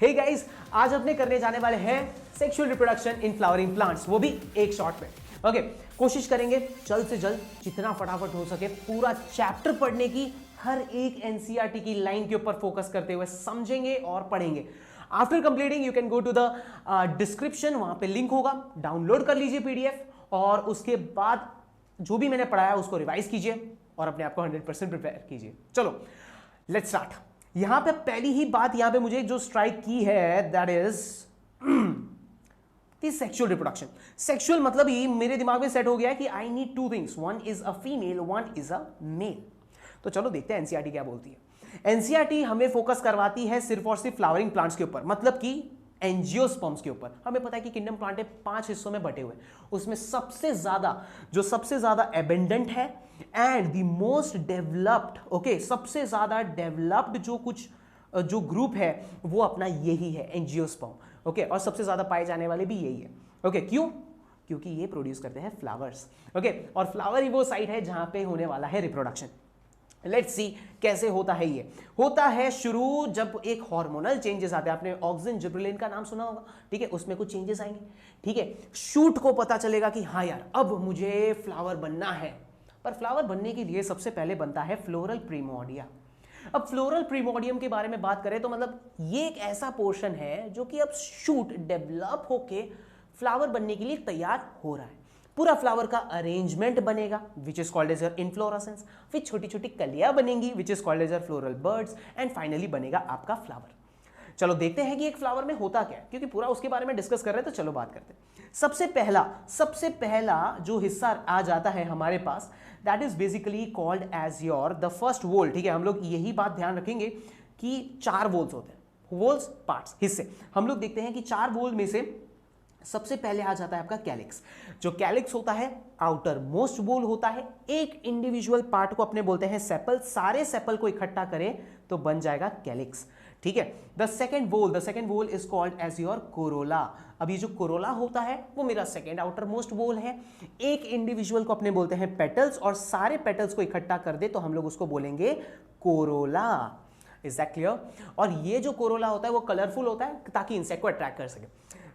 Hey guys, आज अपने करने जाने वाले हैं sexual reproduction in flowering plants, वो भी एक शॉट में। ओके, कोशिश करेंगे जल्द से जल्द जितना फटाफट हो सके पूरा चैप्टर पढ़ने की, हर एक एनसीईआरटी की लाइन के ऊपर फोकस करते हुए समझेंगे और पढ़ेंगे। After completing you can go to the description, वहां पे लिंक होगा, डाउनलोड कर लीजिए पीडीएफ, और उसके बाद जो भी मैंने पढ़ाया उसको रिवाइज कीजिए और अपने आप को 100% प्रिपेयर कीजिए। चलो लेट्स स्टार्ट। यहां पे पहली ही बात यहां पे मुझे जो स्ट्राइक की है that is sexual reproduction. Sexual मतलब ही मेरे दिमाग में सेट हो गया है कि I need two things, one is a female, one is a male. तो चलो देखते हैं एनसीईआरटी क्या बोलती है। एनसीईआरटी हमें फोकस करवाती है सिर्फ और सिर्फ फ्लावरिंग प्लांट्स के ऊपर, मतलब कि एंजियोस्पर्म्स के ऊपर। हमें पता है कि किंगडम प्लांट 5 हिस्सों में बटे हुए, उसमें सबसे ज्यादा एबेंडेंट है and the most developed, okay, सबसे ज्यादा डेवलप्ड जो ग्रुप है वो अपना यही है, एंजियोस्पर्म। ओके, और सबसे ज्यादा पाए जाने वाले भी यही है। ओके, क्यों? क्योंकि ये प्रोड्यूस करते हैं फ्लावर्स। ओके, और फ्लावर ही वो साइट है जहां पे होने वाला है रिप्रोडक्शन। लेट्स सी कैसे होता है। ये होता है शुरू जब एक हार्मोनल चेंजेस आते हैं। आपने ऑक्सिन जिब्रेलिन का नाम सुना होगा, ठीक है, उसमें कुछ चेंजेस आएंगे, ठीक है। शूट को पता चलेगा कि हाँ यार अब मुझे फ्लावर बनना है, पर फ्लावर बनने के लिए सबसे पहले बनता है फ्लोरल प्रीमोर्डिया। अब फ्लोरल प्रीमोर्डियम के बारे में बात करें तो मतलब ये एक ऐसा पोर्शन है जो कि अब शूट डेवलप होके फ्लावर बनने के लिए तैयार हो रहा है। पूरा फ्लावर का अरेंजमेंट बनेगा which is called as your inflorescence, फिर छोटी छोटी कलियां बनेंगी which is called as your floral buds, and finally बनेगा आपका फ्लावर। चलो देखते हैं कि एक फ्लावर में होता क्या है, क्योंकि पूरा उसके बारे में डिस्कस कर रहे हैं, तो चलो बात करते हैं। सबसे पहला जो हिस्सा आ जाता है हमारे पास, that is basically called as your the first whorl. ठीक है, हम लोग यही बात ध्यान रखेंगे कि 4 वोल्स होते हैं, वोल्स पार्ट्स, हिस्से। हम लोग देखते हैं कि 4 वोल में से सबसे पहले आ जाता है आपका कैलिक्स। जो कैलिक्स होता है आउटर मोस्ट वोल होता है। एक इंडिविजुअल पार्ट को अपने बोलते हैं सेपल, सारे सेपल को इकट्ठा करें तो बन जाएगा कैलिक्स, ठीक है। The second whorl is called as your corolla. अब ये जो कोरोला होता है वो मेरा सेकेंड आउटर मोस्ट वोल है। एक इंडिविजुअल को अपने बोलते हैं पेटल्स, और सारे पेटल्स को इकट्ठा कर दे तो हम लोग उसको बोलेंगे कोरोला। Is that clear? और ये जो कोरोला होता है वो कलरफुल होता है ताकि इंसेक्ट को अट्रैक्ट कर सके।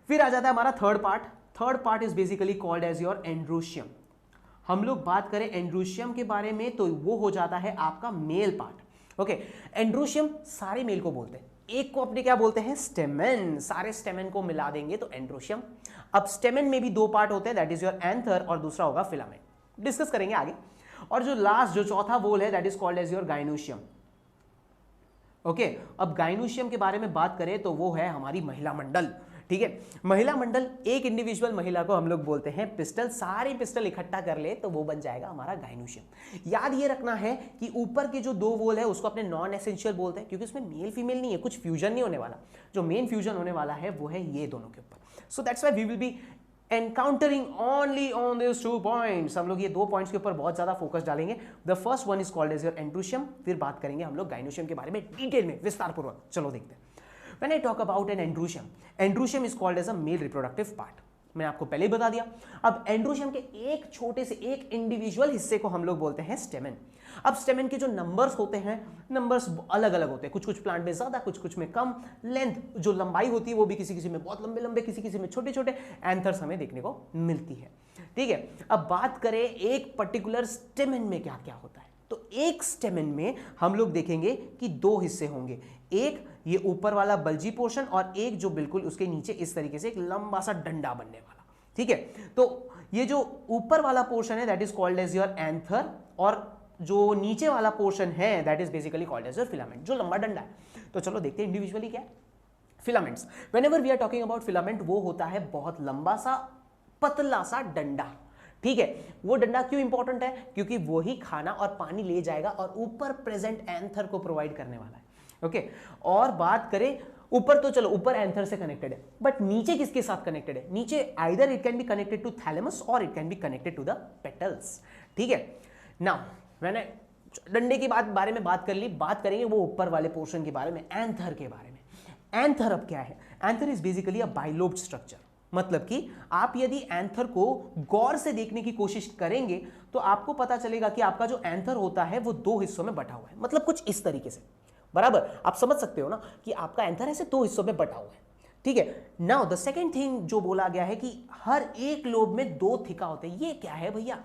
फिर आ जाता है हमारा third part is basically called as your androecium. हम लोग बात करें एंड्रोशियम के बारे में तो वो हो जाता है आपका मेल पार्ट। ओके, एंड्रोशियम सारे मेल को बोलते हैं, एक को अपने क्या बोलते हैं, स्टेमेन। सारे स्टेमेन को मिला देंगे तो एंड्रोशियम। अब स्टेमेन में भी 2 पार्ट होते हैं, दैट इज योर एंथर और दूसरा होगा फिलामेंट, डिस्कस करेंगे आगे। और जो चौथा वोल है that is called as your gynoecium. Okay, अब गाइनोशियम के बारे में बात करें तो वो है हमारी महिला मंडल, ठीक है। महिला मंडल, एक इंडिविजुअल महिला को हम लोग बोलते हैं पिस्टल। सारे पिस्टल इकट्ठा कर ले तो वो बन जाएगा हमारा गाइनोशियम। याद ये रखना है कि ऊपर के जो 2 वोल है उसको अपने नॉन एसेंशियल बोलते हैं, क्योंकि उसमें मेल फीमेल नहीं है, कुछ फ्यूजन नहीं होने वाला। जो मेन फ्यूजन होने वाला है वो है ये दोनों के ऊपर। So that's why we will be encountering only on this 2 points. हम लोग ये 2 पॉइंट्स के ऊपर बहुत ज्यादा फोकस डालेंगे। The first one is called as your androecium, फिर बात करेंगे हम लोग गाइनोशियम के बारे में डिटेल में, विस्तार पूर्वक। चलो देखते हैं। When I talk about an androecium is called as a male reproductive part. मैंने आपको पहले ही बता दिया। अब एंड्रोशियम के एक छोटे से एक इंडिविजुअल हिस्से को हम लोग बोलते हैं स्टेमेन। अब स्टेमेन के जो नंबर्स होते हैं, नंबर्स अलग अलग होते हैं, कुछ प्लांट में ज्यादा, कुछ में कम। लेंथ जो लंबाई होती है वो भी किसी में बहुत लंबे, किसी में छोटे एंथर्स हमें देखने को मिलती है, ठीक है। अब बात करें एक पर्टिकुलर स्टेमेन में क्या क्या होता है, तो एक स्टेमेन में हम लोग देखेंगे कि 2 हिस्से होंगे, एक ये ऊपर वाला बल्जी पोर्शन और एक जो बिल्कुल उसके नीचे इस तरीके से एक लंबा सा डंडा बनने वाला, ठीक है। तो ये जो ऊपर वाला पोर्शन है that is called as your anther, और जो नीचे वाला पोर्शन है that is basically called as your filament, जो लंबा डंडा है। तो चलो देखते हैं इंडिविजुअली क्या है। Filaments, whenever we are talking about filament, वो होता है बहुत लंबा सा पतला सा डंडा, ठीक है। वो डंडा क्यों इंपॉर्टेंट है? क्योंकि वो ही खाना और पानी ले जाएगा और ऊपर प्रेजेंट एंथर को प्रोवाइड करने वाला है, ओके। और बात करें ऊपर, तो चलो ऊपर एंथर से कनेक्टेड है, बट नीचे किसके साथ कनेक्टेड है? नीचे either it can be connected to thalamus और it can be connected to the petals, ठीक है। नाउ मैंने डंडे की बारे में बात कर ली, बात करेंगे वो ऊपर वाले पोर्शन के बारे में, एंथर के बारे में। एंथर अब क्या है? Anther is basically a bilobed structure, मतलब कि आप यदि एंथर को गौर से देखने की कोशिश करेंगे तो आपको पता चलेगा कि आपका जो एंथर होता है वो 2 हिस्सों में बटा हुआ है, मतलब कुछ इस तरीके से। बराबर, आप समझ सकते हो ना कि आपका एंथर ऐसे दो हिस्सों में बटा हुआ है, ठीक है। नाउ द सेकेंड थिंग जो बोला गया है कि हर एक लोब में दो थिका होते हैं, ये क्या है भैया?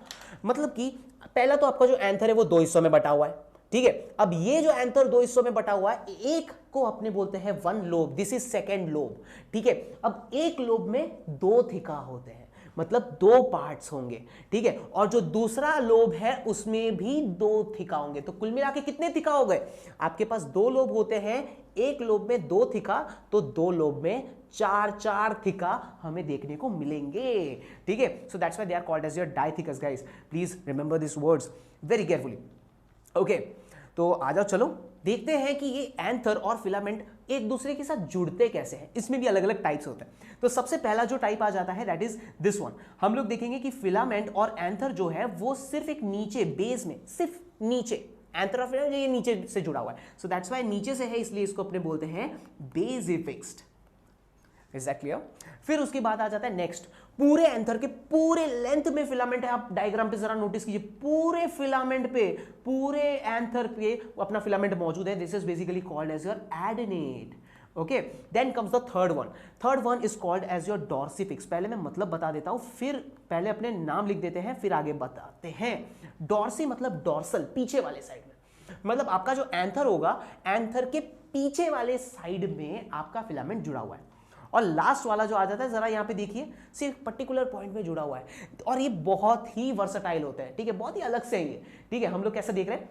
मतलब कि पहला तो आपका जो एंथर है वो दो हिस्सों में बटा हुआ है, ठीक है। अब ये जो एंथर दो हिस्सों में बटा हुआ है, एक को अपने बोलते हैं one lobe, this is second lobe, ठीक है। अब एक लोब में दो थिका होते हैं, मतलब दो पार्ट्स होंगे, ठीक है। और जो दूसरा लोब है उसमें भी दो थिका होंगे, तो कुल मिला के कितने थिका हो गए? आपके पास दो लोब होते हैं, एक लोब में दो थिका, तो दो लोब में चार चार थिका हमें देखने को मिलेंगे, ठीक है। So that's why they are called as your dithecous guys, please remember this words very carefully. Okay, तो आ जाओ, चलो देखते हैं कि ये एंथर और फिलामेंट एक दूसरे के साथ जुड़ते कैसे हैं। इसमें भी अलग अलग टाइप्स होते हैं। तो सबसे पहला जो टाइप आ जाता है दैट इज दिस वन। हम लोग देखेंगे कि फिलामेंट और एंथर जो है वो सिर्फ एक नीचे बेस में, सिर्फ नीचे, एंथर और फिलामेंट ये नीचे से जुड़ा हुआ है, सो दैट्स व्हाई नीचे से है, इसलिए इसको अपने बोलते हैं बेसिफिक्स्ड। Is that clear? फिर उसके बाद आ जाता है नेक्स्ट, पूरे एंथर के पूरे लेंथ में फिलामेंट है। आप डायग्राम पे जरा नोटिस कीजिए, पूरे फिलामेंट पे, पूरे एंथर पे अपना फिलामेंट मौजूद है। This is basically called as your adnate. Okay, then comes the third one. Third one is called as your dorsifixed. पहले मैं मतलब बता देता हूं, फिर पहले अपने नाम लिख देते हैं, फिर आगे बताते हैं। डॉर्सी मतलब डॉर्सल, पीछे वाले साइड में, मतलब आपका जो एंथर होगा, एंथर के पीछे वाले साइड में आपका फिलामेंट जुड़ा हुआ है। और लास्ट वाला जो आ जाता है, जरा यहां पे देखिए, सिर्फ पर्टिकुलर पॉइंट में जुड़ा हुआ है, और ये बहुत ही वर्सटाइल होता है, ठीक है, बहुत ही अलग से है ये, ठीक है। हम लोग कैसे देख रहे हैं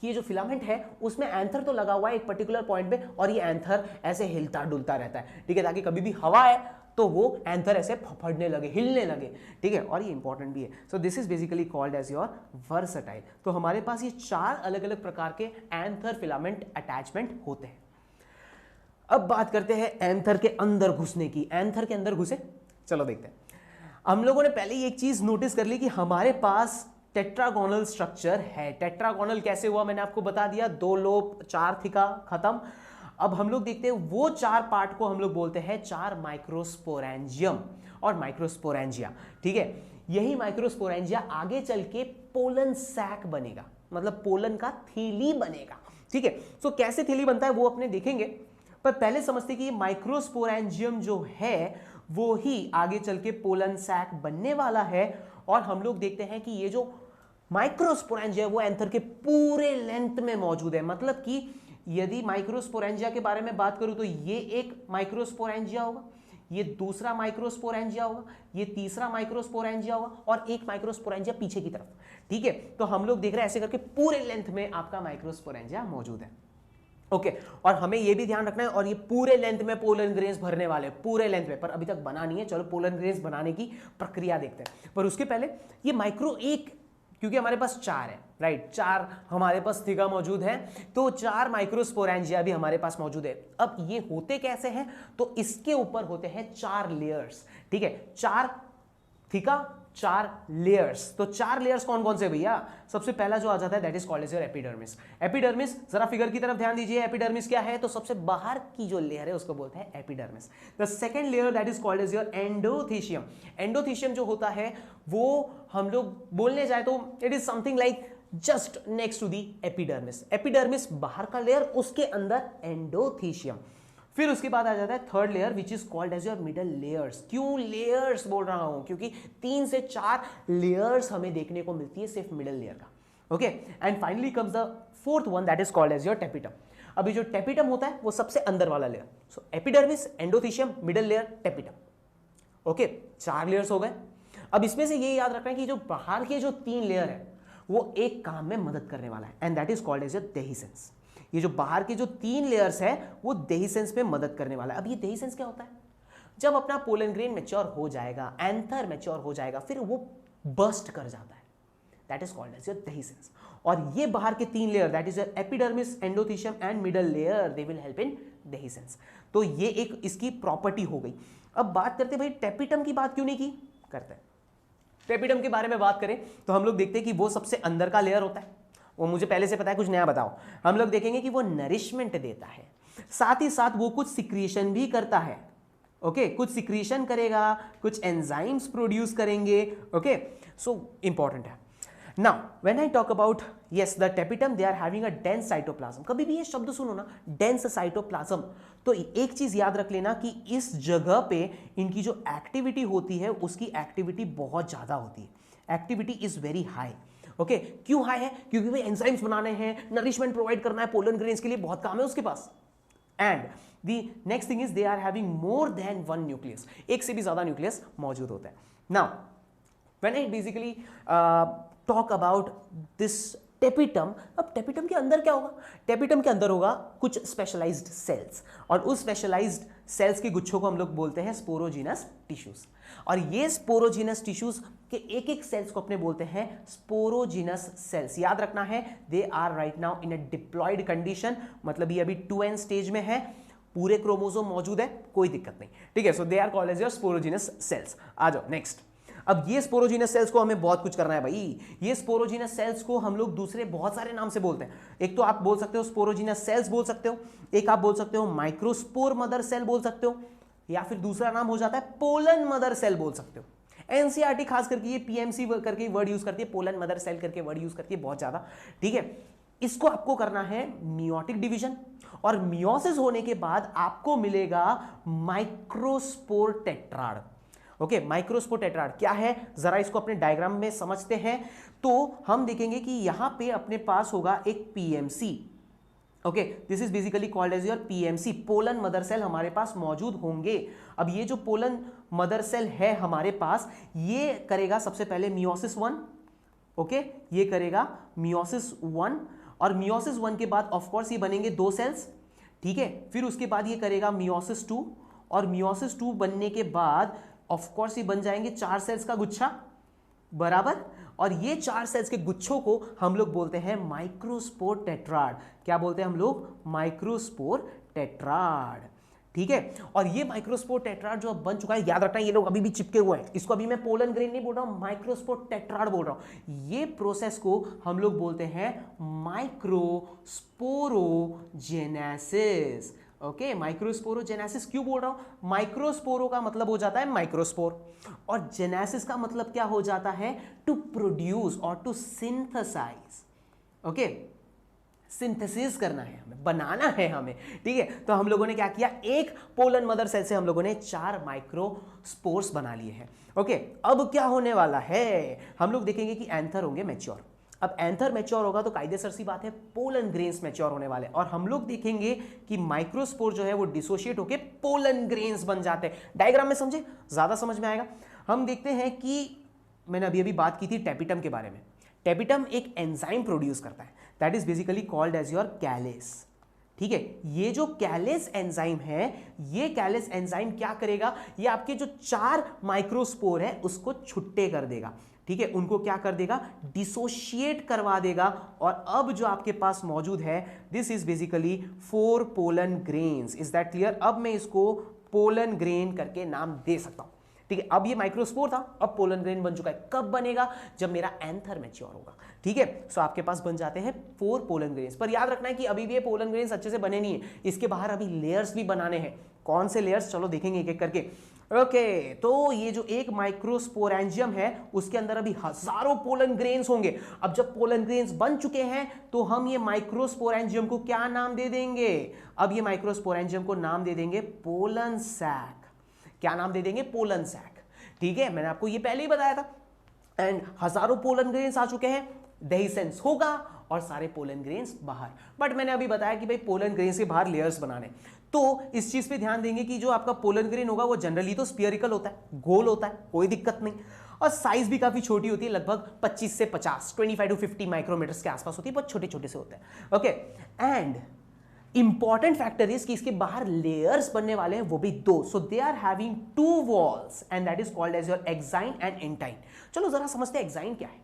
कि ये जो फिलामेंट है उसमें एंथर तो लगा हुआ है एक पर्टिकुलर पॉइंट पे, और ये एंथर ऐसे हिलता डुलता रहता है, ठीक है, ताकि कभी भी हवा है तो वो एंथर ऐसे फफड़ने लगे, हिलने लगे, ठीक है। और ये इंपॉर्टेंट भी है। So this is basically called as your versatile. तो हमारे पास ये चार अलग अलग प्रकार के एंथर फिलामेंट अटैचमेंट होते हैं। अब बात करते हैं एंथर के अंदर घुसने की। एंथर के अंदर घुसे, चलो देखते हैं। हम लोगों ने पहले ही एक चीज नोटिस कर ली कि हमारे पास टेट्रागोनल स्ट्रक्चर है। टेट्रागोनल कैसे हुआ मैंने आपको बता दिया, दो लोब, चार थिका, खत्म। अब हम लोग देखते हैं वो चार पार्ट को हम लोग बोलते हैं चार माइक्रोस्पोरेंजियम और माइक्रोस्पोरेंजिया, ठीक है। यही माइक्रोस्पोरेंजिया आगे चल के पोलन सैक बनेगा, मतलब पोलन का थैली बनेगा, ठीक है। सो कैसे थैली बनता है वो अपने देखेंगे, पर पहले समझते कि ये माइक्रोस्पोरेंजियम जो है वो ही आगे चल के पोलन सैक बनने वाला है। और हम लोग देखते हैं कि ये जो माइक्रोस्पोरेंजिया वो एंथर के पूरे लेंथ में मौजूद है। मतलब कि यदि माइक्रोस्पोरेंजिया के बारे में बात करूं तो ये एक माइक्रोस्पोरेंजिया होगा, ये दूसरा माइक्रोस्पोरेंजिया होगा, ये तीसरा माइक्रोस्पोरेंजिया होगा, और एक माइक्रोस्पोरेंजिया पीछे की तरफ, ठीक है। तो हम लोग देख रहे हैं ऐसे करके पूरे लेंथ में आपका माइक्रोस्पोरेंजिया मौजूद है, ओके। और हमें यह भी ध्यान रखना है, और ये पूरे लेंथ में पोलन ग्रेन्स भरने वाले, पूरे लेंथ में, पर अभी तक बना नहीं है। चलो पोलन ग्रेन्स बनाने की प्रक्रिया देखते हैं, पर उसके पहले ये माइक्रो एक, क्योंकि हमारे पास चार है, राइट, चार हमारे पास थिका मौजूद है, तो चार माइक्रोस्पोरेंजिया भी हमारे पास मौजूद है। अब ये होते कैसे हैं, तो इसके ऊपर होते हैं चार लेयर्स, ठीक है, चार थिका, चार लेयर्स। तो चार लेयर्स कौन कौन से भैया? सबसे पहला जो आ जाता है that is called as your epidermis. Epidermis, जरा फिगर की तरफ ध्यान दीजिए, एपिडर्मिस क्या है, तो सबसे बाहर की जो लेयर है उसको बोलते हैं epidermis. The second layer that is called as your endothecium. Endothecium जो होता है वो हम लोग बोलने जाए तो it is something like just next to the epidermis. Epidermis बाहर का लेयर, उसके अंदर एंडोथीशियम। फिर उसके बाद आ जाता है third layer which is called as your middle layers. क्यों लेयर्स बोल रहा हूं? क्योंकि 3 से 4 लेयर्स हमें देखने को मिलती है सिर्फ मिडल लेयर का, okay. And finally comes the fourth one that is called as your tapetum. अभी जो टेपिटम होता है वो सबसे अंदर वाला लेयर। So epidermis, endothecium, middle layer, tapetum, okay. 4 layers हो गए। अब इसमें से ये याद रखना है कि जो बाहर के जो 3 लेयर है वो एक काम में मदद करने वाला है, and that is called as your dehiscence. ये जो बाहर के जो 3 लेयर्स है वो देहिसेंस में मदद करने वाला है। अब ये देहिसेंस क्या होता है? जब अपना पोलन ग्रेन मैच्योर हो जाएगा, एंथर मैच्योर हो जाएगा, फिर वो बर्स्ट कर जाता है, that is called as your dehiscence. और ये बाहर के 3 layer that is your epidermis, endothecium and middle layer, they will help in dehiscence. तो ये एक इसकी प्रॉपर्टी हो गई। अब बात करते भाई टेपिटम की बात क्यों नहीं की? करते हैं। टेपिटम के बारे में बात करें तो हम लोग देखते हैं कि वो सबसे अंदर का लेयर होता है। वो मुझे पहले से पता है, कुछ नया बताओ। हम लोग देखेंगे कि वो नरिशमेंट देता है, साथ ही साथ वो कुछ सिक्रीशन भी करता है, ओके। कुछ सिक्रीशन करेगा, कुछ एंजाइम्स प्रोड्यूस करेंगे, ओके। सो इंपॉर्टेंट है। Now when I talk about yes the tapetum, they are having a dense cytoplasm. कभी भी ये शब्द सुनो ना, डेंस साइटोप्लाज्म, तो एक चीज याद रख लेना कि इस जगह पे इनकी जो एक्टिविटी होती है उसकी एक्टिविटी बहुत ज्यादा होती है, activity is very high. Okay, क्यों हाई है? क्योंकि भाई एंजाइम्स बनाने हैं, नरिशमेंट प्रोवाइड करना है, पोलन ग्रेन्स के लिए बहुत काम है उसके पास। And the next thing is they are having more than one nucleus, एक से भी ज्यादा न्यूक्लियस मौजूद होता है। Now when I basically talk about this tapetum, अब टेपिटम के अंदर क्या होगा? टेपिटम के अंदर होगा कुछ स्पेशलाइज्ड सेल्स, और उस स्पेशलाइज्ड सेल्स के गुच्छों को हम लोग बोलते हैं स्पोरोजिनस टिश्यूज। और ये स्पोरोजिनस टिश्यूज के एक एक सेल्स को अपने बोलते हैं स्पोरोजिनस सेल्स। याद रखना है, they are right now in a diploid condition, मतलब ये अभी 2n स्टेज में है, पूरे क्रोमोसोम मौजूद है, कोई दिक्कत नहीं, ठीक है। So they are called as your sporogenous cells. आ जाओ नेक्स्ट। अब ये स्पोरोजिनस सेल्स को हमें बहुत कुछ करना है भाई। ये स्पोरोजिनस सेल्स को हम लोग दूसरे बहुत सारे नाम से बोलते हैं। एक तो आप बोल सकते हो स्पोरोजिनस सेल्स बोल सकते हो, एक आप बोल सकते हो माइक्रोस्पोर मदर सेल बोल सकते हो, या फिर दूसरा नाम हो जाता है पोलन मदर सेल बोल सकते हो। एनसीईआरटी खास करके ये पीएमसी करके वर्ड यूज करती है, पोलन मदर सेल करके वर्ड यूज करती है बहुत ज्यादा, ठीक है। इसको आपको करना है मियोटिक डिवीजन, और मियोसिस होने के बाद आपको मिलेगा microspore tetrad. Okay, microspore tetrad क्या है, जरा इसको अपने डायग्राम में समझते हैं। तो हम देखेंगे कि यहां पे अपने पास होगा एक PMC. Okay, this is basically called as your PMC, pollen mother cell हमारे पास मौजूद होंगे। अब ये जो पोलन मदर सेल है हमारे पास, ये करेगा सबसे पहले मियोसिस 1। ओके, ये करेगा मियोसिस 1, और मियोसिस 1 के बाद ऑफ कोर्स ये बनेंगे 2 सेल्स, ठीक है। फिर उसके बाद ये करेगा मियोसिस 2, और मियोसिस 2 बनने के बाद ऑफ कोर्स ये बन जाएंगे 4 सेल्स का गुच्छा, बराबर। और ये 4 सेल्स के गुच्छों को हम लोग बोलते हैं माइक्रोस्पोर टेट्राड। क्या बोलते हैं हम लोग? माइक्रोस्पोर टेट्राड, ठीक है। और ये माइक्रोस्पोर टेट्राड जो अब बन चुका है, याद रखना ये लोग अभी भी चिपके हुए हैं। इसको अभी मैं पोलन ग्रेन नहीं बोल रहा हूं, माइक्रोस्पोर टेट्राड बोल रहा हूं। ये प्रोसेस को हम लोग बोलते हैं माइक्रोस्पोरोजेनेसिस। ओके, माइक्रोस्पोरोजेनेसिस क्यों बोल रहा हूं? माइक्रोस्पोरो का मतलब हो जाता है माइक्रोस्पोर, और जेनेसिस का मतलब क्या हो जाता है? टू प्रोड्यूस और टू सिंथेसाइज। ओके, सिंथेसिस करना है हमें, बनाना है हमें, ठीक है। तो हम लोगों ने क्या किया, एक पोलन मदर सेल से हम लोगों ने 4 माइक्रोस्पोर्स बना लिए हैं। ओके, अब क्या होने वाला है, हम लोग देखेंगे कि एंथर होंगे मैच्योर। अब एंथर मैच्योर होगा तो कायदेसर सी बात है पोलन ग्रेन्स मैच्योर होने वाले, और हम लोग देखेंगे कि माइक्रोस्पोर जो है वो डिसोशिएट होके पोलन ग्रेन्स बन जाते हैं। डायग्राम में समझे, ज्यादा समझ में आएगा। हम देखते हैं कि मैंने अभी बात की थी टेपिटम के बारे में। टेपिटम एक एंजाइम प्रोड्यूस करता है, that is basically called as your callase, ठीक है। ये जो कैलेस एंजाइम है, ये कैलेस एंजाइम क्या करेगा, ये आपके जो 4 माइक्रोस्पोर है उसको छुट्टे कर देगा, ठीक है। उनको क्या कर देगा, डिसोशिएट करवा देगा, और अब जो आपके पास मौजूद है, this is basically 4 pollen grains. Is that clear? अब मैं इसको पोलन ग्रेन करके नाम दे सकता हूं, ठीक है। अब ये माइक्रोस्पोर था, अब पोलन ग्रेन बन चुका है। कब बनेगा? जब मेरा एंथर मैच्योर होगा, ठीक है। सो आपके पास बन जाते हैं 4 पोलन ग्रेन्स। पर याद रखना है कि अभी भी ये पोलन ग्रेन्स अच्छे से बने नहीं है, इसके बाहर अभी लेयर्स भी बनाने हैं। कौन से लेयर्स, चलो देखेंगे एक एक करके। ओके, तो ये जो एक माइक्रोस्पोरेंजियम है उसके अंदर अभी हजारों पोलन ग्रेन्स होंगे। अब जब पोलन ग्रेन्स बन चुके हैं तो हम ये माइक्रोस्पोरेंजियम को क्या नाम दे देंगे? अब ये माइक्रोस्पोरेंजियम को नाम दे देंगे पोलन सैक। क्या नाम दे देंगे? पोलन सैक, ठीक है। मैंने आपको ये पहले ही बताया था। एंड हजारों पोलन ग्रेन्स आ चुके हैं, डेहिसेंस होगा और सारे पोलन ग्रेन्स बाहर। बट मैंने अभी बताया कि भाई पोलन ग्रेन्स के बाहर लेयर्स बनाने, तो इस चीज पे ध्यान देंगे कि जो आपका पोलन ग्रेन होगा वो जनरली तो स्फीयरिकल होता है, गोल होता है, कोई दिक्कत नहीं, और साइज भी काफी छोटी होती है, लगभग 25 से 50, 25 टू 50 माइक्रोमीटर्स के आसपास होती है, बहुत छोटे छोटे से होते हैं। Okay, and important factor is कि इसके बाहर लेयर्स बनने वाले हैं, वो भी 2। So they are having 2 walls and that is called as your exine and intine. चलो जरा समझते हैं एक्साइन क्या है।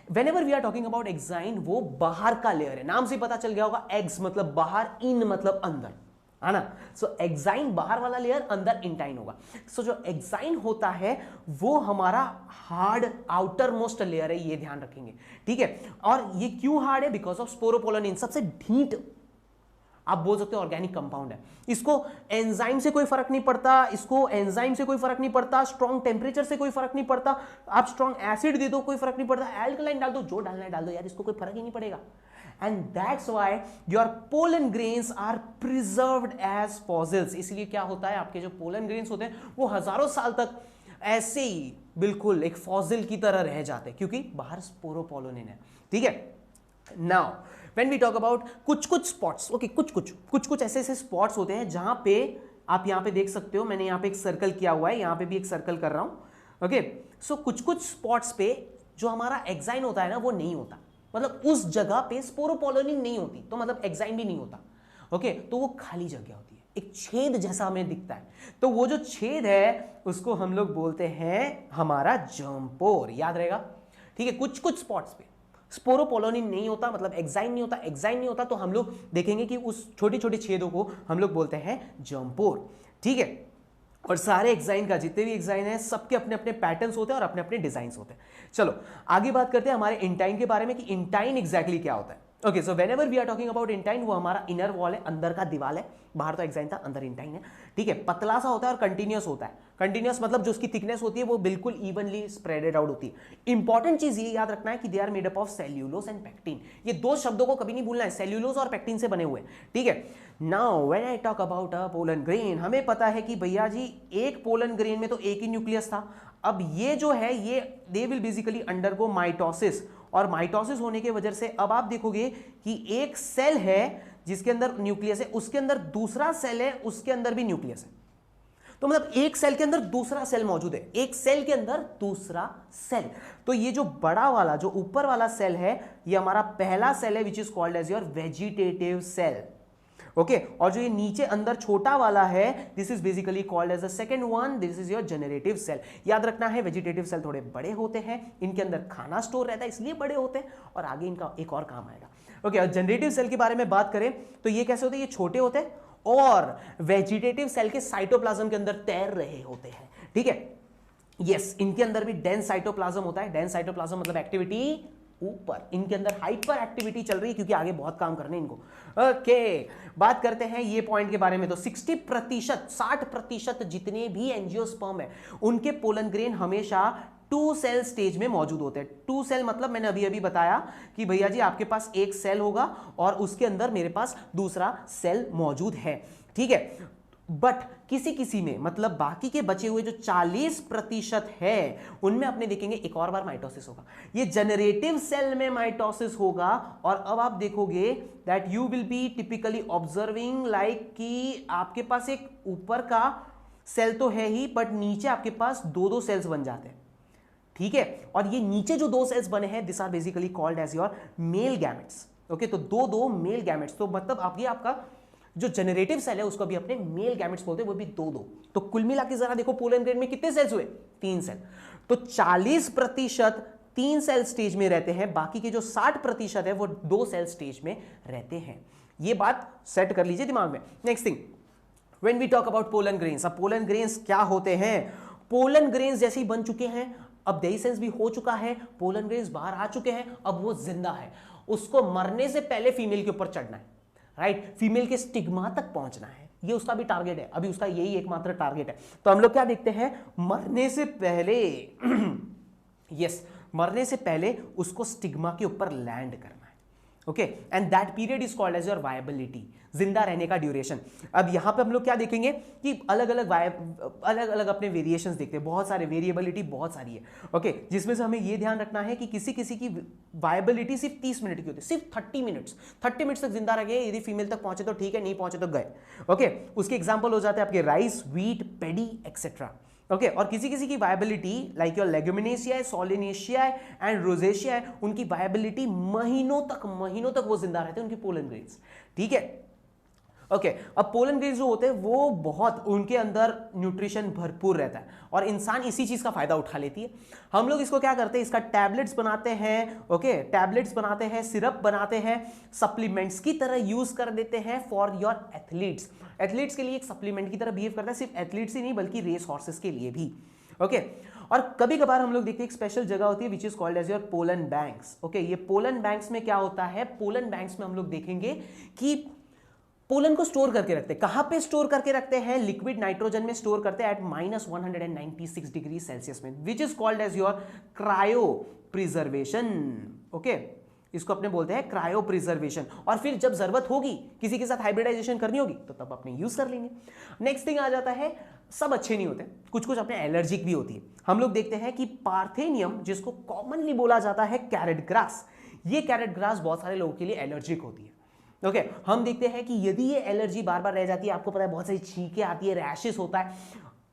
Whenever we are talking about exine, वो बाहर का लेयर है, नाम से पता चल गया होगा, एक्स मतलब बाहर, इन मतलब अंदर, है ना। सो एक्साइन बाहर वाला लेयर, अंदर इंटाइन होगा। सो जो एक्साइन होता है वो हमारा हार्ड आउटर मोस्ट लेयर है, ये ध्यान रखेंगे, ठीक है। और ये क्यों हार्ड है? Because of स्पोरोपोलन। इन सबसे ढीठ आप बोल सकते हो ऑर्गेनिक कंपाउंड है। इसको एंजाइम से कोई फर्क नहीं पड़ता, इसको एंजाइम से कोई फर्क नहीं पड़ता, स्ट्रॉन्ग टेम्परेचर से कोई फर्क नहीं पड़ता, आप स्ट्रॉन्ग एसिड दे दो कोई फर्क नहीं पड़ता, एल्कलाइन डाल दो, जो डालना है डाल दो यार, इसको कोई फर्क ही नहीं पड़ेगा। And that's why your pollen grains are preserved as fossils. इसलिए क्या होता है, आपके जो पोलन ग्रेन्स होते हैं वो हजारों साल तक ऐसे ही बिल्कुल एक फॉसिल की तरह रह जाते हैं, क्योंकि बाहर स्पोरोपोलोनिन है। ठीक है, now when we talk about कुछ कुछ स्पॉट्स, ओके, कुछ ऐसे स्पॉट्स होते हैं जहां पे आप यहां पे देख सकते हो, मैंने यहां पे एक सर्कल किया हुआ है, यहां पे भी एक सर्कल कर रहा हूं। ओके, सो कुछ स्पॉट्स पे जो हमारा एक्साइन होता है ना वो नहीं होता, मतलब उस जगह पे स्पोरोपोलोनिन नहीं होती, तो मतलब एक्साइन भी नहीं होता। ओके, तो वो खाली जगह होती है, एक छेद जैसा हमें दिखता है, तो वो जो छेद है उसको हम लोग बोलते हैं हमारा जर्म पोर, याद रहेगा। ठीक है, कुछ स्पॉट्स पे स्पोरोपोलोनिन नहीं होता, मतलब एक्साइन नहीं होता, तो हम लोग देखेंगे कि उस छोटे छोटे छेदों को हम लोग बोलते हैं जर्म पोर। ठीक है, और सारे एक्साइन का जितने भी एक्साइन है सबके अपने अपने पैटर्न्स होते हैं और अपने अपने डिजाइन्स होते हैं। चलो आगे बात करते हैं हमारे इंटाइन के बारे में कि इंटाइन एग्जैक्टली क्या होता है। Okay, so whenever we are talking about intine, वो हमारा इनर वॉल है, अंदर का दीवार है, बाहर तो एक्साइन था, अंदर इंटाइन है। ठीक है, पतला सा होता है और कंटिन्यूअस होता है। कंटिन्यूअस मतलब जो उसकी थिकनेस होती है वो बिल्कुल इवनली स्प्रेडेड आउट होती है। इंपॉर्टेंट चीज ये याद रखना है कि they are made up of cellulose and pectin, ये दो शब्दों को कभी नहीं भूलना है, सेल्यूलोज और पेक्टिन से बने हुए। ठीक है, now when I talk about a pollen grain, हमें पता है कि भैया जी एक पोलन ग्रेन में तो एक ही न्यूक्लियस था। अब ये जो है ये they will basically undergo mitosis, और माइटोसिस होने की वजह से अब आप देखोगे कि एक सेल है जिसके अंदर न्यूक्लियस है, उसके अंदर दूसरा सेल है, उसके अंदर भी न्यूक्लियस है। तो मतलब एक सेल के अंदर दूसरा सेल मौजूद है, एक सेल के अंदर दूसरा सेल। तो ये जो बड़ा वाला जो ऊपर वाला सेल है ये हमारा पहला सेल है which is called as your vegetative cell. Okay, और जो ये नीचे अंदर छोटा वाला है this is basically called as a second one, this is your generative cell. याद रखना है वेजिटेटिव सेल थोड़े बड़े होते हैं, इनके अंदर खाना स्टोर रहता है इसलिए बड़े होते हैं, और आगे इनका एक और काम आएगा। ओके, और जनरेटिव सेल के बारे में बात करें तो ये कैसे होते हैं, ये छोटे होते हैं और वेजिटेटिव सेल के साइटोप्लाज्म के अंदर तैर रहे होते हैं। ठीक है, यस, इनके अंदर भी डेंस साइटोप्लाज्म होता है। डेंस साइटोप्लाज्म मतलब एक्टिविटी ऊपर, इनके अंदर हाइपर एक्टिविटी चल रही है क्योंकि आगे बहुत काम करने इनको। ओके, बात करते हैं ये पॉइंट के बारे में, तो 60% जितने भी एंजियोस्पर्म है उनके पोलन ग्रेन हमेशा 2 सेल स्टेज में मौजूद होते हैं। 2 सेल मतलब मैंने अभी अभी बताया कि भैया जी आपके पास एक सेल होगा और उसके अंदर मेरे पास दूसरा सेल मौजूद है। ठीक है, बट किसी में मतलब बाकी के बचे हुए जो 40% है उनमें अपने देखेंगे एक और बार माइटोसिस होगा, ये जनरेटिव सेल में माइटोसिस होगा। और अब आप देखोगे that you will B typically observing like कि आपके पास एक ऊपर का सेल तो है ही बट नीचे आपके पास 2-2 सेल्स बन जाते हैं। ठीक है, और ये नीचे जो 2 सेल्स बने हैं this are basically called as your male gametes. Okay, तो 2-2 मेल गैमेट्स, तो मतलब आप ये आपका जो जनरेटिव सेल है उसको भी अपने मेल गैमेट्स बोलते हैं, वो भी 2-2। तो कुल मिला के जरा देखो पोलन ग्रेन में कितने सेल्स हुए, 3 सेल। तो 40% 3 सेल स्टेज में रहते हैं, बाकी के जो 60% है वो 2 सेल स्टेज में रहते हैं। ये बात सेट कर लीजिए दिमाग में। Next thing, when we talk about pollen grains, अब पोलन ग्रेन्स क्या होते हैं। पोलन ग्रेन्स जैसे ही बन चुके हैं, अब डेhiscence भी हो चुका है, पोलन ग्रेन्स बाहर आ चुके हैं, अब वो जिंदा है, उसको मरने से पहले फीमेल के ऊपर चढ़ना है, राइट, फीमेल के स्टिग्मा तक पहुंचना है, ये उसका भी टारगेट है, अभी उसका यही एकमात्र टारगेट है। तो हम लोग क्या देखते हैं, मरने से पहले यस, मरने से पहले उसको स्टिग्मा के ऊपर लैंड करना है। Okay, and that period is called as your viability, जिंदा रहने का ड्यूरेशन। अब यहां पे हम लोग क्या देखेंगे कि अलग अलग अपने वेरिएशंस देखते हैं, बहुत सारे वेरिएबिलिटी बहुत सारी है। ओके, जिसमें से हमें ये ध्यान रखना है कि किसी की वायबिलिटी सिर्फ 30 मिनट की होती है, सिर्फ 30 मिनट्स तक जिंदा रहे, यदि फीमेल तक पहुंचे तो ठीक है, नहीं पहुंचे तो गए। ओके, उसके एग्जाम्पल हो जाते हैं आपके rice, wheat, paddy et cetera. Okay, और किसी की viability like your leguminosae, solanaceae and rosaceae, उनकी वायबिलिटी महीनों तक वो जिंदा रहते हैं, उनकी पोलन ग्रेन्स। ठीक है, ओके, अब पोलन ग्रेन्स जो होते हैं वो बहुत, उनके अंदर न्यूट्रिशन भरपूर रहता है और इंसान इसी चीज का फायदा उठा लेती है। हम लोग इसको क्या करते हैं, इसका टैबलेट्स बनाते हैं। ओके, टैबलेट्स बनाते हैं, सिरप बनाते हैं, सप्लीमेंट्स की तरह यूज कर देते हैं फॉर योर एथलीट्स। एथलीट्स के लिए एक सप्लीमेंट की तरह बिहेव करता है, सिर्फ एथलीट्स ही नहीं बल्कि रेस हॉर्सेस के लिए भी। ओके, और कभी कभार हम लोग देखते हैं एक स्पेशल जगह होती है which is called as your pollen banks. Okay, ये पोलन बैंक्स में क्या होता है, पोलन बैंक्स में हम लोग देखेंगे कि पोलन को स्टोर करके रखते हैं, कहां पे स्टोर करके रखते हैं? लिक्विड नाइट्रोजन में स्टोर करते हैं एट -196 डिग्री सेल्सियस में, which is called as your cryopreservation. Okay, इसको अपने बोलते हैं क्रायो प्रिजर्वेशन। और फिर जब जरूरत होगी, किसी के साथ हाइब्रिडाइजेशन करनी होगी, तो तब अपने यूज कर लेंगे। नेक्स्ट थिंग आ जाता है, सब अच्छे नहीं होते, कुछ कुछ अपने एलर्जिक भी होती है। हम लोग देखते हैं कि पार्थेनियम, जिसको कॉमनली बोला जाता है कैरेट ग्रास, ये कैरेट ग्रास बहुत सारे लोगों के लिए एलर्जिक होती है। ओके, हम देखते हैं कि यदि ये एलर्जी बार बार रह जाती है, आपको पता है बहुत सारी छींकें आती है, रैशेस होता है,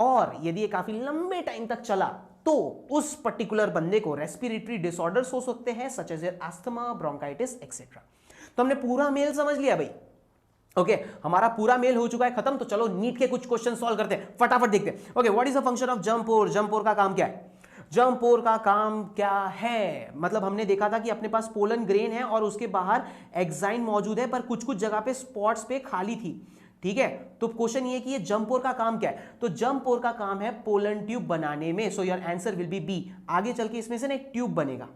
और यदि ये काफी लंबे टाइम तक चला तो उस पर्टिकुलर बंदे को रेस्पिरेटरी डिसऑर्डर्स हो सकते हैं, such as asthma, bronchitis etcetera. तो हमने पूरा मेल समझ लिया भाई। ओके, हमारा पूरा मेल हो चुका है खत्म। तो चलो नीट के कुछ क्वेश्चन सॉल्व करते हैं, फटाफट देखते हैं। Okay, what is the function of jump or? Jump or का काम क्या है? जंप ओर का काम क्या है? मतलब हमने देखा था कि अपने पास पोलन ग्रेन है और उसके बाहर एक्साइन मौजूद है, पर कुछ कुछ जगह पे स्पॉट्स पे खाली थी। ठीक है, तो क्वेश्चन ये कि ये जंप ओर का काम क्या है? तो जंप ओर का काम है पोलन ट्यूब बनाने में। So your answer will be B. आगे चल के इसमें से ना एक ट्यूब बनेगा।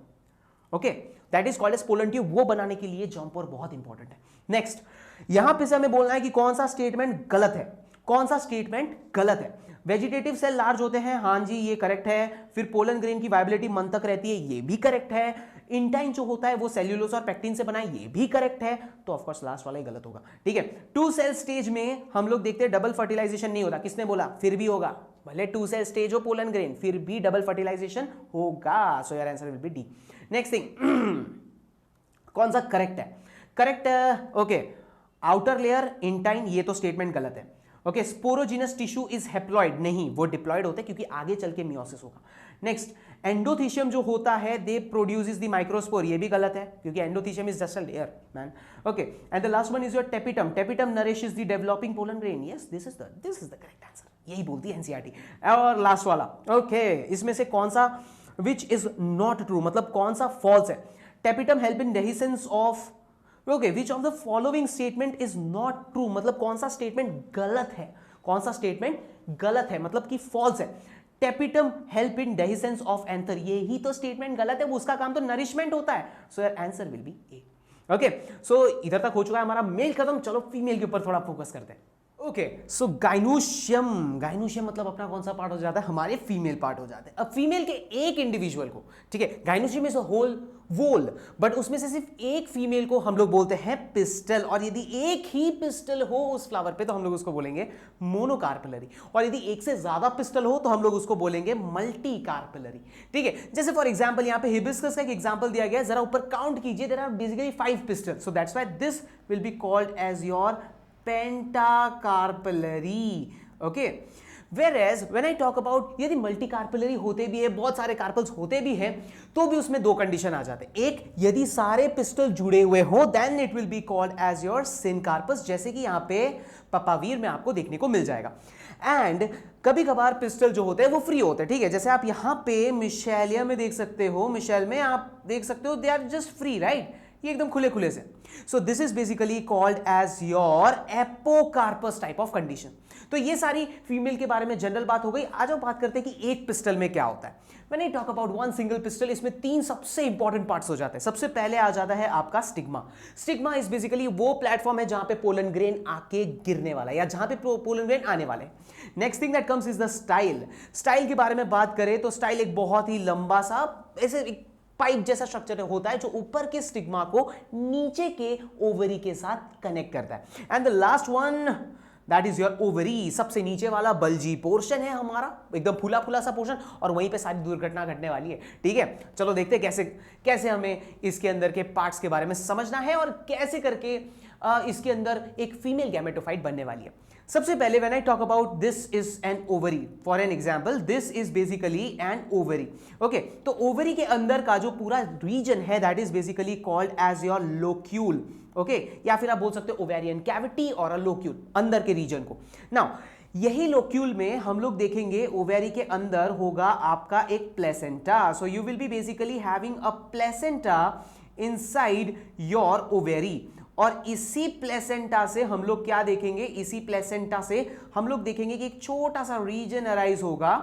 Okay, that is called as pollen tube. वो बनाने के लिए जंप ओर बहुत इंपॉर्टेंट है। नेक्स्ट, यहां पे से हमें बोलना है कि कौन सा स्टेटमेंट गलत है, कौन सा स्टेटमेंट गलत है। वेजिटेटिव सेल लार्ज होते हैं, हां जी ये करेक्ट है। फिर पोलन ग्रेन की वायबिलिटी मंथ तक रहती है, ये भी करेक्ट है। इंटाइन जो होता है वो सेल्यूलोज और पेक्टिन से बना है, ये भी करेक्ट है। तो ऑफ कोर्स लास्ट वाला ही गलत होगा। ठीक है, 2 सेल स्टेज में हम लोग देखते हैं डबल फर्टिलाइजेशन नहीं होता। किसने बोला? फिर भी होगा, भले 2 सेल स्टेज हो पोलन ग्रेन, फिर भी डबल फर्टिलाइजेशन होगा। सो your answer will B D. Next thing, कौन सा करेक्ट है? Correct, okay, outer layer intine, ये तो स्टेटमेंट गलत है। Okay, sporogenous tissue is haploid, नहीं, वो डिप्लॉइड होते हैं क्योंकि आगे चल के मियोसिस होगा। नेक्स्ट, एंडोथीशियम जो होता है दे प्रोड्यूसेस द माइक्रोस्पोर, ये भी गलत है क्योंकि endothecium is just a layer man. Okay, and the last one is your tapetum. Tapetum nourishes the developing pollen grain. Yes, this is the correct answer, यही बोलती है एनसीईआरटी। और लास्ट वाला, ओके, इसमें से कौन सा विच इज नॉट ट्रू, मतलब कौन सा फॉल्स है? Tapetum help in dehiscence of, okay, which of the following statement is not true, मतलब कौन सा स्टेटमेंट गलत है? कौन सा स्टेटमेंट गलत है मतलब कि फॉल्स है? Tapetum help in dehiscence of anther, ये ही तो स्टेटमेंट गलत है, उसका काम तो नरिशमेंट होता है। So your answer will be A. Okay, so इधर तक हो चुका है हमारा मेल खत्म। चलो फीमेल के ऊपर थोड़ा फोकस करते हैं। ओके, सो गाइनोशियम, गाइनोशियम मतलब अपना कौन सा पार्ट हो जाता है? हमारे फीमेल पार्ट हो जाते हैं। अब फीमेल के एक इंडिविजुअल को, ठीक है, gynoecium is a whole whorl, but उसमें से सिर्फ एक फीमेल को हम लोग बोलते हैं पिस्टल। और यदि एक ही पिस्टल हो उस फ्लावर पे तो हम लोग उसको बोलेंगे मोनोकार्पेलरी, और यदि एक से ज्यादा पिस्टल हो तो हम लोग उसको बोलेंगे मल्टी कार्पेलरी। ठीक है, जैसे फॉर एग्जांपल यहां पे हिबिस्कस का एक एग्जांपल दिया गया है, जरा ऊपर काउंट कीजिए, there are basically 5 pistil, so that's why this will be called as your pentacarpellary. Okay, Whereas when I talk about यदि मल्टी कार्पेलरी होते भी है, बहुत सारे कार्पल्स होते भी हैं, तो भी उसमें 2 कंडीशन आ जाते हैं। एक, यदि सारे पिस्टल जुड़े हुए हो then it will be called as your syncarpous, जैसे कि यहां पे पपावीर में आपको देखने को मिल जाएगा। एंड कभी कभार पिस्टल जो होते हैं वो फ्री होते हैं। ठीक है, जैसे आप यहां पे मिशेलिया में देख सकते हो, मिशेल में आप देख सकते हो they are just free, right, ये एकदम खुले खुले से। So this is basically called as your apocarpous type of condition. तो ये सारी फीमेल के बारे में जनरल बात हो गई। आज हम बात करते हैं कि एक पिस्टल में क्या होता है। When I talk about one single pistol, इसमें 3 सबसे इंपॉर्टेंट पार्ट्स हो जाते हैं। सबसे पहले आ जाता है आपका स्टिग्मा। स्टिग्मा इज बेसिकली वो प्लेटफॉर्म है जहां पे पोलन ग्रेन आके गिरने वाला है या जहां पे पोलन ग्रेन आने वाले हैं। Next thing that comes is the style. Style के बारे में बात करें तो स्टाइल एक बहुत ही लंबा सा ऐसे पाइप जैसा स्ट्रक्चर होता है जो ऊपर के स्टिग्मा को नीचे के ओवरी के साथ कनेक्ट करता है। And the last one that is your ovary, सबसे नीचे वाला बल्जी पोर्शन है हमारा, एकदम फूला फूला सा पोर्शन, और वहीं पे सारी दुर्घटना घटने वाली है। ठीक है, चलो देखते हैं कैसे कैसे हमें इसके अंदर के पार्ट्स के बारे में समझना है और कैसे करके इसके अंदर एक फीमेल गैमेटोफाइट बनने वाली है। सबसे पहले when I talk about this is an ovary, for an example this is basically an ovary. Okay, तो ओवरी के अंदर का जो पूरा रीजन है that is basically called as your locule. Okay, या फिर आप बोल सकते हो ओवेरियन कैविटी और अ लोक्यूल, अंदर के रीजन को। नाउ यही लोक्यूल में हम लोग देखेंगे ओवेरी के अंदर होगा आपका एक placenta. So you will be basically having a placenta inside your ovary, और इसी प्लेसेंटा से हम लोग क्या देखेंगे, इसी प्लेसेंटा से हम लोग देखेंगे कि एक छोटा सा रीजन अराइज होगा।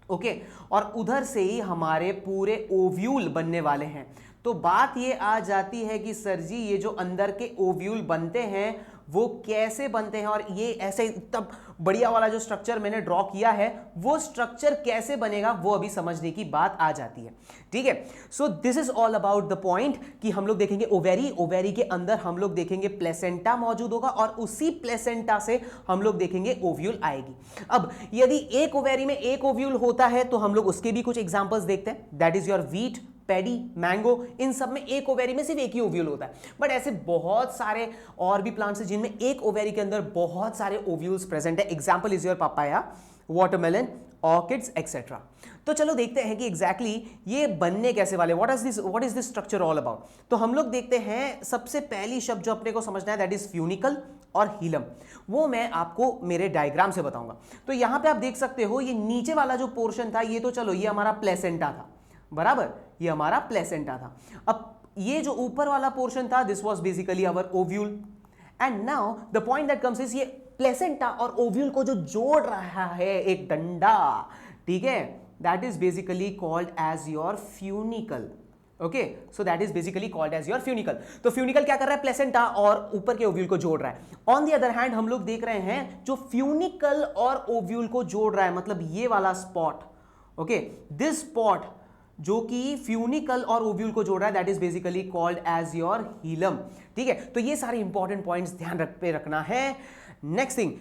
ओके, और उधर से ही हमारे पूरे ओव्यूल बनने वाले हैं। तो बात ये आ जाती है कि सर जी ये जो अंदर के ओव्यूल बनते हैं वो कैसे बनते हैं, और ये ऐसे तब बढ़िया वाला जो स्ट्रक्चर मैंने ड्रॉ किया है वो स्ट्रक्चर कैसे बनेगा वो अभी समझने की बात आ जाती है। ठीक है, so this is all about the point कि हम लोग देखेंगे ओवेरी, ओवेरी के अंदर हम लोग देखेंगे प्लेसेंटा मौजूद होगा और उसी प्लेसेंटा से हम लोग देखेंगे ओव्यूल आएगी। अब यदि एक ओवेरी में एक ओव्यूल होता है तो हम लोग उसके भी कुछ एग्जांपल्स देखते हैं, that is your wheat, paddy, mango, इन सब में एक ओवेरी में सिर्फ एक ही ओव्यूल होता है। बट ऐसे बहुत सारे और भी प्लांट्स हैं जिनमें एक ओवेरी के अंदर बहुत सारे ओव्यूल्स प्रेजेंट है। Example is your papaya, watermelon, orchids etcetera. तो चलो देखते हैं कि एग्जैक्टली ये बनने कैसे वाले, what is this structure all about. तो हम लोग देखते हैं सबसे पहली शब्द जो अपने को समझना है दैट इज फ्यूनिकल और हीलम, वो मैं आपको मेरे डायग्राम से बताऊंगा। तो यहां पे आप देख सकते हो ये नीचे वाला जो पोर्शन था ये तो चलो ये हमारा प्लेसेंटा था, बराबर, ये हमारा प्लेसेंटा था। अब ये जो ऊपर वाला पोर्शन था this was basically our ovule, and now the point that comes is ये प्लेसेंटा और ओव्यूल को जो जोड़ रहा है एक डंडा, ठीक है, that is basically called as your funicle. Okay, so that is basically called as your funicle. तो फ्यूनिकल क्या कर रहा है, प्लेसेंटा और ऊपर के ओव्यूल को जोड़ रहा है। ऑन द अदर हैंड हम लोग देख रहे हैं जो फ्यूनिकल और ओव्यूल को जोड़ रहा है, मतलब ये वाला स्पॉट, ओके, दिस स्पॉट जो कि फ्यूनिकल और ओव्यूल को जोड़ रहा है that is basically called as your hilum. ठीक है, तो ये सारे इंपॉर्टेंट पॉइंट्स ध्यान पे रखना है। नेक्स्ट थिंग,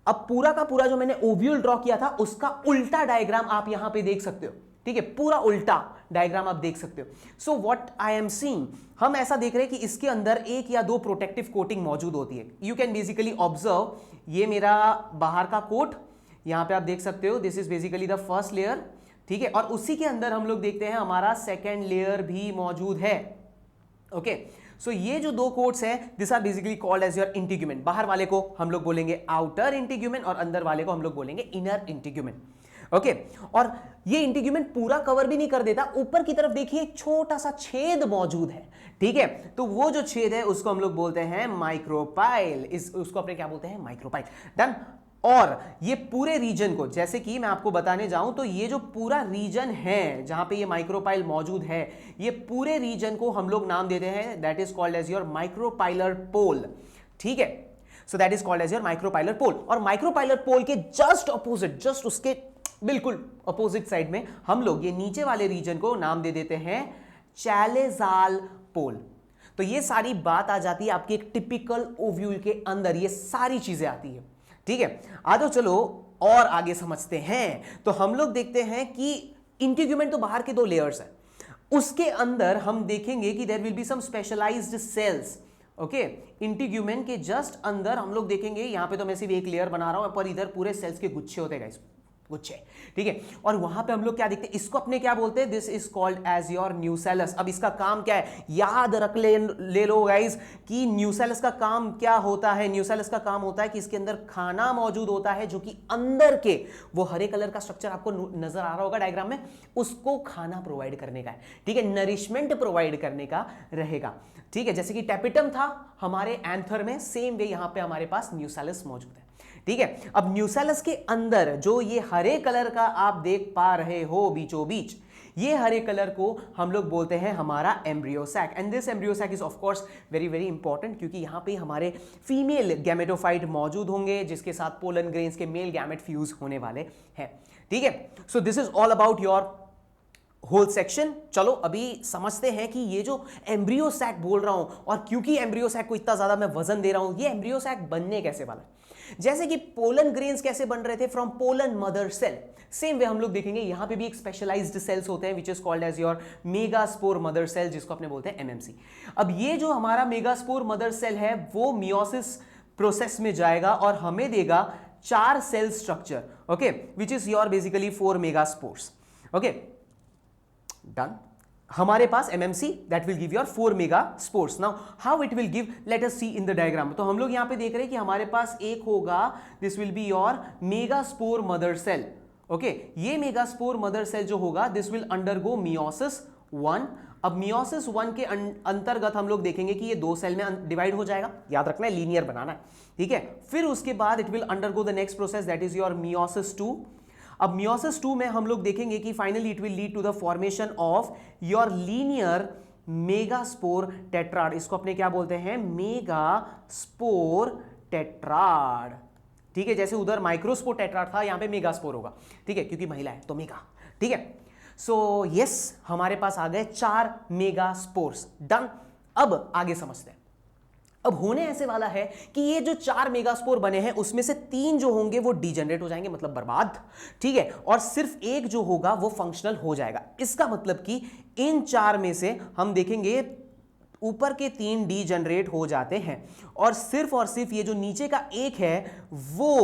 अब पूरा का पूरा जो मैंने ओव्यूल ड्रॉ किया था उसका उल्टा डायग्राम आप यहां पे देख सकते हो। ठीक है, पूरा उल्टा डायग्राम आप देख सकते हो। So what I am seeing, हम ऐसा देख रहे हैं कि इसके अंदर एक या दो प्रोटेक्टिव कोटिंग मौजूद होती है। यू कैन बेसिकली ऑब्जर्व, ये मेरा बाहर का कोट यहां पे आप देख सकते हो, this is basically the first layer. ठीक है, और उसी के अंदर हम लोग देखते हैं हमारा सेकेंड लेयर भी मौजूद है। ओके, सो ये जो दो कोट्स हैं this are basically called as your integument. बाहर वाले को हम लोग बोलेंगे आउटर इंटीग्यूमेंट और अंदर वाले को हम लोग बोलेंगे इनर इंटीग्यूमेंट। ओके, और ये इंटीग्यूमेंट पूरा कवर भी नहीं कर देता, ऊपर की तरफ देखिए एक छोटा सा छेद मौजूद है। ठीक है, तो वो जो छेद है उसको हम लोग बोलते हैं माइक्रोपाइल, उसको अपने क्या बोलते हैं, माइक्रोपाइल। डन। और ये पूरे रीजन को, जैसे कि मैं आपको बताने जाऊं तो ये जो पूरा रीजन है जहां पे ये माइक्रोपाइल मौजूद है, ये पूरे रीजन को हम लोग नाम देते हैं that is called as your micropylar pole. ठीक है, so that is called as your micropylar pole. और माइक्रोपाइलर पोल के जस्ट ऑपोजिट, जस्ट उसके बिल्कुल अपोजिट साइड में हम लोग ये नीचे वाले रीजन को नाम दे देते हैं चैलेजाल पोल। तो ये सारी बात आ जाती है आपकी एक टिपिकल ओव्यूल के अंदर, ये सारी चीजें आती है। ठीक है, आ जाओ चलो और आगे समझते हैं। तो हम लोग देखते हैं कि इंटीग्यूमेंट तो बाहर के दो लेयर्स हैं, उसके अंदर हम देखेंगे कि there will be some specialized cells. Okay, integument के जस्ट अंदर हम लोग देखेंगे, यहां पे तो मैं सिर्फ एक लेयर बना रहा हूं पर इधर पूरे सेल्स के गुच्छे होते हैं गाइस, गुच्छे। ठीक है, और वहां पे हम लोग क्या देखते हैं, इसको अपने क्या बोलते हैं, this is called as your nucellus. अब इसका काम क्या है, याद रख ले लो गाइस कि न्यूसेलस का काम क्या होता है। न्यूसेलस का काम होता है कि इसके अंदर खाना मौजूद होता है जो कि अंदर के वो हरे कलर का स्ट्रक्चर आपको नजर आ रहा होगा डायग्राम में, उसको खाना प्रोवाइड करने का है। ठीक है, नरिशमेंट प्रोवाइड करने का रहेगा। ठीक है, जैसे कि टेपिटम था हमारे एंथर में, सेम वे यहां पे हमारे पास न्यूसेलस मौजूद है। ठीक है, अब न्यूसेलस के अंदर जो ये हरे कलर का आप देख पा रहे हो बीचों बीच, ये हरे कलर को हम लोग बोलते हैं हमारा embryo sac. And this embryo sac is of course very very important, क्योंकि यहां पे हमारे फीमेल गैमेटोफाइट मौजूद होंगे जिसके साथ पोलन ग्रेन्स के मेल गैमेट फ्यूज होने वाले हैं। ठीक है, so this is all about your whole section. चलो अभी समझते हैं कि ये जो एम्ब्रियो सैक बोल रहा हूं, और क्योंकि एम्ब्रियो सैक को इतना ज्यादा मैं वजन दे रहा हूं, ये एम्ब्रियो सैक बनने कैसे वाला है। जैसे कि पोलन ग्रेन्स कैसे बन रहे थे from pollen mother cell, same way हम लोग देखेंगे यहां पे भी एक स्पेशलाइज्ड सेल्स होते हैं which is called as your megaspore mother cell, जिसको अपने बोलते हैं एमएमसी। अब ये जो हमारा मेगास्पोर मदर सेल है वो मियोसिस प्रोसेस में जाएगा और हमें देगा 4 cell structure, okay, which is your basically 4 megaspores. Okay, done. हमारे पास MMC that will give your 4 mega spores. Now how it will give, let us see in the diagram. तो हम लोग यहां पे देख रहे हैं कि हमारे पास एक होगा, this will be your megaspore mother cell. Okay, ये मेगास्पोर मदर सेल जो होगा दिस विल अंडरगो मियोसिस 1। अब मियोसिस 1 के अंतर्गत हम लोग देखेंगे कि ये 2 सेल में डिवाइड हो जाएगा, याद रखना है लीनियर बनाना है। ठीक है, फिर उसके बाद it will undergo the next process that is your meiosis 2। अब मियोसिस 2 में हम लोग देखेंगे कि finally it will lead to the formation of your linear megaspore tetrad, इसको अपने क्या बोलते हैं, मेगास्पोर टेट्राड। ठीक है, जैसे उधर माइक्रोस्पोर टेट्राड था, यहां पे मेगास्पोर होगा। ठीक है, क्योंकि महिला है तो मेगा। ठीक है, सो यस हमारे पास आ गए 4 मेगास्पोर्स। डन। अब आगे समझते हैं। अब होने ऐसे वाला है कि ये जो 4 मेगास्पोर बने हैं उसमें से 3 जो होंगे वो डीजनरेट हो जाएंगे, मतलब बर्बाद। ठीक है, और सिर्फ एक जो होगा वो फंक्शनल हो जाएगा। इसका मतलब कि इन 4 में से हम देखेंगे ऊपर के 3 डीजनरेट हो जाते हैं और सिर्फ ये जो नीचे का एक है वो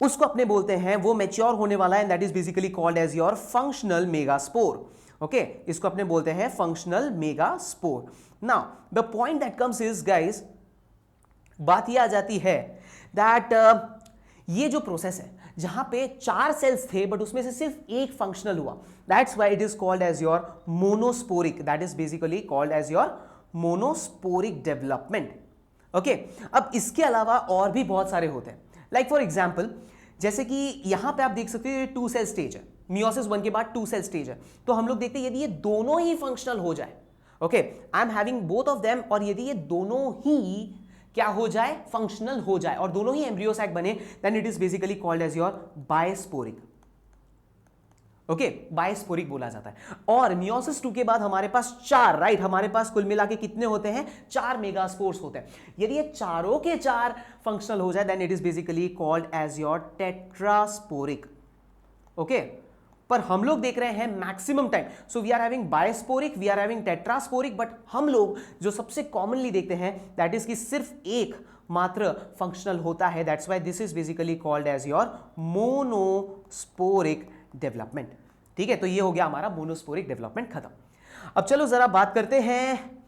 उसको अपने बोलते हैं, वो मैच्योर होने वाला है, and that is basically called as your functional megaspore. Okay, इसको अपने बोलते हैं functional megaspore. Now the point that comes is guys, बात ये आ जाती है दैट ये जो प्रोसेस है जहां पे 4 सेल्स थे बट उसमें से सिर्फ एक फंक्शनल हुआ, that's why it is called as your monosporic, that is basically called as your monosporic development. Okay, अब इसके अलावा और भी बहुत सारे होते हैं, लाइक फॉर एग्जाम्पल जैसे कि यहां पे आप देख सकते हो 2 सेल स्टेज है, मियोसिस 1 के बाद 2 सेल स्टेज है, तो हम लोग देखते हैं यदि ये दोनों ही फंक्शनल हो जाए, okay, I am having both of them, और यदि ये दोनों ही क्या हो जाए, फंक्शनल हो जाए और दोनों ही एम्ब्रियो सैक बने, then it is basically called as your bisporic. Okay, bisporic बोला जाता है। और मियोसिस 2 के बाद हमारे पास 4, राइट, हमारे पास कुल मिला के कितने होते हैं, 4 मेगास्पोर्स होते हैं। यदि ये चारों के 4 फंक्शनल हो जाए then it is basically called as your tetrasporic. Okay, पर हम लोग देख रहे हैं maximum time, so we are having bisporic, we are having tetrasporic, but हम लोग जो सबसे कॉमनली देखते हैं दैट इज कि सिर्फ एक मात्र फंक्शनल होता है, that's why this is basically called as your monosporic development. ठीक है, तो ये हो गया हमारा मोनोस्पोरिक डेवलपमेंट खत्म। अब चलो जरा बात करते हैं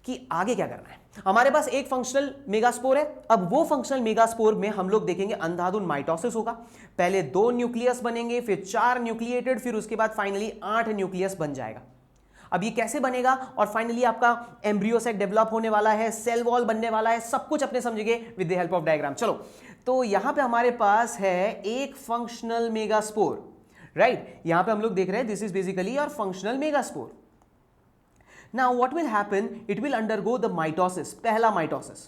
कि आगे क्या करना है। हमारे पास एक फंक्शनल मेगास्पोर है, अब वो फंक्शनल मेगास्पोर में हम लोग देखेंगे अंधाधुन माइटोसिस होगा, पहले 2 न्यूक्लियस बनेंगे, फिर 4 न्यूक्लिएटेड, फिर उसके बाद फाइनली 8 न्यूक्लियस बन जाएगा। अब ये कैसे बनेगा और फाइनली आपका एम्ब्रियो सेक डेवलप होने वाला है, सेल वॉल बनने वाला है, सब कुछ अपने समझेंगे with the help of diagram. चलो, तो यहां पे हमारे पास है एक फंक्शनल मेगास्पोर, राइट, यहां पे हम लोग देख रहे हैं this is basically your functional megaspore. Now what will happen, it will undergo the mitosis, पहला mitosis,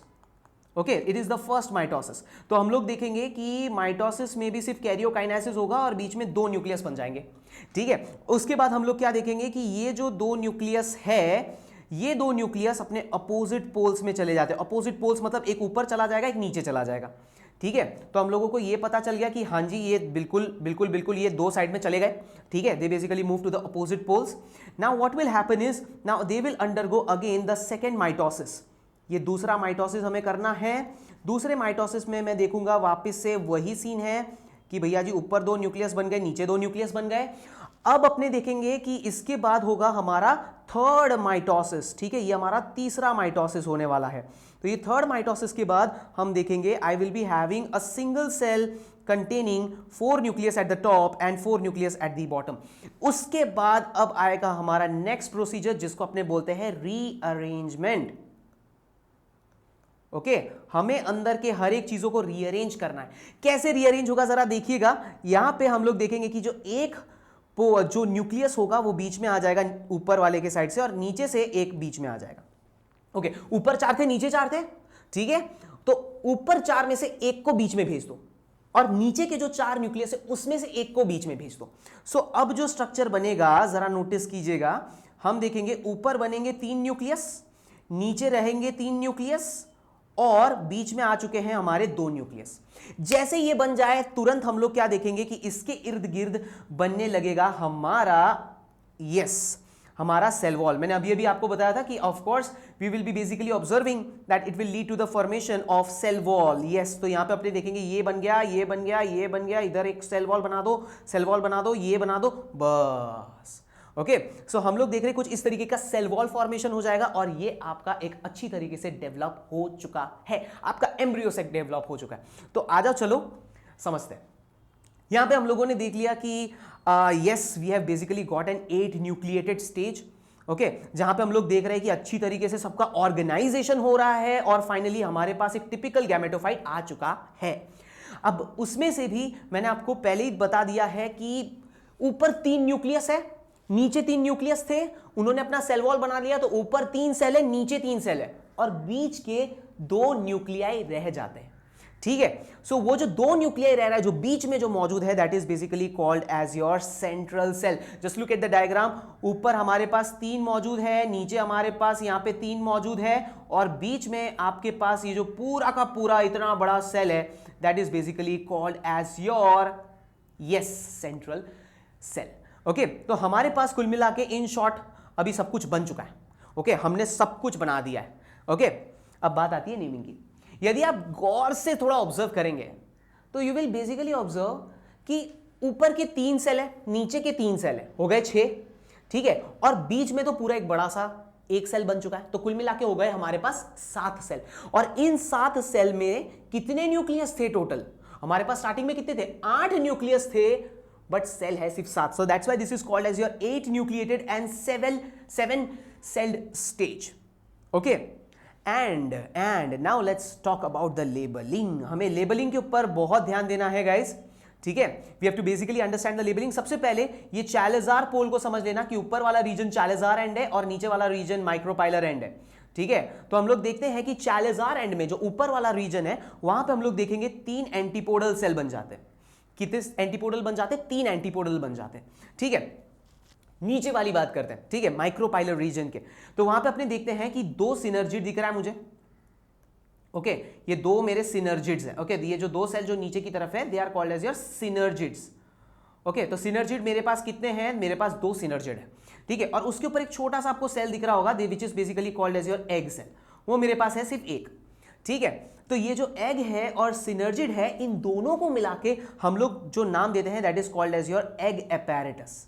okay, it is the first mitosis। तो हम लोग देखेंगे कि माइटोसिस में भी सिर्फ कैरियोकाइनेसिस होगा और बीच में 2 न्यूक्लियस बन जाएंगे। ठीक है, उसके बाद हम लोग क्या देखेंगे कि ये जो 2 न्यूक्लियस है, ये 2 न्यूक्लियस अपने अपोजिट पोल्स में चले जाते हैं। अपोजिट पोल्स मतलब एक ऊपर चला जाएगा, एक नीचे चला जाएगा। ठीक है, तो हम लोगों को ये पता चल गया कि हाँ जी ये बिल्कुल ये 2 साइड में चले गए। ठीक है, they basically move to the opposite poles. Now what will happen is, now they will undergo again the second mitosis. ये दूसरा माइटोसिस हमें करना है। दूसरे माइटोसिस में मैं देखूंगा वापस से वही सीन है कि भैया जी ऊपर 2 न्यूक्लियस बन गए, नीचे 2 न्यूक्लियस बन गए। अब अपने देखेंगे कि इसके बाद होगा हमारा थर्ड माइटोसिस। ठीक है, ये हमारा तीसरा माइटोसिस होने वाला है। तो ये थर्ड माइटोसिस के बाद हम देखेंगे I will be having a single cell containing 4 nucleus at the top and 4 nucleus at the bottom. उसके बाद अब आएगा हमारा नेक्स्ट प्रोसीजर जिसको अपने बोलते हैं रीअरेंजमेंट। ओके, हमें अंदर के हर एक चीजों को रीअरेंज करना है। कैसे रीअरेंज होगा जरा देखिएगा, यहां पे हम लोग देखेंगे कि जो न्यूक्लियस होगा वो बीच में आ जाएगा ऊपर वाले के साइड से, और नीचे से एक बीच में आ जाएगा। ओके, ऊपर 4 थे, नीचे 4 थे। ठीक है, तो ऊपर 4 में से एक को बीच में भेज दो और नीचे के जो 4 न्यूक्लियस है उसमें से एक को बीच में भेज दो। सो अब जो स्ट्रक्चर बनेगा जरा नोटिस कीजिएगा, हम देखेंगे ऊपर बनेंगे 3 न्यूक्लियस, नीचे रहेंगे 3 न्यूक्लियस और बीच में आ चुके हैं हमारे 2 न्यूक्लियस। जैसे ये बन जाए तुरंत हम लोग क्या देखेंगे कि इसके इर्द गिर्द बनने लगेगा हमारा सेल वॉल। मैंने अभी आपको बताया था कि of course we will be basically observing that it will lead to the formation of cell wall. Yes, तो यहां पे अपने देखेंगे ये बन गया, ये बन गया, ये बन गया, इधर एक सेल वॉल बना दो, सेल वॉल बना दो, ये बना दो, बस। ओके, सो हम लोग देख रहे हैं कुछ इस तरीके का सेल वॉल फॉर्मेशन हो जाएगा और ये आपका एक अच्छी तरीके से डेवलप हो चुका है, आपका एम्ब्रियो सेक डेवलप हो चुका है। तो आ जाओ चलो समझते हैं। यहां पे हम लोगों ने देख लिया कि yes we have basically got an 8 nucleated stage. Okay, जहां पे हम लोग देख रहे हैं कि अच्छी तरीके से सबका ऑर्गेनाइजेशन हो रहा है और फाइनली हमारे पास एक टिपिकल गैमेटोफाइट आ चुका है। अब उसमें से भी मैंने आपको पहले ही बता दिया है कि ऊपर 3 न्यूक्लियस है, नीचे 3 न्यूक्लियस थे, उन्होंने अपना सेल वॉल बना लिया, तो ऊपर 3 सेल है, नीचे 3 सेल है, और बीच के 2 न्यूक्लियाई रह जाते हैं। ठीक है, सो वो जो 2 न्यूक्लियाई रह रहा है, जो बीच में जो मौजूद है, that is basically called as your central cell. Just look at the diagram, ऊपर हमारे पास 3 मौजूद है, नीचे हमारे पास यहां पे 3 मौजूद है, और बीच में आपके पास ये जो पूरा का पूरा इतना बड़ा सेल है, that is basically called as your central cell. Okay, तो हमारे पास कुल मिला के इन शॉर्ट अभी सब कुछ बन चुका है। ओके, हमने सब कुछ बना दिया है। ओके, अब बात आती है नेमिंग की। यदि आप गौर से थोड़ा ऑब्जर्व करेंगे तो यू विल बेसिकली ऑब्जर्व कि ऊपर के 3 सेल है, नीचे के 3 सेल है, हो गए 6। ठीक है, और बीच में तो पूरा एक बड़ा सा एक सेल बन चुका है, तो कुल मिला के हो गए हमारे पास 7 सेल। और इन 7 सेल में कितने न्यूक्लियस थे टोटल? हमारे पास स्टार्टिंग में कितने थे? 8 न्यूक्लियस थे, बट सेल है सिर्फ 7। So that's why this is called as your 8 nucleated and 7 celled stage. Okay, and now let's talk about the labelling. हमें लेबलिंग के ऊपर बहुत ध्यान देना है गाइस। ठीक है, we have to basically understand the labelling. सबसे पहले ये चालेजार पोल को समझ लेना कि ऊपर वाला रीजन चालेजार एंड है और नीचे वाला रीजन माइक्रोपाइलर एंड है। ठीक है, तो हम लोग देखते हैं कि चालेजार एंड में जो ऊपर वाला रीजन है, वहां पे हम लोग देखेंगे 3 एंटीपोडल सेल बन जाते हैं। कितने एंटीपोडल बन जाते हैं? 3 एंटीपोडल बन जाते हैं। ठीक है, नीचे वाली बात करते हैं। ठीक है, माइक्रोपाइलर रीजन के, तो वहां पे अपने देखते हैं कि 2 सिनर्जिड दिख रहा है मुझे। ओके, ये 2 मेरे सिनर्जिड्स हैं। ओके, ये जो 2 सेल जो नीचे की तरफ है, they are called as your synergids. Okay, तो सिनर्जिड मेरे पास कितने हैं? मेरे पास 2 सिनर्जिड है। ठीक है, और उसके ऊपर एक छोटा सा आपको सेल दिख रहा होगा, which is basically called as your egg cell. वो मेरे पास है सिर्फ 1। ठीक है, तो ये जो एग है और सिनर्जिड है, इन दोनों को मिला के हम लोग जो नाम देते हैं, that is called as your egg apparatus.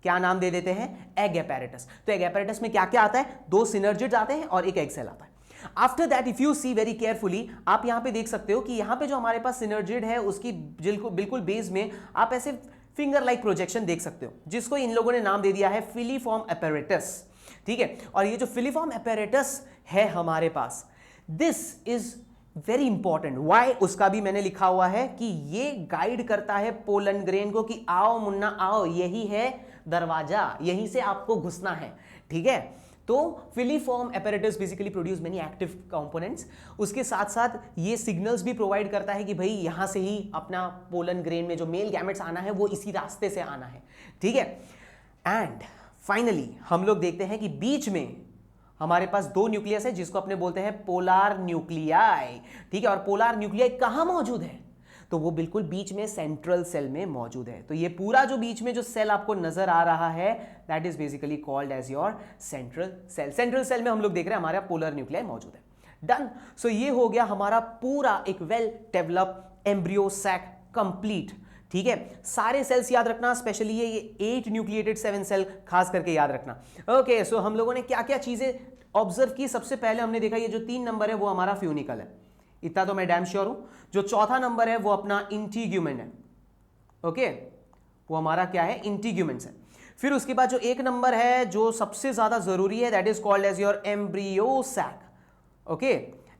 क्या नाम दे देते हैं? Egg apparatus. तो एग एपैरेटस में क्या क्या आता है? 2 सिनर्जिड्स आते हैं और एक एग सेल आता है। After that if you see very carefully, आप यहां पे देख सकते हो कि यहां पे जो हमारे पास सिनर्जिड है, उसकी बिल्कुल बेस में आप ऐसे फिंगर लाइक प्रोजेक्शन देख सकते हो, जिसको इन लोगों ने नाम दे दिया है फिलीफॉर्म एपैरेटस। ठीक है, और ये जो फिलीफॉर्म एपैरेटस है हमारे पास, this is very important. Why, उसका भी मैंने लिखा हुआ है कि ये गाइड करता है पोलन ग्रेन को कि आओ मुन्ना आओ, यही है दरवाजा, यहीं से आपको घुसना है। ठीक है, तो filiform apparatus basically produce many active components. उसके साथ साथ ये सिग्नल्स भी प्रोवाइड करता है कि भाई यहां से ही अपना पोलन ग्रेन में जो मेल गैमेट्स आना है, वो इसी रास्ते से आना है। ठीक है, एंड फाइनली हम लोग देखते हैं कि बीच में हमारे पास 2 न्यूक्लियस है, जिसको अपने बोलते हैं पोलार न्यूक्लियाई। ठीक है, और पोलार न्यूक्लियाई कहां मौजूद है? तो वो बिल्कुल बीच में सेंट्रल सेल में मौजूद है। तो ये पूरा जो बीच में जो सेल आपको नजर आ रहा है, that is basically called as your central cell. Central cell में हम लोग देख रहे हैं हमारा पोलर न्यूक्लियाई मौजूद है। डन। सो ये हो गया हमारा पूरा एक well develop embryo sac complete. ठीक है, सारे सेल्स याद रखना, स्पेशली ये 8 न्यूक्लिएटेड 7 सेल खास करके याद रखना। ओके, सो हम लोगों ने क्या क्या चीजें ऑब्जर्व की? सबसे पहले हमने देखा ये जो 3 नंबर है वो हमारा फ्यूनिकल है, इतना तो मैं डैम श्योर हूं। जो चौथा नंबर है वो अपना इंटीग्यूमेंट है। ओके, वो हमारा क्या है? इंटीग्यूमेंट्स है। फिर उसके बाद जो 1 नंबर है जो सबसे ज्यादा जरूरी है, that is called as your embryo sac. Okay,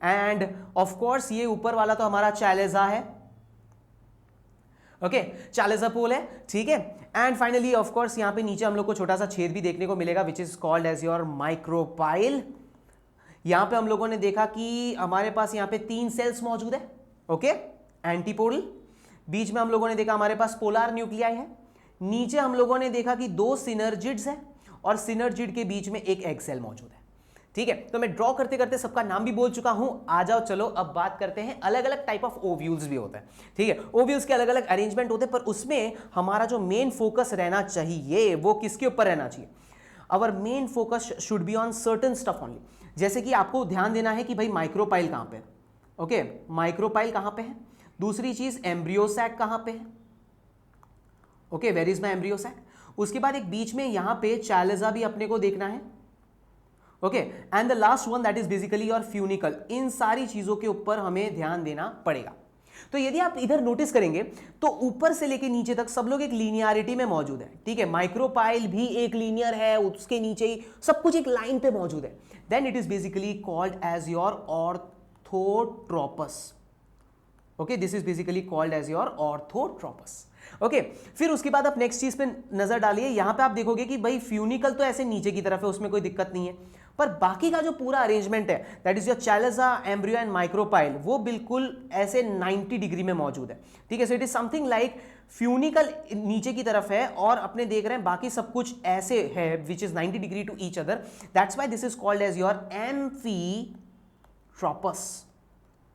and of course ये ऊपर वाला तो हमारा चालेजा है। ओके, चालेजा पोल है। ठीक है, एंड फाइनली ऑफ कोर्स यहां पे नीचे हम लोग को छोटा सा छेद भी देखने को मिलेगा, which is called as your micropyle. यहां पे हम लोगों ने देखा कि हमारे पास यहां पे 3 सेल्स मौजूद है। Okay, antipodal. बीच में हम लोगों ने देखा हमारे पास पोलार न्यूक्लियाई है। नीचे हम लोगों ने देखा कि 2 सिनर्जिड्स है और सिनर्जिड के बीच में एक एग सेल मौजूद है। ठीक है, तो मैं ड्रॉ करते करते सबका नाम भी बोल चुका हूं। आ जाओ, चलो अब बात करते हैं। अलग अलग टाइप ऑफ ओव्यूल्स भी होते हैं। ठीक है, ओव्यूल्स के अलग अलग अरेंजमेंट होते हैं, पर उसमें हमारा जो मेन फोकस रहना चाहिए वो किसके ऊपर रहना चाहिए? Our main focus should be on certain stuff only. जैसे कि आपको ध्यान देना है कि भाई माइक्रोपाइल कहां पे है। ओके, माइक्रोपाइल कहां पे है? दूसरी चीज एम्ब्रियो सैक कहां पे है? Okay, where is my embryo sac? उसके बाद एक बीच में यहां पे चालेजा भी अपने को देखना है। Okay, and the last one that is basically your funicle. इन सारी चीजों के ऊपर हमें ध्यान देना पड़ेगा। तो यदि आप इधर नोटिस करेंगे तो ऊपर से लेके नीचे तक सब लोग एक लीनियरिटी में मौजूद है। ठीक है, माइक्रोपाइल भी एक लीनियर है, उसके नीचे ही सब कुछ एक लाइन पे मौजूद है। Then it is basically called as your orthotropous. Okay, this is basically called as your orthotropous. Okay फिर उसके बाद आप नेक्स्ट चीज पे नजर डालिए, यहां पे आप देखोगे कि भाई फ्यूनिकल तो ऐसे नीचे की तरफ है, उसमें कोई दिक्कत नहीं है, पर बाकी का जो पूरा अरेंजमेंट है that is your chalaza, embryo and micropyle, वो बिल्कुल ऐसे 90 डिग्री में मौजूद है। ठीक है, so it is something like funicle नीचे की तरफ है और अपने देख रहे हैं बाकी सब कुछ ऐसे है which is 90 degree to each other, that's why this is called as your amphitropous.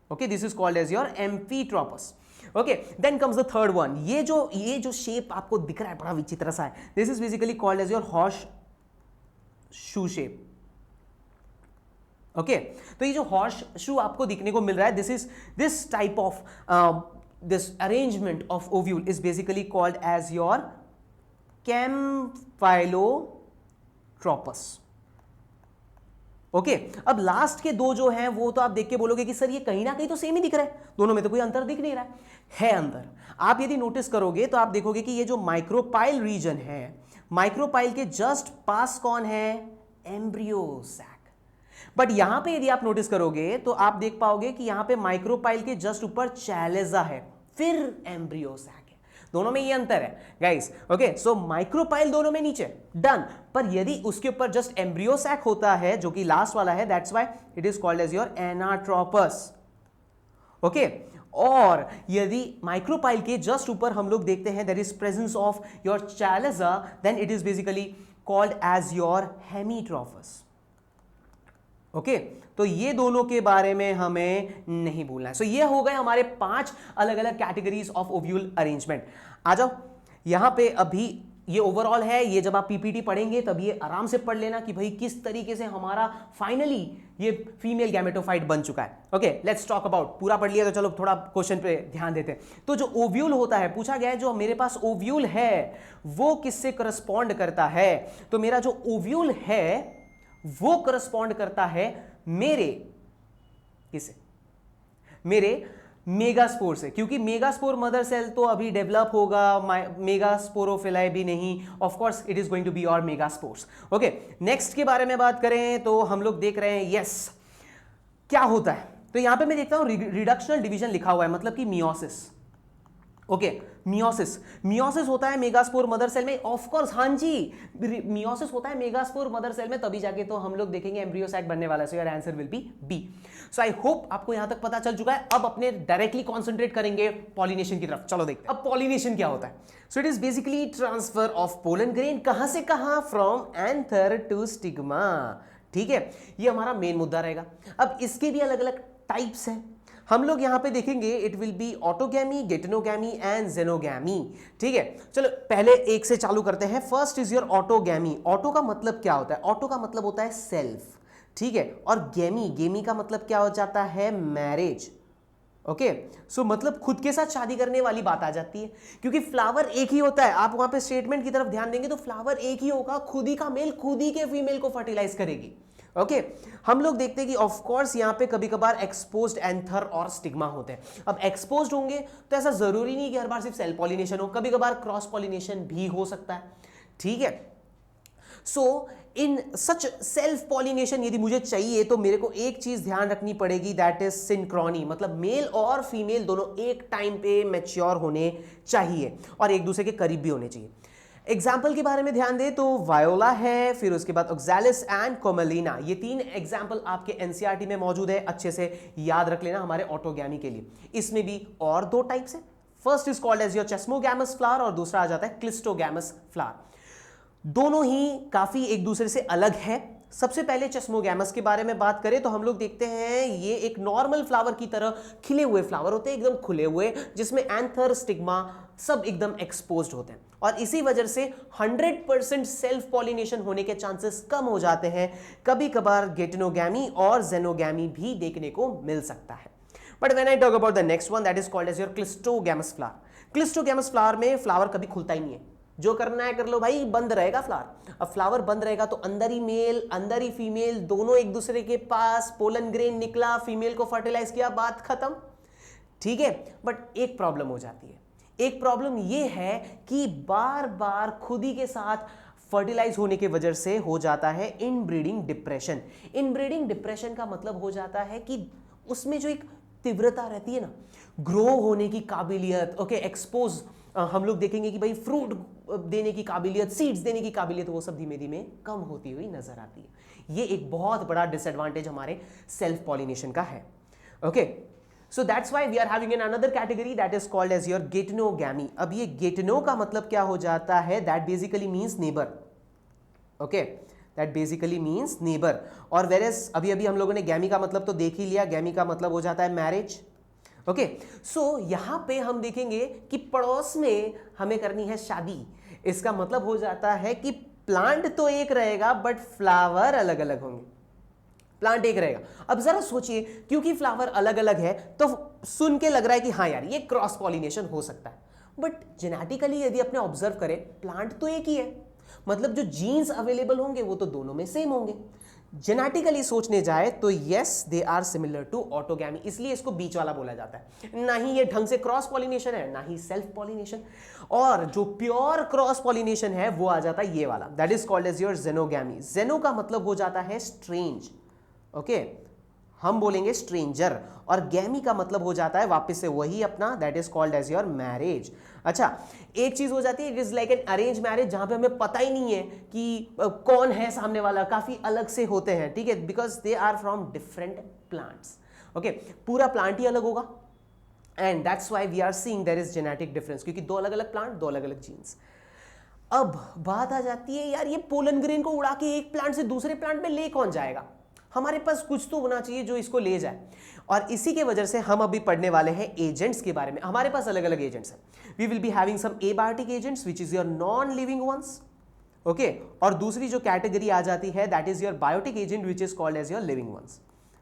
Okay, this is called as your amphitropous. Okay, then comes the third one. ये जो शेप आपको दिख रहा है बड़ा विचित्र सा है, this is basically called as your horseshoe shape. Okay, तो ये जो हॉर्स शू आपको दिखने को मिल रहा है, this type of this arrangement of ovule is basically called as your campylotropous. Okay, अब लास्ट के दो जो हैं वो तो आप देख के बोलोगे कि सर ये कहीं ना कहीं तो सेम ही दिख रहा है, दोनों में तो कोई अंतर दिख नहीं रहा है अंतर। आप यदि नोटिस करोगे तो आप देखोगे कि ये जो माइक्रोपाइल रीजन है, माइक्रोपाइल के जस्ट पास कौन है, एम्ब्रियो सैक। बट यहां पे यदि आप नोटिस करोगे तो आप देख पाओगे कि यहां पे माइक्रोपाइल के जस्ट ऊपर चैलेजा है, फिर एम्ब्रियो सैक है, दोनों में ये अंतर है गाइस। ओके, सो माइक्रोपाइल दोनों में नीचे डन, पर यदि उसके ऊपर जस्ट एम्ब्रियो सैक होता है जो कि लास्ट वाला है, that's why it is called as your anatropous. Okay, और यदि माइक्रोपाइल के जस्ट ऊपर हम लोग देखते हैं there is presence of your chalaza, then it is basically called as your hemitropous. Okay, तो ये दोनों के बारे में हमें नहीं भूलना है। सो ये हो गए हमारे 5 अलग अलग कैटेगरीज ऑफ ओव्यूल अरेंजमेंट। आ जाओ यहां पे, अभी ये ओवरऑल है, ये जब आप पीपीटी पढ़ेंगे तब ये आराम से पढ़ लेना कि भाई किस तरीके से हमारा फाइनली ये फीमेल गैमेटोफाइट बन चुका है। ओके, लेट्स टॉक अबाउट, पूरा पढ़ लिया तो चलो थोड़ा क्वेश्चन पे ध्यान देते हैं। तो जो ओव्यूल होता है, पूछा गया है जो मेरे पास ओव्यूल है वो किससे करस्पॉन्ड करता है, तो मेरा जो ओव्यूल है वो करस्पॉन्ड करता है मेरे किसे, मेरे मेगास्पोर से, क्योंकि मेगास्पोर मदर सेल तो अभी डेवलप होगा, मेगास्पोरोफिलाई भी नहीं, of course it is going to be your megaspores. Okay, next के बारे में बात करें तो हम लोग देख रहे हैं यस क्या होता है, तो यहां पे मैं देखता हूं रिडक्शनल डिवीजन लिखा हुआ है, मतलब कि मियोसिस। ओके, मियोसिस होता है मेगास्पोर मदर सेल में, ऑफ कोर्स हाँ जी, मियोसिस होता है मेगास्पोर मदर सेल में, तभी जाके तो हम लोग देखेंगे एम्ब्रियो सैक बनने वाला है। So your answer will be B. So I hope आपको यहां तक पता चल चुका है। अब अपने डायरेक्टली कॉन्सेंट्रेट करेंगे पॉलिनेशन की तरफ। चलो देखते हैं अब पॉलिनेशन क्या होता है। So it is basically transfer of pollen grain, कहां से कहां, फ्रॉम एंथर टू स्टिग्मा। ठीक है, ये हमारा मेन मुद्दा रहेगा। अब इसके भी अलग अलग टाइप्स हैं, हम लोग यहां पे देखेंगे, it will be autogamy, geitonogamy and xenogamy. ठीक है, चलो पहले एक से चालू करते हैं। First is your autogamy. Auto का मतलब क्या होता है, ऑटो का मतलब होता है सेल्फ। ठीक है, और गेमी का मतलब क्या हो जाता है, मैरिज। ओके, सो मतलब खुद के साथ शादी करने वाली बात आ जाती है, क्योंकि फ्लावर एक ही होता है। आप वहां पे स्टेटमेंट की तरफ ध्यान देंगे तो फ्लावर एक ही होगा, खुद ही का मेल खुद ही के फीमेल को फर्टिलाइज करेगी। ओके, हम लोग देखते हैं कि ऑफ कोर्स यहां पे कभी कभार एक्सपोज्ड एंथर और स्टिग्मा होते हैं। अब एक्सपोज्ड होंगे तो ऐसा जरूरी नहीं कि हर बार सिर्फ सेल पॉलिनेशन हो, कभी कभार क्रॉस पॉलिनेशन भी हो सकता है। ठीक है, सो इन सच सेल्फ पॉलिनेशन यदि मुझे चाहिए तो मेरे को एक चीज ध्यान रखनी पड़ेगी, दैट इज सिंक्रोनी, मतलब मेल और फीमेल दोनों एक टाइम पे मैच्योर होने चाहिए और एक दूसरे के करीब भी होने चाहिए। एग्जाम्पल के बारे में ध्यान दें तो वायोला है, फिर उसके बाद ऑक्सैलिस एंड कोमेलिना, ये 3 एग्जाम्पल आपके एनसीईआरटी में मौजूद है, अच्छे से याद रख लेना हमारे ऑटोगैमी के लिए। इसमें भी और 2 टाइप्स है, first is called as your chasmogamous flower और दूसरा आ जाता है क्लिस्टोगैमस फ्लावर। दोनों ही काफी एक दूसरे से अलग है। सबसे पहले चेस्मोगैमस के बारे में बात करें तो हम लोग देखते हैं ये एक नॉर्मल फ्लावर की तरह खिले हुए फ्लावर होते हैं, एकदम खुले हुए, जिसमें एंथर स्टिग्मा सब एकदम एक्सपोज्ड होते हैं और इसी वजह से 100% सेल्फ पॉलिनेशन होने के चांसेस कम हो जाते हैं। कभी कभार गेटेनोगैमी और जेनोगैमी भी देखने को मिल सकता है। But when I talk about the next one, that is called as your cleistogamous flower. Cleistogamous flower में फ्लावर कभी खुलता ही नहीं है, जो करना है कर लो भाई, बंद रहेगा फ्लावर। अब फ्लावर बंद रहेगा तो अंदर ही मेल अंदर ही फीमेल, दोनों एक दूसरे के पास, पोलन ग्रेन निकला, फीमेल को फर्टिलाइज किया, बात खत्म। ठीक है, बट एक प्रॉब्लम हो जाती है। एक प्रॉब्लम यह है कि बार बार खुद ही के साथ फर्टिलाइज होने की वजह से हो जाता है इनब्रीडिंग डिप्रेशन। इनब्रीडिंग डिप्रेशन का मतलब हो जाता है कि उसमें जो एक तीव्रता रहती है ना, ग्रो होने की काबिलियत, ओके, एक्सपोज हम लोग देखेंगे कि भाई फ्रूट देने की काबिलियत, सीड्स देने की काबिलियत, वो सब धीमे धीमे कम होती हुई नजर आती है। ये एक बहुत बड़ा डिसएडवांटेज हमारे सेल्फ पॉलिनेशन का है। Okay, so that's why we are having an another category that is called as your geitonogamy. अब ये गेटनो का मतलब क्या हो जाता है, that basically means neighbour. Okay, that basically means neighbour. और वेरेस अभी अभी हम लोगों ने गैमी का मतलब तो देख ही लिया, गैमी का मतलब हो जाता है मैरिज। ओके, सो यहां पे हम देखेंगे कि पड़ोस में हमें करनी है शादी। इसका मतलब हो जाता है कि प्लांट तो एक रहेगा बट फ्लावर अलग अलग होंगे। प्लांट एक रहेगा। अब जरा सोचिए, क्योंकि फ्लावर अलग अलग है तो सुन के लग रहा है कि हाँ यार ये क्रॉस पॉलिनेशन हो सकता है, बट जेनेटिकली यदि अपने ऑब्जर्व करें, प्लांट तो एक ही है, मतलब जो जीन्स अवेलेबल होंगे वो तो दोनों में सेम होंगे। जेनेटिकली सोचने जाए तो yes they are similar to autogamy, इसलिए इसको बीच वाला बोला जाता है। ना ही ये ढंग से क्रॉस पॉलिनेशन है, ना ही सेल्फ पॉलिनेशन। और जो प्योर क्रॉस पॉलिनेशन है वो आ जाता है ये वाला, that is called as your xenogamy. Xeno का मतलब हो जाता है स्ट्रेंज। ओके, हम बोलेंगे स्ट्रेंजर। और गैमी का मतलब हो जाता है वापस से वही अपना, that is called as your marriage. अच्छा, एक चीज हो जाती है, it is like an arrange marriage, जहां पे हमें पता ही नहीं है कि कौन है सामने वाला, काफी अलग से होते हैं, ठीक है, because they are from different plants. Okay, पूरा प्लांट ही अलग होगा, and that's why we are seeing there is genetic difference, क्योंकि दो अलग अलग प्लांट, दो अलग अलग जीन्स। अब बात आ जाती है यार, ये पोलन ग्रेन को उड़ा के एक प्लांट से दूसरे प्लांट में ले कौन जाएगा? हमारे पास कुछ तो होना चाहिए जो इसको ले जाए, और इसी के वजह से हम अभी पढ़ने वाले हैं एजेंट्स के बारे में। हमारे पास अलग अलग एजेंट्स हैं। We will be having some abiotic agents which is your non living ones. Okay, और दूसरी जो कैटेगरी आ जाती है that is your biotic agent which is called as your living ones.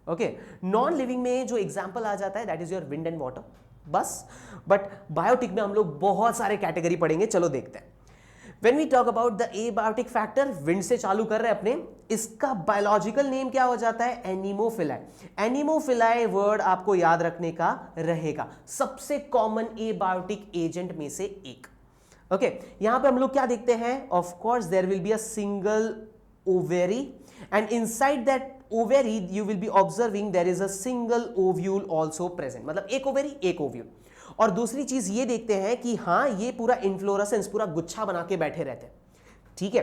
Okay, non living में जो example आ जाता है that is your wind and water, बस। बट बायोटिक में हम लोग बहुत सारे कैटेगरी पढ़ेंगे, चलो देखते हैं। When we talk about the abiotic factor, wind से चालू कर रहे हैं अपने, इसका बायोलॉजिकल नेम क्या हो जाता है? एनीमोफिलाई। एनीमोफिलाई वर्ड आपको याद रखने का रहेगा, सबसे कॉमन एबायोटिक एजेंट में से एक। ओके, यहां पे हम लोग क्या देखते हैं? Of course there will be a single ovary, and inside that ovary you will be observing there is a single ovule also present, मतलब एक ओवेरी एक ओव्यूल। और दूसरी चीज ये देखते हैं कि हाँ ये पूरा इन्फ्लोरेसेंस, पूरा गुच्छा बना के बैठे रहते हैं, ठीक है।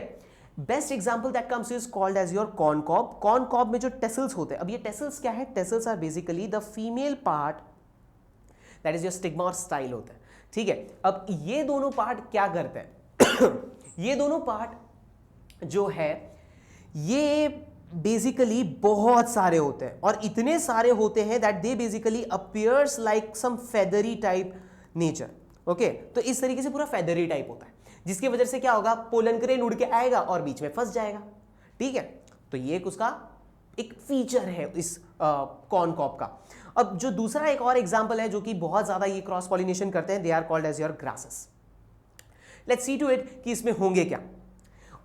Best example that comes is called as your corncob. Corncob में जो टेसल्स होते हैं, अब ये टेसल्स क्या है? Tassels are basically the female part that is your stigma और स्टाइल होता है, ठीक है। अब ये दोनों पार्ट क्या करते हैं? ये दोनों पार्ट जो है ये बेसिकली बहुत सारे होते हैं, और इतने सारे होते हैं that they basically appears like some feathery type nature. Okay, तो इस तरीके से पूरा फेदरी टाइप होता है, जिसकी वजह से क्या होगा? पोलन ग्रेन उड़ के आएगा और बीच में फंस जाएगा, ठीक है। तो ये उसका एक फीचर है इस कॉर्नकॉब का। अब जो दूसरा एक और एग्जांपल है जो कि बहुत ज्यादा ये क्रॉस पॉलिनेशन करते हैं, they are called as your grasses. Let's see to it कि इसमें होंगे क्या।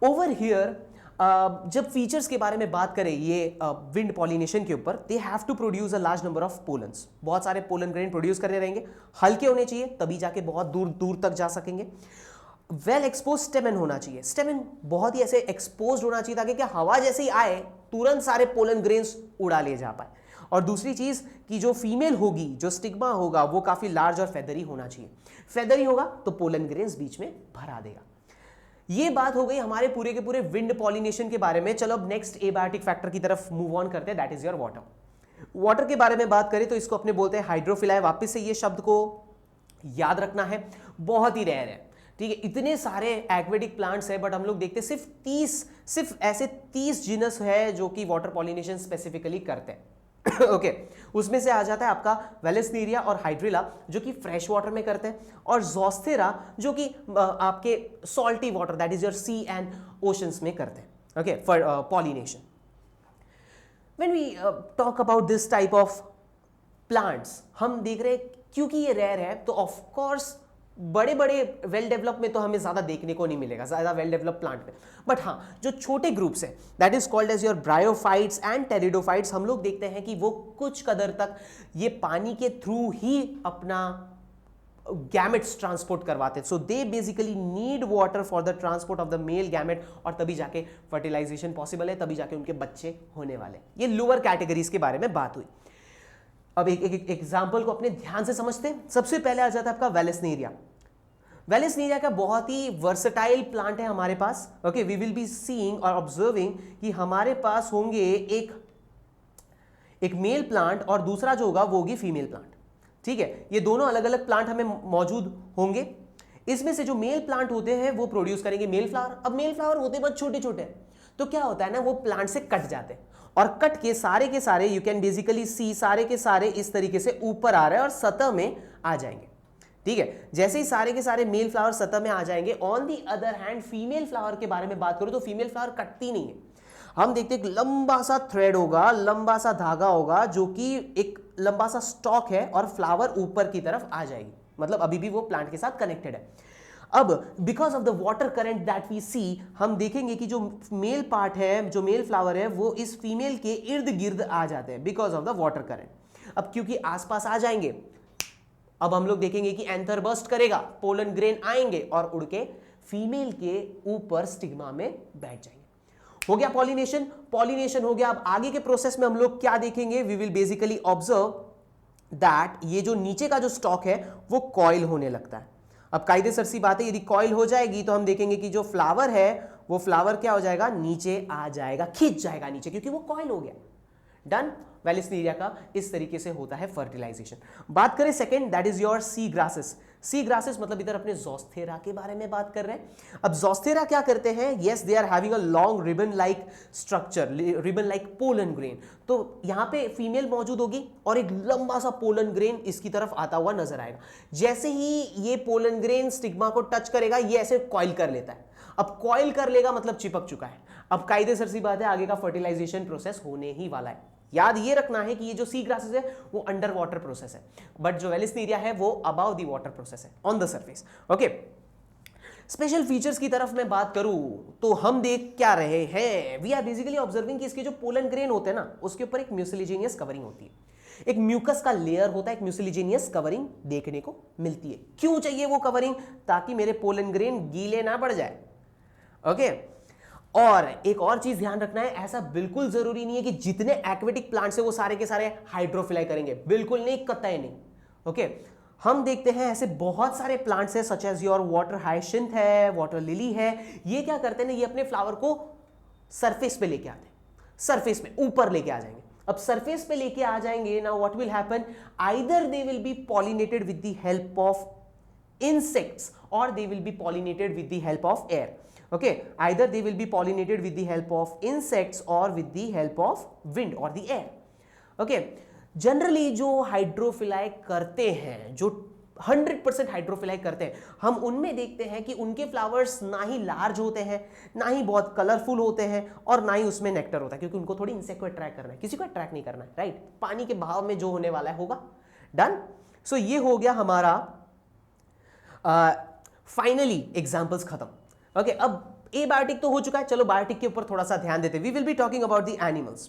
ओवर हियर जब फीचर्स के बारे में बात करें ये विंड पॉलिनेशन के ऊपर, they have to produce a large number of pollens, बहुत सारे पोलन ग्रेन प्रोड्यूस करने रहेंगे, हल्के होने चाहिए तभी जाके बहुत दूर दूर तक जा सकेंगे। वेल एक्सपोज स्टेमन होना चाहिए, स्टेमन बहुत ही ऐसे एक्सपोज होना चाहिए ताकि क्या हवा जैसे ही आए तुरंत सारे पोलन ग्रेन्स उड़ा ले जा पाए। और दूसरी चीज कि जो फीमेल होगी, जो स्टिग्मा होगा, वो काफी लार्ज और फेदरी होना चाहिए। फेदरी होगा तो पोलन ग्रेन्स बीच में भरा देगा। ये बात हो गई हमारे पूरे के पूरे विंड पॉलिनेशन के बारे में। चलो अब नेक्स्ट एबायोटिक फैक्टर की तरफ मूव ऑन करते हैं, that is your water. Water के बारे में बात करें तो इसको अपने बोलते हैं हाइड्रोफिलाई। वापस से ये शब्द को याद रखना है, बहुत ही रेयर है, ठीक है। इतने सारे एक्वेटिक प्लांट्स है, बट हम लोग देखते सिर्फ ऐसे 30 जीनस है जो कि वाटर पॉलिनेशन स्पेसिफिकली करते हैं। ओके, उसमें से आ जाता है आपका वेलेस्नेरिया और हाइड्रिला जो कि फ्रेश वाटर में करते हैं, और जोस्तेरा जो कि आपके salty water that is your sea and oceans में करते हैं, okay, for pollination. When we talk about this type of plants, हम देख रहे हैं क्योंकि ये रेयर है तो ऑफ कोर्स बड़े बड़े वेल डेवलप में तो हमें ज्यादा देखने को नहीं मिलेगा, ज्यादा वेल डेवलप प्लांट में। बट हाँ, जो छोटे ग्रुप्स हैं that is called as your bryophytes and pteridophytes, हम लोग देखते हैं कि वो कुछ कदर तक ये पानी के थ्रू ही अपना गैमेट्स ट्रांसपोर्ट करवाते हैं। So they basically need water for the transport of the male gamete, और तभी जाके फर्टिलाइजेशन पॉसिबल है, तभी जाके उनके बच्चे होने वाले। ये लोअर कैटेगरीज के बारे में बात हुई। अब एक एग्जाम्पल को अपने ध्यान से समझते हैं। सबसे पहले आ जाता है आपका वेलेस्नेरिया। वेलेस्नीरिया का बहुत ही वर्सेटाइल प्लांट है हमारे पास। Okay, we will be seeing और ऑब्जर्विंग कि हमारे पास होंगे एक मेल प्लांट और दूसरा जो होगा वो होगी फीमेल प्लांट। ठीक है, ये दोनों अलग अलग प्लांट हमें मौजूद होंगे। इसमें से जो मेल प्लांट होते हैं वो प्रोड्यूस करेंगे मेल फ्लावर। अब मेल फ्लावर होते बहुत छोटे छोटे, तो क्या होता है ना, वो प्लांट से कट जाते हैं और कट के सारे यू कैन बेसिकली सी सारे के सारे इस तरीके से ऊपर आ रहे हैं और सतह में आ जाएंगे। ठीक है, जैसे ही सारे के सारे मेल फ्लावर सतह में आ जाएंगे, on the other hand female flower के बारे में बात करूं तो फीमेल फ्लावर कटती नहीं है। हम देखते हैं एक लंबा सा थ्रेड होगा, लंबा सा धागा होगा जो कि एक लंबा सा स्टॉक है और फ्लावर ऊपर की तरफ आ जाएगी, मतलब अभी भी वो प्लांट के साथ कनेक्टेड है। अब because of the water current that we see, हम देखेंगे कि जो मेल पार्ट है, जो मेल फ्लावर है, वो इस फीमेल के इर्द गिर्द आ जाते हैं because of the water current. अब क्योंकि आसपास आ जाएंगे, अब हम लोग देखेंगे कि एंथर बर्स्ट करेगा, पोलन ग्रेन आएंगे और उड़ के फीमेल के ऊपर स्टिग्मा में बैठ जाएंगे। हो गया पॉलिनेशन, पॉलिनेशन हो गया। अब आगे के प्रोसेस में हम लोग क्या देखेंगे, we will basically observe that ये जो नीचे का जो स्टॉक है वो कॉइल होने लगता है। अब कायदेसर सी बात है, यदि कॉइल हो जाएगी तो हम देखेंगे कि जो फ्लावर है वो फ्लावर क्या हो जाएगा, नीचे आ जाएगा, खींच जाएगा नीचे, क्योंकि वो कॉइल हो गया। डन। वेलेस्नीरिया का इस तरीके से होता है फर्टिलाइजेशन। बात करें second, that is your sea grasses. Sea grasses मतलब इधर अपने ज़ोस्थेरा के बारे में बात कर रहे हैं। अब ज़ोस्थेरा क्या करते हैं, yes they are having a long ribbon like structure, ribbon like pollen grain. तो यहां पे फीमेल मौजूद होगी और एक लंबा सा पोलन ग्रेन इसकी तरफ आता हुआ नजर आएगा। जैसे ही ये पोलन ग्रेन स्टिग्मा को टच करेगा, ये ऐसे कॉइल कर लेता है। अब कॉइल कर लेगा मतलब चिपक चुका है। अब कायदेसर सी बात है, आगे का फर्टिलाइजेशन प्रोसेस होने ही वाला है। याद ये रखना है कि ये जो सी ग्रासेस है वो अंडर वाटर प्रोसेस है, बट जो वेलेस्नीरिया है वो अबव द वाटर प्रोसेस है, on the surface. Okay, special features की तरफ मैं बात करूं तो हम देख क्या रहे हैं, वी आर बेसिकली ऑब्जर्विंग कि इसके जो पोलन ग्रेन होते हैं ना, उसके ऊपर एक म्यूसिलिजेनियस कवरिंग होती है, एक म्यूकस का लेयर होता है, एक म्यूसिलिजेनियस कवरिंग देखने को मिलती है। क्यों चाहिए वो कवरिंग, ताकि मेरे पोलन ग्रेन गीले ना पड़ जाए। ओके, और एक और चीज ध्यान रखना है, ऐसा बिल्कुल जरूरी नहीं है कि जितने एक्वेटिक प्लांट्स है वो सारे के सारे हाइड्रोफिलाई करेंगे, बिल्कुल नहीं, कतई नहीं। ओके, हम देखते हैं ऐसे बहुत सारे प्लांट्स है, such as your water hyacinth है, वाटर लिली है। ये क्या करते हैं ना, ये अपने फ्लावर को सरफेस पे लेके आते हैं, सरफेस में ऊपर लेके आ जाएंगे। अब सरफेस पे लेके आ जाएंगे, now what will happen, either they will be pollinated with the help of insects or they will be pollinated with the help of air. Okay, either they will be pollinated with the help of insects or with the help of wind or the air. Okay, generally जो हाइड्रोफिलाई करते हैं, जो 100% हाइड्रोफिलाई करते हैं, हम उनमें देखते हैं कि उनके फ्लावर्स ना ही लार्ज होते हैं, ना ही बहुत कलरफुल होते हैं, और ना ही उसमें नेक्टर होता है, क्योंकि उनको थोड़ी इंसेक्ट को अट्रैक्ट करना है, किसी को अट्रैक्ट नहीं करना है, राइट। पानी के बहाव में जो होने वाला है होगा। डन। सो ये हो गया हमारा फाइनली एग्जाम्पल्स खत्म। ओके, अब एबायोटिक तो हो चुका है, चलो बायोटिक के ऊपर थोड़ा सा ध्यान देते हैं। We will be talking about the animals.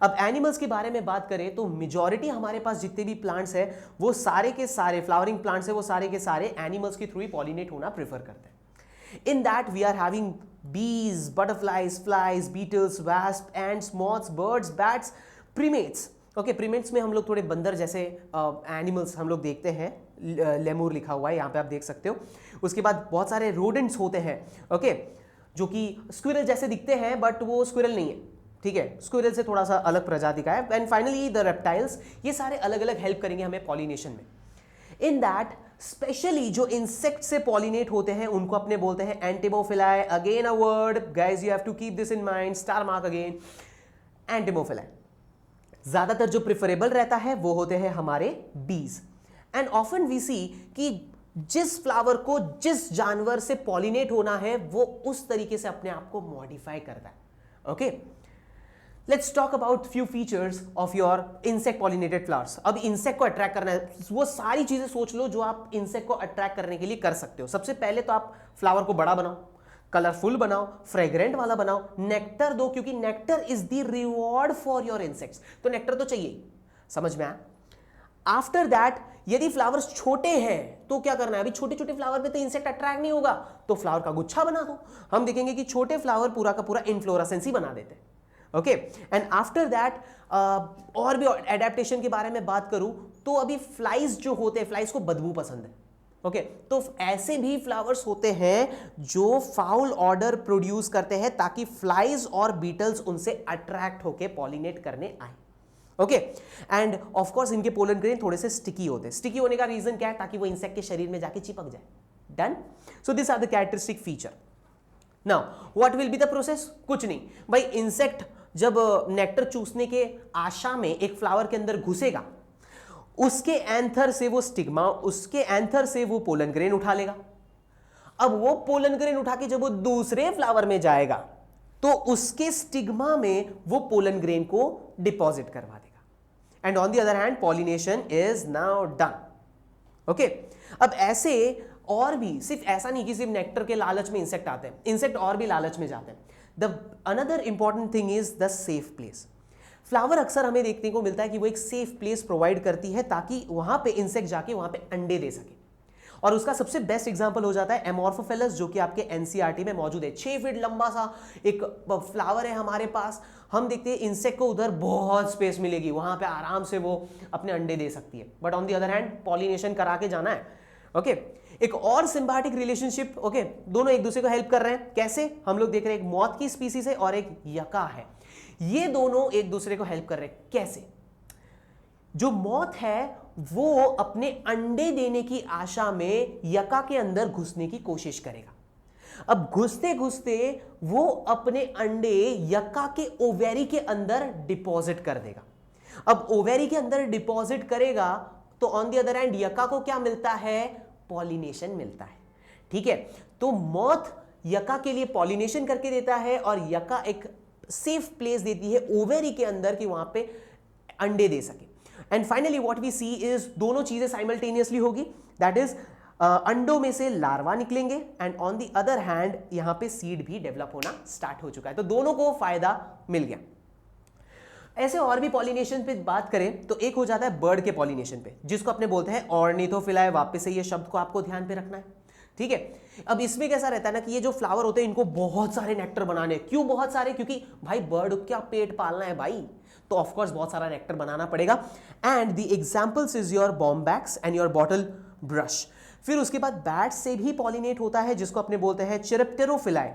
अब एनिमल्स के बारे में बात करें तो मेजॉरिटी हमारे पास जितने भी प्लांट्स हैं वो सारे के सारे फ्लावरिंग प्लांट्स हैं, वो सारे के सारे एनिमल्स के थ्रू ही पॉलिनेट होना प्रेफर करते हैं। In that we are having bees, butterflies, flies, beetles, wasps, ants, moths, birds, bats, primates. Okay, primates में हम लोग थोड़े बंदर जैसे एनिमल्स हम लोग देखते हैं, लेमूर लिखा हुआ है यहाँ पे आप देख सकते हो। उसके बाद बहुत सारे रोडेंट्स होते हैं, ओके, जो कि स्क्विरल जैसे दिखते हैं बट वो स्क्विरल नहीं है, ठीक है, स्क्विरल से थोड़ा सा अलग प्रजाति का है। एंड फाइनली द रेप्टाइल्स, ये सारे अलग अलग हेल्प करेंगे हमें पॉलिनेशन में। इन दैट स्पेशली जो इंसेक्ट से पॉलिनेट होते हैं उनको अपने बोलते हैं entomophily. Again a word guys, you have to keep this in mind, star mark again, entomophily. ज्यादातर जो प्रिफरेबल रहता है वो होते हैं हमारे बीज। एंड ऑफन वी सी कि जिस फ्लावर को जिस जानवर से पॉलिनेट होना है वो उस तरीके से अपने आप को मॉडिफाई करता है। Okay, let's talk about few features of your insect pollinated flowers. अब इंसेक्ट को अट्रैक्ट करना है, वो सारी चीजें सोच लो जो आप इंसेक्ट को अट्रैक्ट करने के लिए कर सकते हो। सबसे पहले तो आप फ्लावर को बड़ा बनाओ, कलरफुल बनाओ, फ्रेग्रेंट वाला बनाओ, नेक्टर दो, क्योंकि nectar is the reward for your insects. तो नेक्टर तो चाहिए, समझ में आया। आफ्टर दैट यदि फ्लावर्स छोटे हैं तो क्या करना है, अभी छोटे छोटे फ्लावर पे तो इंसेक्ट अट्रैक्ट नहीं होगा, तो फ्लावर का गुच्छा बना दो। हम देखेंगे कि छोटे फ्लावर पूरा का पूरा इनफ्लोरेसेंस ही बना देते हैं। ओके, एंड आफ्टर दैट और भी एडेप्टेशन के बारे में बात करूं तो अभी फ्लाइज जो होते हैं, फ्लाइज को बदबू पसंद है। ओके तो ऐसे भी फ्लावर्स होते हैं जो फाउल ऑर्डर प्रोड्यूस करते हैं ताकि फ्लाइज और बीटल्स उनसे अट्रैक्ट होके पॉलिनेट करने आए। ओके एंड ऑफ कोर्स इनके पोलन ग्रेन थोड़े से स्टिकी होते हैं। स्टिकी होने का रीजन क्या है? ताकि वो इंसेक्ट के शरीर में जाके चिपक जाए। Done. So this are the characteristic feature. Now what will be the process? कुछ नहीं भाई, इंसेक्ट जब नेक्टर चूसने के आशा में एक फ्लावर के अंदर घुसेगा, उसके एंथर से वो स्टिग्मा, उसके एंथर से वो पोलन ग्रेन उठा लेगा। अब वो पोलन ग्रेन उठा के जब वो दूसरे फ्लावर में जाएगा तो उसके स्टिग्मा में वो पोलन ग्रेन को डिपॉजिट करवा देगा। And on the other hand pollination is now done. Okay अब ऐसे और भी, सिर्फ ऐसा नहीं कि सिर्फ नेक्टर के लालच में इंसेक्ट आते हैं, इंसेक्ट और भी लालच में जाते हैं। The another important thing is the safe place. Flower अक्सर हमें देखने को मिलता है कि वो एक सेफ प्लेस प्रोवाइड करती है ताकि वहां पे इंसेक्ट जाके वहां पे अंडे दे सके। और उसका सबसे बेस्ट एग्जांपल हो जाता है एमोर्फोफिलस, जो कि आपके एनसीईआरटी में मौजूद है। 6 फीट लंबा सा एक फ्लावर है हमारे पास। हम देखते हैं इंसेक्ट को उधर बहुत स्पेस मिलेगी, वहां पे आराम से वो अपने अंडे दे सकती है। But on the other hand pollination करा के जाना है। ओके एक और सिम्बायोटिक रिलेशनशिप, ओके दोनों एक दूसरे को हेल्प कर रहे हैं। कैसे? हम लोग देख रहे हैं एक मॉथ की स्पीसीज है और एक यका है। ये दोनों एक दूसरे को हेल्प कर रहे हैं। कैसे? जो मॉथ है वो अपने अंडे देने की आशा में यका के अंदर घुसने की कोशिश करेगा। अब घुसते घुसते वो अपने अंडे यका के ओवेरी के अंदर डिपॉजिट कर देगा। अब ओवेरी के अंदर डिपॉजिट करेगा तो ऑन द अदर हैंड यका को क्या मिलता है? पॉलिनेशन मिलता है। ठीक है, तो मॉथ यका के लिए पॉलिनेशन करके देता है और यका एक सेफ प्लेस देती है ओवेरी के अंदर कि वहां पे अंडे दे सके। And finally what we see is दोनों चीजें साइमल्टेनियसली होगी। दैट इज अंडों में से लार्वा निकलेंगे and on the other hand यहां पे सीड भी डेवलप होना स्टार्ट हो चुका है। तो दोनों को फायदा मिल गया। ऐसे और भी पॉलिनेशन पे बात करें तो एक हो जाता है बर्ड के पॉलिनेशन पे, जिसको अपने बोलते हैं ऑर्निथोफिलाई। वापस से ये शब्द को आपको ध्यान पे रखना है। ठीक है, अब इसमें कैसा रहता है ना कि ये जो फ्लावर होते हैं इनको बहुत सारे नेक्टर बनाने। क्यों बहुत सारे? क्योंकि भाई बर्ड क्या पेट पालना है भाई, तो ऑफ कोर्स बहुत सारा नेक्टर बनाना पड़ेगा। And the examples is your Bombax and your bottle brush. फिर उसके बाद बैट से भी पॉलिनेट होता है, जिसको अपने बोलते हैं चिरप्टेरोफिलाई।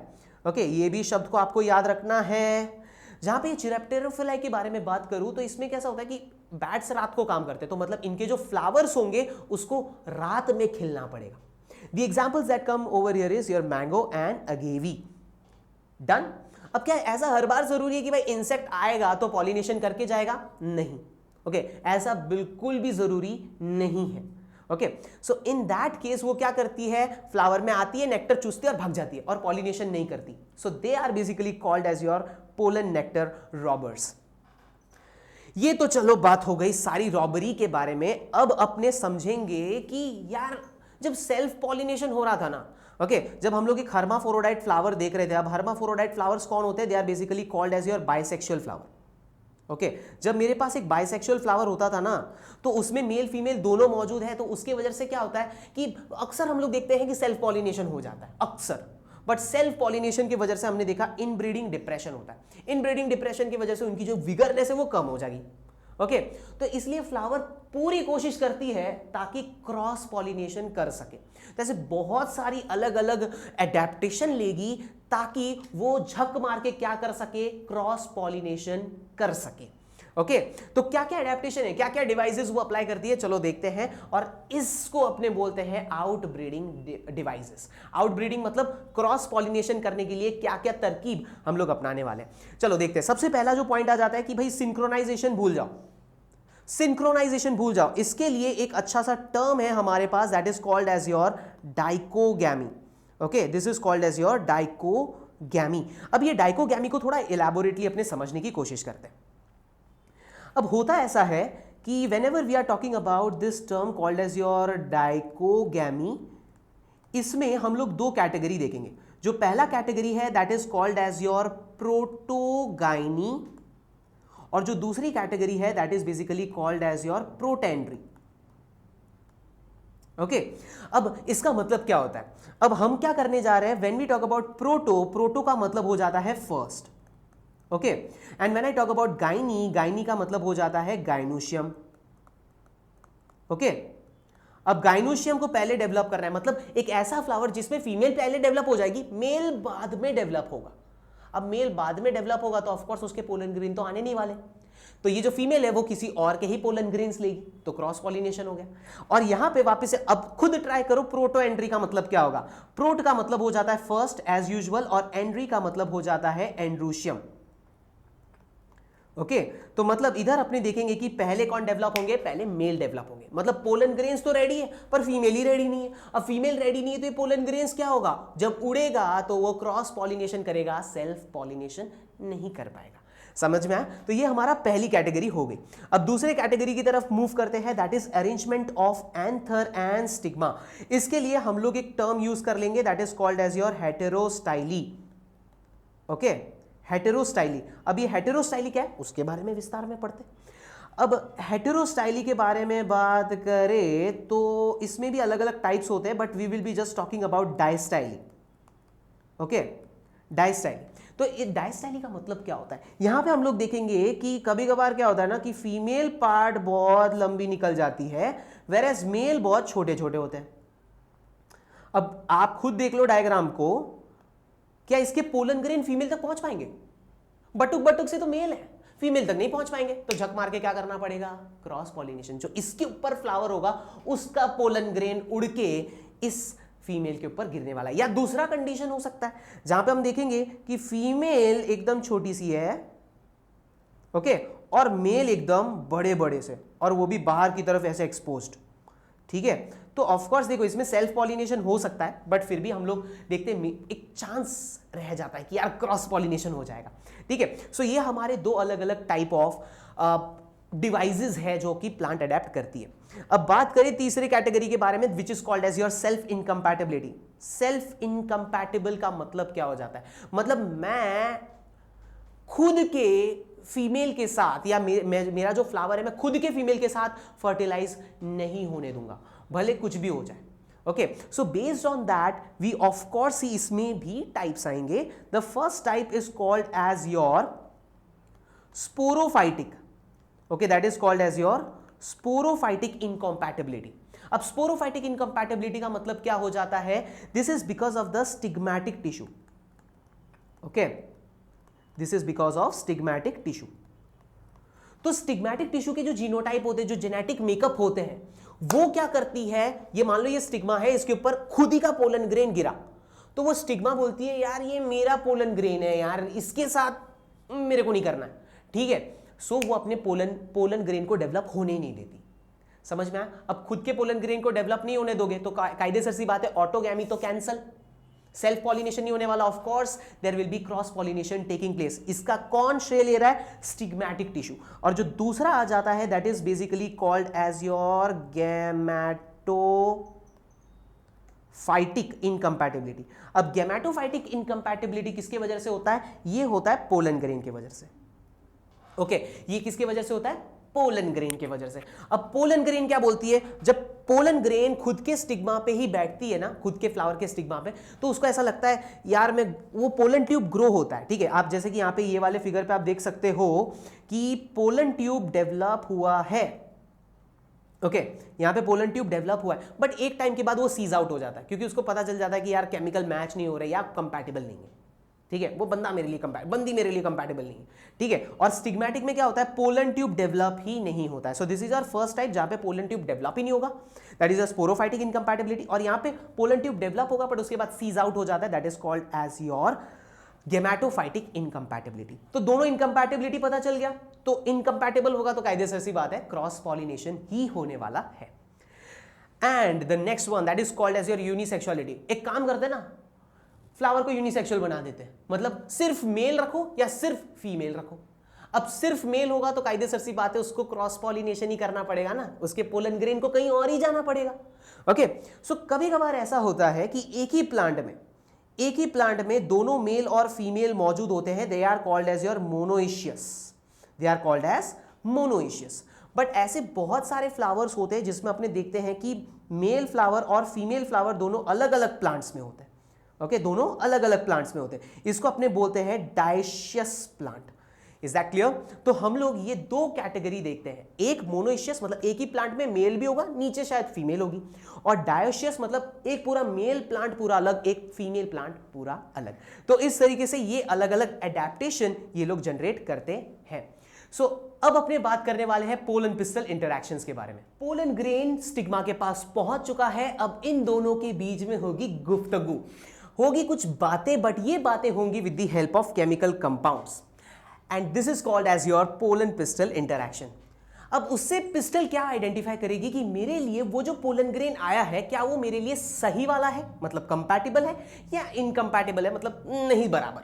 ओके ये भी शब्द को आपको याद रखना है। जहां पे चिरप्टेरोफिलाई के बारे में बात करूं तो इसमें कैसा होता है कि बैट्स रात को काम करते हैं, तो मतलब इनके जो फ्लावर्स होंगे उसको रात में खिलना पड़ेगा। The examples that come over here is your mango and agave. Done? अब क्या ऐसा हर बार जरूरी है कि भाई इंसेक्ट आएगा तो पॉलिनेशन करके जाएगा? नहीं। ओके ऐसा बिल्कुल भी जरूरी नहीं है। Okay so in that case वो क्या करती है? फ्लावर में आती है, नेक्टर चूसती है और भाग जाती है और पॉलिनेशन नहीं करती। So they are basically called as your pollen nectar robbers. ये तो चलो बात हो गई सारी रॉबरी के बारे में। अब अपने समझेंगे कि यार जब सेल्फ पॉलिनेशन हो रहा था ना, ओके जब हम लोग एक हर्माफोरोडाइट फ्लावर देख रहे थे। अब हर्माफोरोडाइट फ्लावर्स कौन होते हैं? They are basically called as your bisexual flower. Okay जब मेरे पास एक बाइसेक्सुअल फ्लावर होता था ना तो उसमें मेल फीमेल दोनों मौजूद है, तो उसके वजह से क्या होता है कि अक्सर हम लोग देखते हैं कि सेल्फ पॉलिनेशन हो जाता है अक्सर। बट सेल्फ पॉलिनेशन की वजह से हमने देखा इनब्रीडिंग डिप्रेशन होता है। इनब्रीडिंग डिप्रेशन की वजह से उनकी जो विगरनेस है वो कम हो जाएगी। ओके तो इसलिए फ्लावर पूरी कोशिश करती है ताकि क्रॉस पॉलिनेशन कर सके। तो ऐसे बहुत सारी अलग अलग एडेप्टेशन लेगी ताकि वो झक मार के क्या कर सके? क्रॉस पॉलिनेशन कर सके। ओके तो क्या क्या एडेप्टेशन है, क्या क्या डिवाइसेस वो अप्लाई करती है, चलो देखते हैं। और इसको अपने बोलते हैं आउटब्रीडिंग डिवाइसेस। आउटब्रीडिंग मतलब क्रॉस पॉलिनेशन करने के लिए क्या क्या तरकीब हम लोग अपनाने वाले हैं। चलो देखते हैं। सबसे पहला जो पॉइंट आ जाता है कि भाई सिंक्रोनाइजेशन भूल जाओ। सिंक्रोनाइजेशन भूल जाओ, इसके लिए एक अच्छा सा टर्म है हमारे पास, that is called as your dichogamy. Okay this is called as your dichogamy. अब ये डाइकोगैमी को थोड़ा इलैबोरेटली अपने समझने की कोशिश करते हैं। अब होता ऐसा है कि whenever we are talking about this term called as your dichogamy, इसमें हम लोग दो कैटेगरी देखेंगे। जो पहला कैटेगरी है that is called as your protogyny और जो दूसरी कैटेगरी है that is basically called as your protandry. Okay अब इसका मतलब क्या होता है? अब हम क्या करने जा रहे हैं? When we talk about proto, proto का मतलब हो जाता है first. Okay and when I talk about gyny, gyny का मतलब हो जाता है गाइनोशियम। ओके अब गाइनोशियम को पहले डेवलप करना है, मतलब एक ऐसा फ्लावर जिसमें फीमेल पहले डेवलप हो जाएगी, मेल बाद में डेवलप होगा। अब मेल बाद में डेवलप होगा तो ऑफकोर्स उसके पोलन ग्रेन तो आने नहीं वाले, तो ये जो फीमेल है वो किसी और के ही पोलन ग्रेन्स लेगी, तो क्रॉस पॉलिनेशन हो गया। और यहां पे वापस से अब खुद ट्राई करो, प्रोटो एंड्री का मतलब क्या होगा? प्रोट का मतलब हो जाता है फर्स्ट एज यूजुअल, और एंड्री का मतलब हो जाता है एंड्रूशियम। ओके तो मतलब इधर अपने देखेंगे कि पहले कौन डेवलप होंगे? पहले मेल डेवलप होंगे। मतलब पोलन ग्रेन्स तो रेडी है पर फीमेल ही रेडी नहीं है। अब फीमेल रेडी नहीं है तो ये पोलन ग्रेन्स क्या होगा? जब उड़ेगा तो वो क्रॉस पॉलिनेशन करेगा, सेल्फ पॉलिनेशन नहीं कर पाएगा। समझ में आया? तो ये हमारा पहली कैटेगरी हो गई। अब दूसरे कैटेगरी की तरफ मूव करते हैं, that is arrangement of anther and stigma. इसके लिए हम लोग एक टर्म यूज कर लेंगे, that is called as your heterostyly. Okay, heterostyly. अब ये हेटेरोस्टाइली क्या है उसके बारे में विस्तार में पढ़ते हैं। अब हेटेरोस्टाइली के बारे में बात करें तो इसमें भी अलग अलग टाइप्स होते हैं, but we will be just talking about distyly. Okay, distyly. तो ये डायस्टाइली का मतलब क्या होता है? यहां पे हम लोग देखेंगे कि कभी कभार क्या होता है ना कि फीमेल पार्ट बहुत लंबी निकल जाती है, वेरएज मेल बहुत छोटे छोटे होते हैं। अब आप खुद देख लो डायग्राम को, क्या इसके पोलन ग्रेन फीमेल तक पहुंच पाएंगे? बटुक बटुक से तो मेल है, फीमेल तक नहीं पहुंच पाएंगे, तो झक मार के क्या करना पड़ेगा? Cross pollination. जो इसके ऊपर फ्लावर होगा उसका पोलन ग्रेन उड़ के इस फीमेल के ऊपर गिरने वाला है। या दूसरा कंडीशन हो सकता है जहां पे हम देखेंगे कि फीमेल एकदम छोटी सी है, ओके, और मेल एकदम बड़े बड़े से, और वो भी बाहर की तरफ ऐसे एक्सपोज्ड। ठीक है, तो ऑफकोर्स देखो इसमें सेल्फ पॉलिनेशन हो सकता है, बट फिर भी हम लोग देखते हैं एक चांस रह जाता है कि यार क्रॉस पॉलिनेशन हो जाएगा। ठीक है, सो ये हमारे दो अलग अलग टाइप ऑफ डिवाइसेस है जो कि प्लांट अडेप्ट करती है। अब बात करें तीसरे कैटेगरी के बारे में, which is called as your self incompatibility. Self incompatible का मतलब क्या हो जाता है? मतलब मैं खुद के फीमेल के साथ या मेरा जो फ्लावर है मैं खुद के फीमेल के साथ फर्टिलाइज नहीं होने दूंगा, भले कुछ भी हो जाए। Okay, so based on that we of course इसमें भी टाइप्स आएंगे। The first type is called as your sporophytic. Okay, that is called as your sporophytic incompatibility. अब स्पोरोफाइटिक इनकम्पैटिबिलिटी का मतलब क्या हो जाता है? This is because of the stigmatic tissue. Okay, this is because of stigmatic tissue. तो stigmatic tissue के जो जीनोटाइप होते हैं, जो जेनेटिक मेकअप होते हैं, वो क्या करती है? ये मान लो ये स्टिग्मा है, इसके ऊपर खुद ही का पोलन ग्रेन गिरा, तो वो स्टिग्मा बोलती है यार ये मेरा पोलन ग्रेन है यार, इसके साथ मेरे को नहीं करना है। ठीक है, सो वो अपने पोलन ग्रेन को डेवलप होने ही नहीं देती। समझ में आया? अब खुद के पोलन ग्रेन को डेवलप नहीं होने दोगे तो कायदे से सी बात है, ऑटोगैमी तो कैंसल, सेल्फ पॉलिनेशन नहीं होने वाला, of course there will be cross pollination taking place. इसका कौन श्रेय ले रहा है? Stigmatic tissue. और जो दूसरा आ जाता है that is basically called as your gametophytic incompatibility. अब गैमेटोफाइटिक इनकम्पैटिबिलिटी किसके वजह से होता है? ये होता है पोलन ग्रेन की वजह से। ओके, ये किसके वजह से होता है? पोलन ग्रेन की वजह से। अब पोलन ग्रेन क्या बोलती है? जब पोलन ग्रेन खुद के स्टिग्मा पे ही बैठती है ना, खुद के फ्लावर के स्टिग्मा पे, तो उसको ऐसा लगता है यार मैं, वो पोलन ट्यूब ग्रो होता है। ठीक है, आप जैसे कि यहां पे ये वाले फिगर पे आप देख सकते हो कि पोलन ट्यूब डेवलप हुआ है। ओके, यहां पे पोलन ट्यूब डेवलप हुआ है, बट एक टाइम के बाद वो सीज आउट हो जाता है क्योंकि उसको पता चल जाता है कि यार केमिकल मैच नहीं हो रहा है या कंपैटिबल नहीं है। ठीक है, वो बंदी मेरे लिए कंपैटिबल नहीं है। ठीक है, और स्टिग्मैटिक में क्या होता है? पोलन ट्यूब डेवलप ही नहीं होता है। So this is our first type जहां पे पोलन ट्यूब डेवलप ही नहीं होगा, that is a sporophytic incompatibility. और यहां पे पोलन ट्यूब डेवलप होगा बट उसके बाद सीज आउट हो जाता है, that is called as your gametophytic incompatibility. तो दोनों इनकम्पैटिबिलिटी पता चल गया, तो इनकम्पैटिबल होगा तो कायदे से ऐसी बात है क्रॉस पॉलिनेशन ही होने वाला है। And the next one that is called as your unisexuality. एक काम करते हैं ना, फ्लावर को यूनिसेक्सुअल बना देते हैं, मतलब सिर्फ मेल रखो या सिर्फ फीमेल रखो। अब सिर्फ मेल होगा तो कायदे से सी बात है उसको क्रॉस पॉलिनेशन ही करना पड़ेगा ना, उसके पोलन ग्रेन को कहीं और ही जाना पड़ेगा। ओके, सो कभी कभार ऐसा होता है कि एक ही प्लांट में दोनों मेल और फीमेल मौजूद होते हैं, they are called as your monoecious. But ऐसे बहुत सारे फ्लावर्स होते हैं जिसमें अपने देखते हैं कि मेल फ्लावर और फीमेल फ्लावर दोनों अलग अलग प्लांट्स में होते हैं। ओके, दोनों अलग अलग प्लांट्स में होते हैं। इसको अपने बोलते हैं dioecious plant. Is that clear? तो हम लोग ये दो कैटेगरी देखते हैं, एक मोनोइशियस मतलब एक ही प्लांट में मेल भी होगा, नीचे शायद फीमेल होगी, और डायोशियस मतलब एक पूरा मेल प्लांट पूरा अलग, एक फीमेल प्लांट पूरा अलग। तो इस तरीके से ये अलग अलग एडेप्टेशन ये लोग जनरेट करते हैं। सो अब अपने बात करने वाले हैं पोलन पिस्टल इंटरैक्शंस के बारे में। पोलन ग्रेन स्टिग्मा के पास पहुंच चुका है, अब इन दोनों के बीच में होगी गुफ्तगू, होगी कुछ बातें, बट ये बातें होंगी with the help of chemical compounds, and this is called as your pollen pistil interaction. अब उससे पिस्टल क्या आइडेंटिफाई करेगी कि मेरे लिए वो जो पोलन ग्रेन आया है क्या वो मेरे लिए सही वाला है, मतलब कंपैटिबल है, या इनकंपैटिबल है, मतलब नहीं बराबर।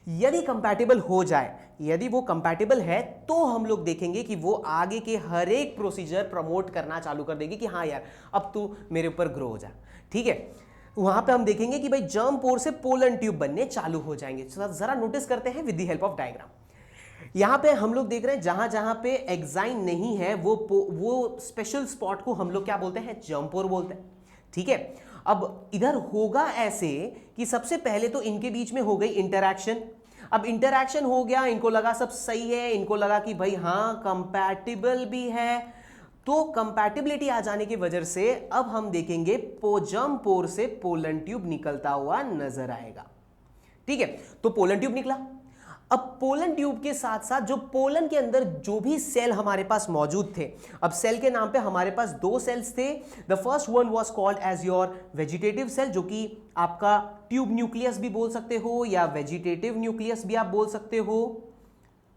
यदि कंपैटिबल हो जाए, यदि वो कंपैटिबल है, तो हम लोग देखेंगे कि वो आगे के हर एक प्रोसीजर प्रमोट करना चालू कर देगी कि हाँ यार अब तू मेरे ऊपर ग्रो हो जा, ठीक है। वहां पे हम देखेंगे कि भाई जर्म पोर से पोलन ट्यूब बनने चालू हो जाएंगे। जरा नोटिस करते हैं with the help of diagram. यहां पे हम लोग देख रहे हैं जहां जहां पे एक्साइन नहीं है वो स्पेशल स्पॉट को हम लोग क्या बोलते हैं, जर्म पोर बोलते हैं, ठीक है। अब इधर होगा ऐसे कि सबसे पहले तो इनके बीच में हो गई इंटरैक्शन। अब इंटरैक्शन हो गया, इनको लगा सब सही है, इनको लगा कि भाई हाँ कंपैटिबल भी है, तो कंपैटिबिलिटी आ जाने की वजह से अब हम देखेंगे जर्म पोर से पोलन ट्यूब निकलता हुआ नजर आएगा, ठीक है। तो पोलन ट्यूब निकला। अब पोलन ट्यूब के साथ साथ जो पोलन के अंदर जो भी सेल हमारे पास मौजूद थे, अब सेल के नाम पे हमारे पास दो सेल्स थे। The first one was called as your vegetative cell, जो कि आपका ट्यूब न्यूक्लियस भी बोल सकते हो या वेजिटेटिव न्यूक्लियस भी आप बोल सकते हो,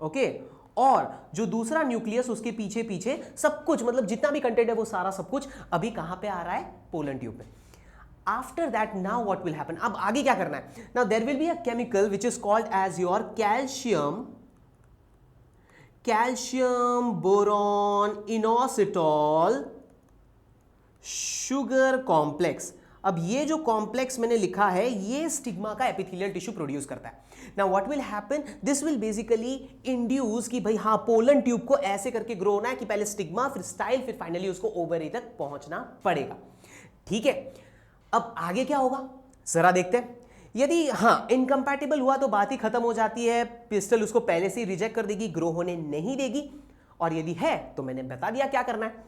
ओके। और जो दूसरा न्यूक्लियस उसके पीछे पीछे सब कुछ, मतलब जितना भी कंटेंट है वो सारा सब कुछ अभी कहां पे आ रहा है, पोलन ट्यूब में। After that, now what will happen? अब आगे क्या करना है? Now there will be a chemical which is called as your calcium boron inositol sugar complex। अब ये जो कॉम्प्लेक्स मैंने लिखा है ये स्टिग्मा का एपिथेलियल टिश्यू प्रोड्यूस करता है। Now what will happen? This will basically induce कि भाई हाँ पोलन ट्यूब को ऐसे करके ग्रो होना है कि पहले स्टिग्मा फिर स्टाइल फिर फाइनली उसको ओवरी तक पहुंचना पड़ेगा, ठीक है। अब आगे क्या होगा जरा देखते हैं। यदि हाँ इनकम्पैटिबल हुआ तो बात ही खत्म हो जाती है, पिस्टल उसको पहले से ही रिजेक्ट कर देगी, ग्रो होने नहीं देगी। और यदि है तो मैंने बता दिया क्या करना है।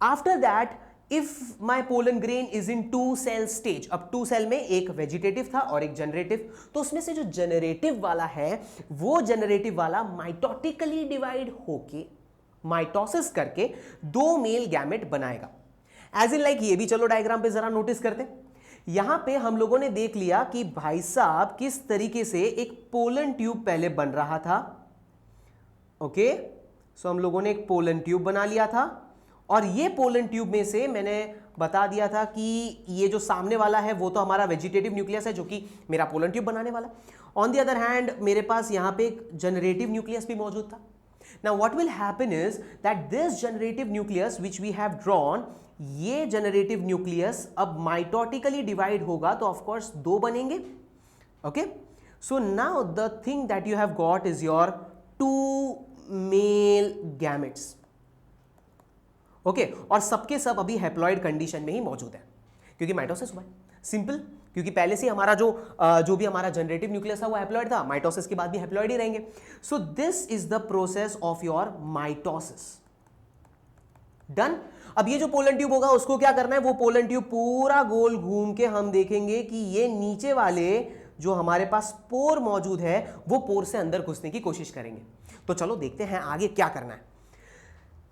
After that if my pollen grain is in two cell stage, अब टू सेल में एक वेजिटेटिव था और एक जनरेटिव, तो उसमें से जो जनरेटिव वाला है वो जनरेटिव वाला माइटोटिकली डिवाइड होके माइटोसिस करके दो मेल गैमेट बनाएगा। एज इन लाइक ये भी चलो डायग्राम पे जरा नोटिस करते हैं। यहां पे हम लोगों ने देख लिया कि भाई साहब किस तरीके से एक पोलन ट्यूब पहले बन रहा था, ओके। सो हम लोगों ने एक पोलन ट्यूब बना लिया था, और ये पोलन ट्यूब में से मैंने बता दिया था कि ये जो सामने वाला है वो तो हमारा वेजिटेटिव न्यूक्लियस है जो कि मेरा पोलन ट्यूब बनाने वाला। ऑन द अदर हैंड मेरे पास यहां पे एक जनरेटिव न्यूक्लियस भी मौजूद था। Now what will happen is that this generative nucleus which we have drawn, ये generative nucleus अब mitotically divide होगा तो of course दो बनेंगे, okay? So now the thing that you have got is your two male gametes, okay? और सबके सब अभी हैप्लॉइड कंडीशन में ही मौजूद है क्योंकि माइटोसिस हुआ है, सिंपल। क्योंकि पहले से हमारा जो भी हमारा जनरेटिव न्यूक्लियस था वो हैप्लॉइड था, माइटोसिस के बाद भी हैप्लॉइड ही रहेंगे। सो this is the process of your mitosis, done. अब ये जो पोलन ट्यूब होगा उसको क्या करना है, वो पोलन ट्यूब पूरा गोल घूम के हम देखेंगे कि ये नीचे वाले जो हमारे पास पोर मौजूद है वो पोर से अंदर घुसने की कोशिश करेंगे। तो चलो देखते हैं आगे क्या करना है।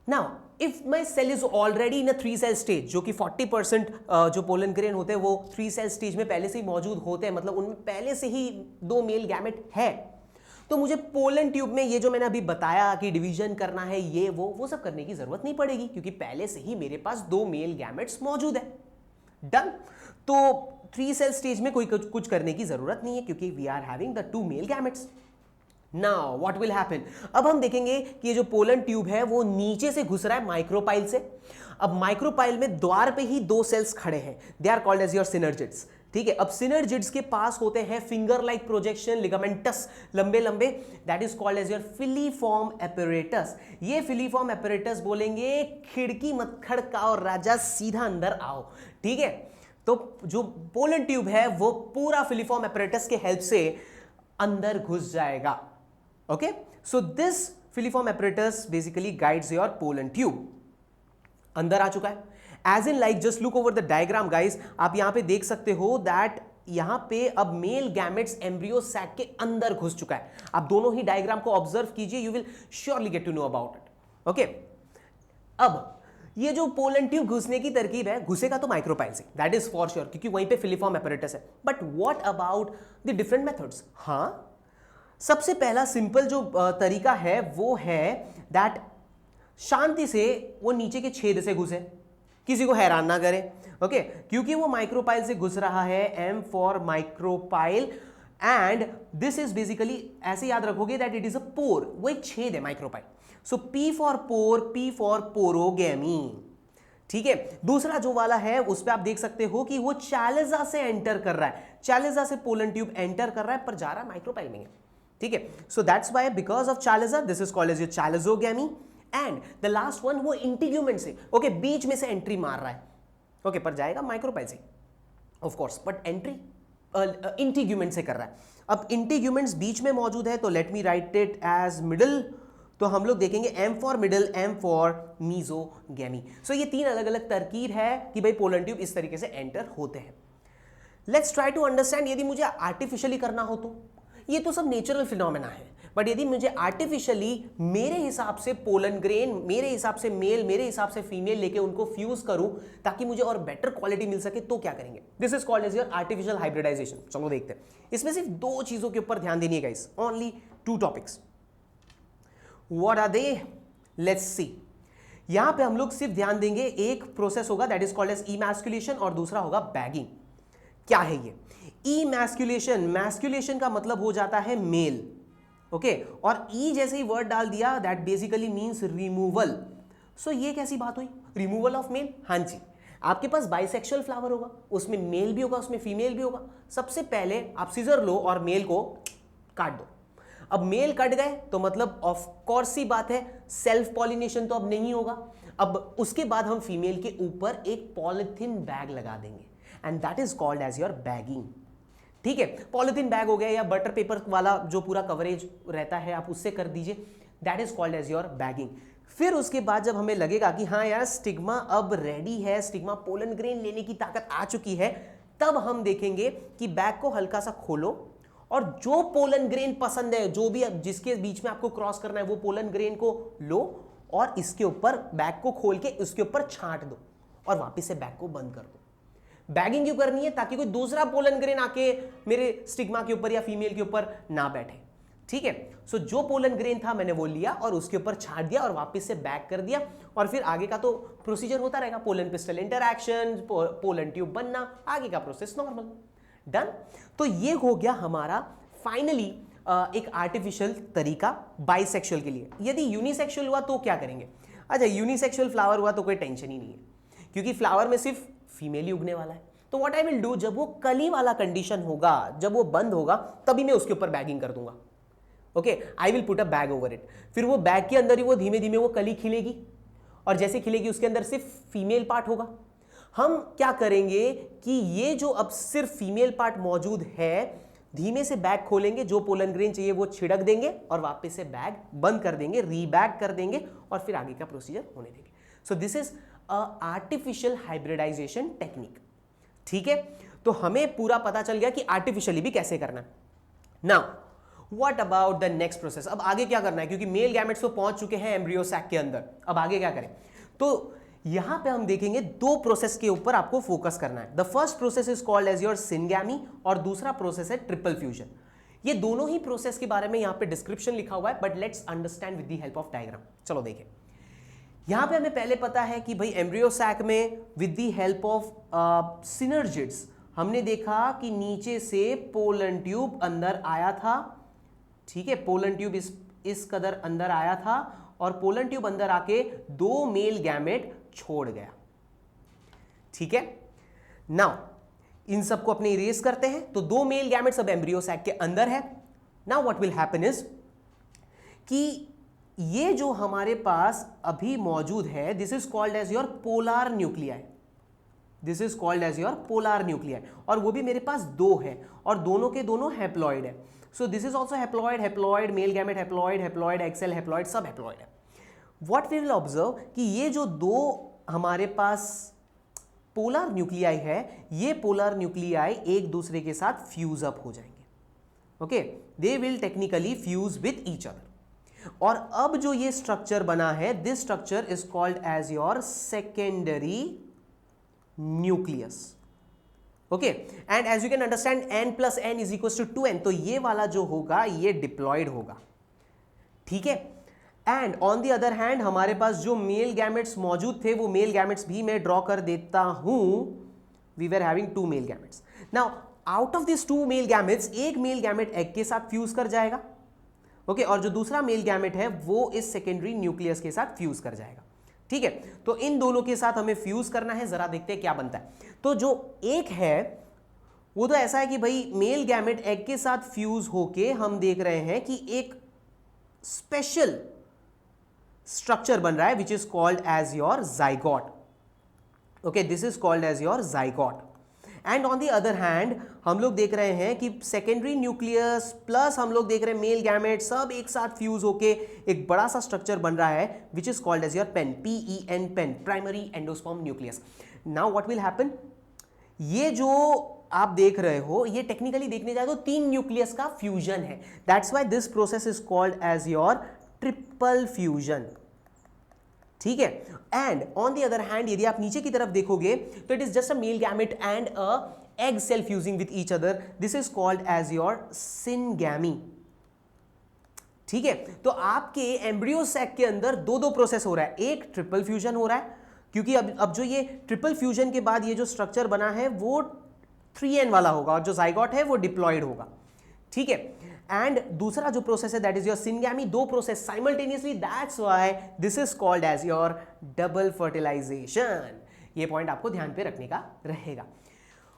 Now, if my cell is already in a 3 cell stage, जो कि 40% जो पोलन ग्रेन होते हैं वो 3 cell stage में पहले से ही मौजूद होते हैं, मतलब उनमें पहले से ही दो मेल गैमेट है, तो मुझे पोलन ट्यूब में ये जो मैंने अभी बताया कि डिवीजन करना है ये वो सब करने की जरूरत नहीं पड़ेगी क्योंकि पहले से ही मेरे पास दो मेल गैमेट्स मौजूद है, डन। तो 3 cell स्टेज में कोई कुछ करने की जरूरत नहीं है क्योंकि we are having the two male gametes. Now what will happen? अब हम देखेंगे कि ये जो पोलन ट्यूब है वो नीचे से घुस रहा है माइक्रोपाइल से। अब माइक्रोपाइल में द्वार पे ही दो सेल्स खड़े हैं, they are called as your synergids, ठीक है। अब सिनर्जिड्स के पास होते हैं फिंगर लाइक प्रोजेक्शन लिगामेंटस, लंबे लंबे, that is called as your filiform apparatus. ये फिलीफॉर्म एपरेटस बोलेंगे खिड़की मत खड़काओ राजा सीधा अंदर आओ, ठीक है। तो जो पोलन ट्यूब है वो पूरा फिलीफॉर्म एपरेटस के हेल्प से अंदर घुस जाएगा, okay, so this filiform apparatus basically guides your pollen tube. अंदर आ चुका है, as in like just look over the diagram guys, आप यहां पे देख सकते हो दैट यहां पे अब मेल गैमेट्स एम्ब्रियो सैक के अंदर घुस चुका है। आप दोनों ही डायग्राम को ऑब्जर्व कीजिए, you will surely get to know about it. Okay, अब ये जो पोलन ट्यूब घुसने की तरकीब है, घुसेगा तो माइक्रोपाइल से, दैट इज फॉर श्योर, क्योंकि वहीं पे फिलीफॉर्म एपरेटस है। But what about the different methods? हाँ, सबसे पहला सिंपल जो तरीका है वो है दैट शांति से वो नीचे के छेद से घुसे, किसी को हैरान ना करे। ओके, क्योंकि वो माइक्रोपाइल से घुस रहा है, M for micropyle, and this is basically, ऐसे याद रखोगे that it is a pore, वो एक छेद है micropyle. So P for pore, P for porogamy. ठीक है, दूसरा जो वाला है उस पे आप देख सकते हो कि वो चैलेजा से एंटर कर रहा है, चैलेजा से पोलन ट्यूब एंटर कर रहा है, पर जा रहा है माइक्रोपाइल में। ठीक है, so that's why because of chalaza this is called as your chalazogamy. And the last one, वो इंटीग्यूमेंट से, ओके, बीच में से एंट्री मार रहा है, ओके, पर जाएगा माइक्रोपाइल से of course, but entry integument से कर रहा है। अब इंटीग्यूमेंट्स बीच में मौजूद है, तो let me write it as middle. तो हम लोग देखेंगे M for middle, M for mesogamy. So ये तीन अलग अलग तरकीब है कि भाई पोलन ट्यूब इस तरीके से एंटर होते हैं। लेट्स ट्राई टू अंडरस्टैंड, यदि मुझे आर्टिफिशियली करना हो तो ये तो सब नेचुरल फिनोमेना है, बट यदि मुझे आर्टिफिशियली मेरे हिसाब से पोलन ग्रेन, मेरे हिसाब से मेल, मेरे हिसाब से फीमेल लेके उनको फ्यूज करूं ताकि मुझे और बेटर क्वालिटी मिल सके, तो क्या करेंगे? This is called as your artificial hybridization. चलो देखते हैं, इसमें सिर्फ दो चीजों के ऊपर ध्यान देनी है guys, only two topics. What are they? Let's see. यहां पे हम लोग सिर्फ ध्यान देंगे, एक प्रोसेस होगा that is called as emasculation और दूसरा होगा बैगिंग। क्या है ये इमैस्कुलेशन? मैस्कुलेशन का मतलब हो जाता है मेल, ओके, और ई जैसे ही वर्ड डाल दिया दैट बेसिकली मींस रिमूवल। सो ये कैसी बात हुई, रिमूवल ऑफ मेल? हाँ जी, आपके पास बाइसेक्सुअल फ्लावर होगा, उसमें मेल भी होगा, उसमें फीमेल भी होगा। सबसे पहले आप सीजर लो और मेल को काट दो। अब मेल कट गए तो मतलब ऑफ कोर्स सी बात है, सेल्फ पॉलिनेशन तो अब नहीं होगा। अब उसके बाद हम फीमेल के ऊपर एक पॉलिथीन बैग लगा देंगे, and that is called as your bagging. ठीक है, पॉलिथीन बैग हो गया या बटर पेपर वाला जो पूरा कवरेज रहता है, आप उससे कर दीजिए, that is called as your bagging. फिर उसके बाद जब हमें लगेगा कि हाँ यार स्टिग्मा अब रेडी है, स्टिग्मा पोलन ग्रेन लेने की ताकत आ चुकी है, तब हम देखेंगे कि बैग को हल्का सा खोलो और जो पोलन ग्रेन पसंद है, जो भी जिसके बीच में आपको क्रॉस करना है, वो पोलन ग्रेन को लो और इसके ऊपर बैग को खोल के उसके ऊपर छांट दो और वापस से बैग को बंद कर दो। बैगिंग क्यों करनी है? ताकि कोई दूसरा पोलन ग्रेन आके मेरे स्टिग्मा के ऊपर या फीमेल के ऊपर ना बैठे। ठीक है, सो जो पोलन ग्रेन था मैंने वो लिया और उसके ऊपर छाट दिया और वापस से बैग कर दिया, और फिर आगे का तो प्रोसीजर होता रहेगा, pollen pistil interaction, pollen tube बनना, आगे का प्रोसेस नॉर्मल। डन। तो ये हो गया हमारा फाइनली एक आर्टिफिशियल तरीका बाइसेक्सुअल के लिए। यदि यूनिसेक्सुअल हुआ तो क्या करेंगे? अच्छा, यूनिसेक्सुअल फ्लावर हुआ तो कोई टेंशन ही नहीं है, क्योंकि फ्लावर में सिर्फ फीमेल ही उगने वाला है। तो व्हाट आई विल डू, जब वो कली वाला कंडीशन होगा, जब वो बंद होगा, तभी मैं उसके ऊपर बैगिंग कर दूंगा। Okay, I will put a bag over it. फिर वो बैग के अंदर ही वो धीमे धीमे वो कली खिलेगी, और जैसे खिलेगी उसके अंदर सिर्फ फीमेल पार्ट होगा। हम क्या करेंगे कि ये जो अब सिर्फ फीमेल पार्ट मौजूद है, धीमे से बैग खोलेंगे, जो पोलन ग्रेन चाहिए वो छिड़क देंगे और वापस से बैग बंद कर देंगे, रीबैग कर देंगे और फिर आगे का प्रोसीजर होने देंगे। सो this is artificial hybridization technique. ठीक है, तो हमें पूरा पता चल गया कि आर्टिफिशियली भी कैसे करना है। Now what about the next process? अब आगे क्या करना है, क्योंकि मेल गैमेट्स तो पहुंच चुके हैं एम्ब्रियो सैक के अंदर, अब आगे क्या करें? तो यहां पे हम देखेंगे दो प्रोसेस के ऊपर आपको फोकस करना है। The first process is called as your syngamy और दूसरा प्रोसेस है ट्रिपल फ्यूजन। ये दोनों ही प्रोसेस के बारे में यहां पे डिस्क्रिप्शन लिखा हुआ है, but let's understand with the help of diagram. चलो देखें, यहां पे हमें पहले पता है कि भाई एम्ब्रियो सैक में with the help of synergids हमने देखा कि नीचे से पोलन ट्यूब अंदर आया था। ठीक है, पोलन ट्यूब इस कदर अंदर आया था और पोलन ट्यूब अंदर आके दो मेल गैमेट छोड़ गया। ठीक है, नाउ इन सबको अपने इरेज करते हैं। तो दो मेल गैमेट्स अब एम्ब्रियो सैक के अंदर है। Now what will happen is कि ये जो हमारे पास अभी मौजूद है, this is called as your polar nuclei. This is called as your polar nuclei, और वो भी मेरे पास दो है और दोनों के दोनों हैप्लॉइड है। So this is also haploid, haploid, male gamete haploid, haploid egg cell haploid, सब हैप्लॉइड है। व्हाट वी विल ऑब्जर्व कि ये जो दो हमारे पास पोलर न्यूक्लियाई है, ये पोलर न्यूक्लियाई एक दूसरे के साथ फ्यूज अप हो जाएंगे। Okay, they will technically fuse with each other. और अब जो ये स्ट्रक्चर बना है, this structure is called as your secondary nucleus. Okay, and as you can understand n plus n is equal to 2n, तो ये वाला जो होगा ये डिप्लॉयड होगा। ठीक है, and on the other hand हमारे पास जो मेल गैमेट्स मौजूद थे, वो मेल गैमेट्स भी मैं ड्रॉ कर देता हूं। We were having 2 male gametes. Now out of this 2 male gametes, एक मेल गैमेट एग के साथ फ्यूज कर जाएगा। ओके, और जो दूसरा मेल गैमेट है वो इस सेकेंडरी न्यूक्लियस के साथ फ्यूज कर जाएगा। ठीक है, तो इन दोनों के साथ हमें फ्यूज करना है। जरा देखते हैं क्या बनता है। तो जो एक है वो तो ऐसा है कि भाई मेल गैमेट एग के साथ फ्यूज होके हम देख रहे हैं कि एक स्पेशल स्ट्रक्चर बन रहा है which is called as your zygote. Okay, this is called as your zygote. And on the other hand हम लोग देख रहे हैं कि सेकेंडरी न्यूक्लियस प्लस हम लोग देख रहे हैं मेल गैमेट सब एक साथ फ्यूज होके एक बड़ा सा स्ट्रक्चर बन रहा है which is called as your PEN, PEN, PEN, primary endosperm nucleus. Now what will happen, ये जो आप देख रहे हो ये टेक्निकली देखने जाए तो 3 न्यूक्लियस का फ्यूजन है। That's why this process is called as your triple fusion. ठीक है, and on the other hand यदि आप नीचे की तरफ देखोगे तो it is just a male gamete and a egg cell fusing with each other. This is called as your syngamy. ठीक है, तो आपके एम्ब्रियो सैक के अंदर दो प्रोसेस हो रहा है। एक ट्रिपल फ्यूजन हो रहा है क्योंकि अब जो ये ट्रिपल फ्यूजन के बाद ये जो स्ट्रक्चर बना है वो 3n वाला होगा और जो जाइगोट है वो डिप्लॉयड होगा। ठीक है, एंड दूसरा जो प्रोसेस है दैट इज योर सिनगैमी। दो process simultaneously, that's why this is called as your double fertilization. ये पॉइंट आपको ध्यान पे रखने का रहेगा।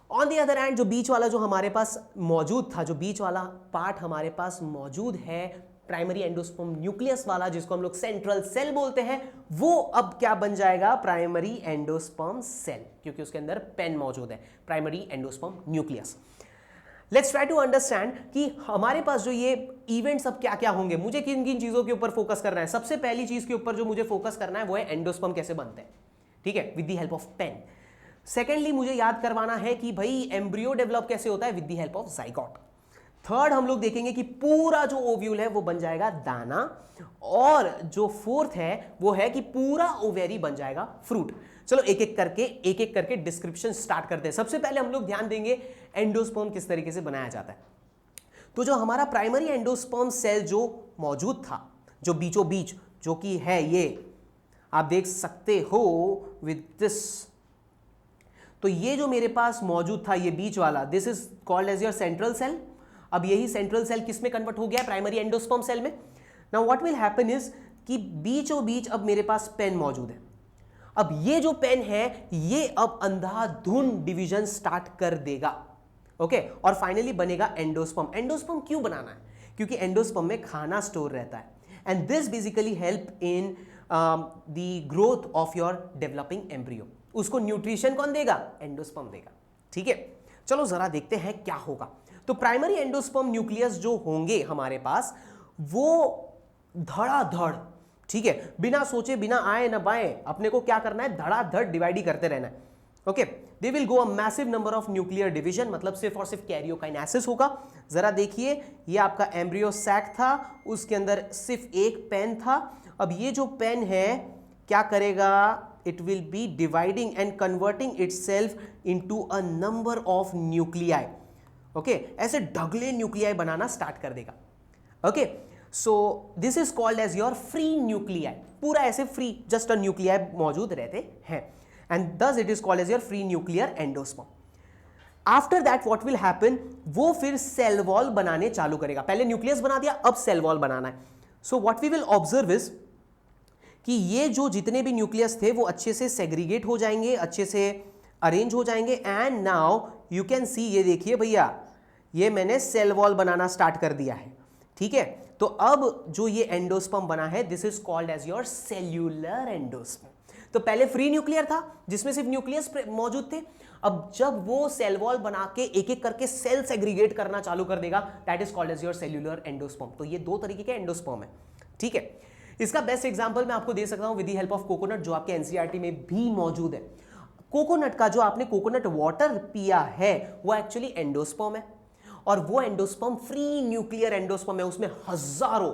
ऑन द अदर हैंड जो बीच वाला जो हमारे पास मौजूद था, जो बीच वाला पार्ट हमारे पास मौजूद है प्राइमरी एंडोस्पर्म न्यूक्लियस वाला, जिसको हम लोग सेंट्रल सेल बोलते हैं, वो अब क्या बन जाएगा, प्राइमरी एंडोस्पर्म सेल, क्योंकि उसके अंदर पेन मौजूद है, primary endosperm nucleus. Let's try to understand कि हमारे पास जो ये इवेंट्स अब क्या क्या होंगे, मुझे किन किन चीजों के ऊपर फोकस करना है। सबसे पहली चीज के ऊपर जो मुझे फोकस करना है वो है एंडोस्पर्म कैसे बनते हैं। ठीक है, with the help of PEN. Secondly मुझे याद करवाना है कि भाई एम्ब्रियो डेवलप कैसे होता है, with the help of zygote. Third हम लोग देखेंगे कि पूरा जो ओव्यूल है वो बन जाएगा दाना, और जो फोर्थ है वो है कि पूरा ओवेरी बन जाएगा फ्रूट। चलो एक एक करके डिस्क्रिप्शन स्टार्ट करते हैं। सबसे पहले हम लोग ध्यान देंगे एंडोस्पर्म किस तरीके से बनाया जाता है। तो जो हमारा प्राइमरी एंडोस्पर्म सेल जो मौजूद था, जो बीचों बीच जो कि है, ये आप देख सकते हो विद दिस, तो ये जो मेरे पास मौजूद था ये बीच वाला, this is called as your central cell. अब यही सेंट्रल सेल किस में कन्वर्ट हो गया है, प्राइमरी एंडोस्पर्म सेल में। Now what will happen is कि बीचों बीच अब मेरे पास पेन मौजूद है। अब ये जो पेन है ये अब अंधाधुंध डिवीजन स्टार्ट कर देगा। ओके, और फाइनली बनेगा एंडोस्पर्म। एंडोस्पर्म क्यों बनाना है, क्योंकि एंडोस्पर्म में खाना स्टोर रहता है, and this basically help in the growth of your developing embryo. उसको न्यूट्रिशन कौन देगा, एंडोस्पर्म देगा। ठीक है, चलो जरा देखते हैं क्या होगा। तो प्राइमरी एंडोस्पर्म न्यूक्लियस जो होंगे हमारे पास वो धड़ाधड़, ठीक है, बिना सोचे बिना आए ना बाएं, अपने को क्या करना है, धड़ाधड़ डिवाइड ही करते रहना है। Okay, they will go a massive number of nuclear division, मतलब सिर्फ और सिर्फ कैरियोकाइनेसिस होगा। जरा देखिए, ये आपका एम्ब्रियो सैक था, उसके अंदर सिर्फ एक पेन था। अब ये जो पेन है क्या करेगा, it will be dividing and converting itself into a number of nuclei. Okay, ऐसे ढगले न्यूक्लियाई बनाना स्टार्ट कर देगा। Okay, so this is called as your free nuclei. पूरा ऐसे फ्री जस्ट अ न्यूक्लियाई मौजूद रहते हैं, and this it is called as your free nuclear endosperm. After that what will happen, वो फिर सेल वॉल बनाने चालू करेगा। पहले न्यूक्लियस बना दिया, अब सेल वॉल बनाना है। So what we will observe is कि ये जो जितने भी न्यूक्लियस थे वो अच्छे से सेग्रीगेट हो जाएंगे, अच्छे से अरेंज हो जाएंगे, and now you can see, ये देखिए भैया, ये मैंने सेल वॉल बनाना स्टार्ट कर दिया है। ठीक है, तो अब जो ये एंडोस्पर्म बना है this is called as your cellular endosperm. तो पहले फ्री न्यूक्लियर था जिसमें सिर्फ न्यूक्लियस मौजूद थे। अब जब वो सेल वॉल बना के एक एक करके सेल सेग्रीगेट करना चालू कर देगा, that is called as your cellular endosperm. तो ये दो तरीके के एंडोस्पर्म है, ठीक है। इसका बेस्ट एग्जांपल मैं आपको दे सकता हूं with the help of coconut, जो आपके एनसीईआरटी में भी मौजूद है। कोकोनट का जो आपने कोकोनट वाटर पिया है वो एक्चुअली एंडोस्पर्म है, और वो एंडोस्पर्म फ्री न्यूक्लियर एंडोस्पर्म है, उसमें हजारों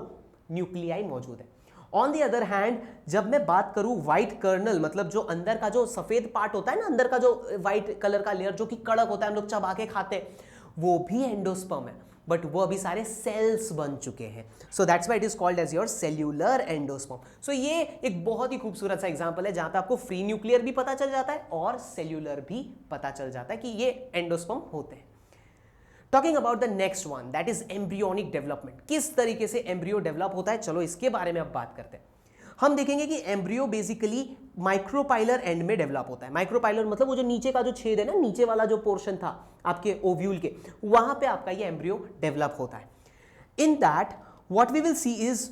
न्यूक्लियाई मौजूद है। ऑन द अदर हैंड जब मैं बात करूं व्हाइट कर्नल, मतलब जो अंदर का जो सफेद पार्ट होता है ना, अंदर का जो व्हाइट कलर का लेयर जो कि कड़क होता है, हम लोग चबा के खाते हैं, वो भी एंडोस्पर्म है, बट वो अभी सारे सेल्स बन चुके हैं। So that's why it is called as your cellular endosperm. So ये एक बहुत ही खूबसूरत सा एग्जांपल है जहां पे आपको फ्री न्यूक्लियर भी पता चल जाता है और सेल्यूलर भी पता चल जाता है कि ये एंडोस्पर्म होते हैं। Talking about the next one, that is embryonic development. किस तरीके से एम्ब्रियो डेवलप होता है, चलो इसके बारे में अब बात करते हैं। हम देखेंगे कि एम्ब्रियो बेसिकली माइक्रोपाइलर एंड में डेवलप होता है। माइक्रोपाइलर मतलब वो जो नीचे का जो छेद है ना, नीचे वाला जो पोर्शन था आपके ओव्यूल के, वहां पे आपका ये एम्ब्रियो डेवलप होता है। In that what we will see is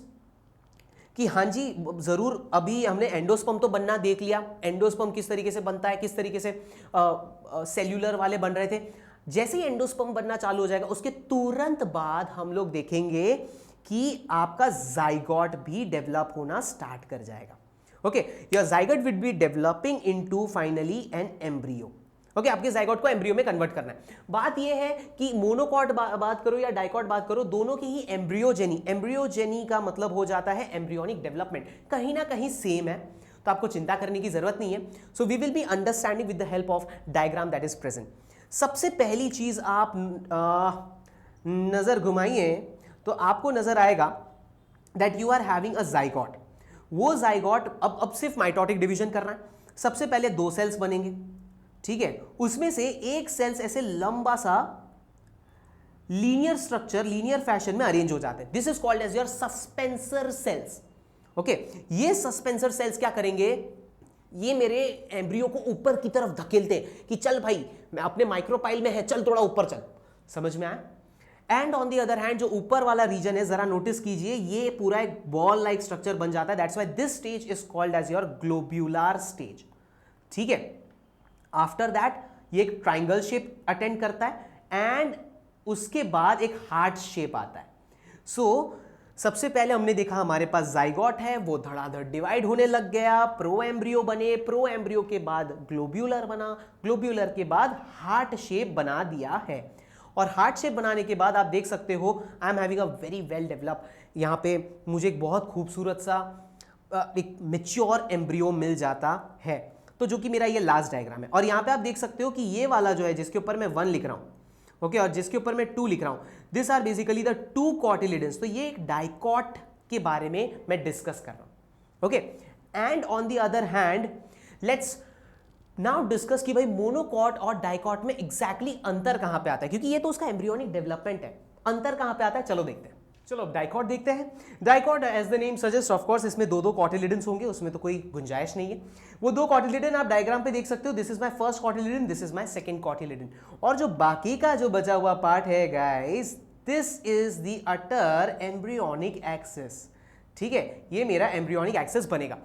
कि हाँ जी जरूर अभी हमने एंडोस्पर्म तो बनना देख लिया, एंडोस्पर्म किस तरीके से बनता है, किस तरीके से सेल्यूलर वाले बन रहे थे। जैसे ही एंडोस्पर्म बनना चालू हो जाएगा उसके तुरंत बाद हम लोग देखेंगे कि आपका जाइगोट भी डेवलप होना स्टार्ट कर जाएगा। Okay, your zygote will be developing into finally an embryo. Okay, आपके जाइगोट को एम्ब्रियो में कन्वर्ट करना है। बात यह है कि मोनोकॉट बात करो या डाइकॉट बात करो, दोनों की ही एम्ब्रियोजेनी का मतलब हो जाता है एम्ब्रियोनिक डेवलपमेंट, कहीं ना कहीं सेम है, तो आपको चिंता करने की जरूरत नहीं है। So we will be understanding with the help of diagram that is present. सबसे पहली चीज आप नजर घुमाइए तो आपको नजर आएगा that you are having a zygote. वो जाइगोट अब सिर्फ माइटोटिक डिवीजन करना है। सबसे पहले दो सेल्स बनेंगे, ठीक है, उसमें से एक सेल्स ऐसे लंबा सा लीनियर स्ट्रक्चर, लीनियर फैशन में अरेंज हो जाते हैं। This is called as your suspensor cells. Okay, ये सस्पेंसर सेल्स क्या करेंगे, ये मेरे एम्ब्रियो को ऊपर की तरफ धकेलते हैं कि चल भाई मैं अपने माइक्रोपाइल में है, चल थोड़ा ऊपर चल। समझ में आया? And on the other hand जो ऊपर वाला रीजन है, जरा नोटिस कीजिए, ये पूरा एक बॉल लाइक स्ट्रक्चर बन जाता है। That's why this stage is called as your globular stage, ठीक है। आफ्टर दैट ये एक ट्राइंगल शेप अटेंड करता है एंड उसके बाद एक हार्ट शेप आता है। सो सबसे पहले हमने देखा हमारे पास जाइगोट है, वो धड़ाधड़ डिवाइड होने लग गया, प्रो एम्ब्रियो बने, प्रो एम्ब्रियो के बाद ग्लोब्यूलर बना, ग्लोब्यूलर के बाद हार्ट शेप बना दिया है। और हार्ट शेप बनाने के बाद आप देख सकते हो I am having a very well develop, यहाँ पे मुझे एक बहुत खूबसूरत सा एक मैच्योर एम्ब्रियो मिल जाता है। तो जो कि मेरा ये लास्ट डायग्राम है। और यहाँ पे आप देख सकते हो कि ये वाला जो है जिसके ऊपर मैं 1 लिख रहा हूँ, ओके, और जिसके ऊपर मैं 2 लिख रहा हूं, this are basically the 2 cotyledons. तो ये एक डाइकॉट के बारे में मैं डिस्कस कर रहा हूं, okay. And on the other hand let's now discuss कि भाई मोनोकॉट और डाइकॉट में एग्जैक्टली अंतर कहां पे आता है, क्योंकि ये तो उसका एम्ब्रियोनिक डेवलपमेंट है। अंतर कहां पे आता है, चलो देखते हैं। चलो अब डाइकॉट देखते हैं। Dicot as the name suggest, of course इसमें दो कॉटिलिडन्स होंगे, उसमें तो कोई गुंजाइश नहीं है। वो 2 कॉटिलिडन आप डायग्राम पे देख सकते हो, this is my first cotyledon, this is my second cotyledon. और जो बाकी का जो बचा हुआ पार्ट है guys, this is the utter embryonic axis, ठीक है, ये मेरा एम्ब्रियोनिक एक्सिस बनेगा।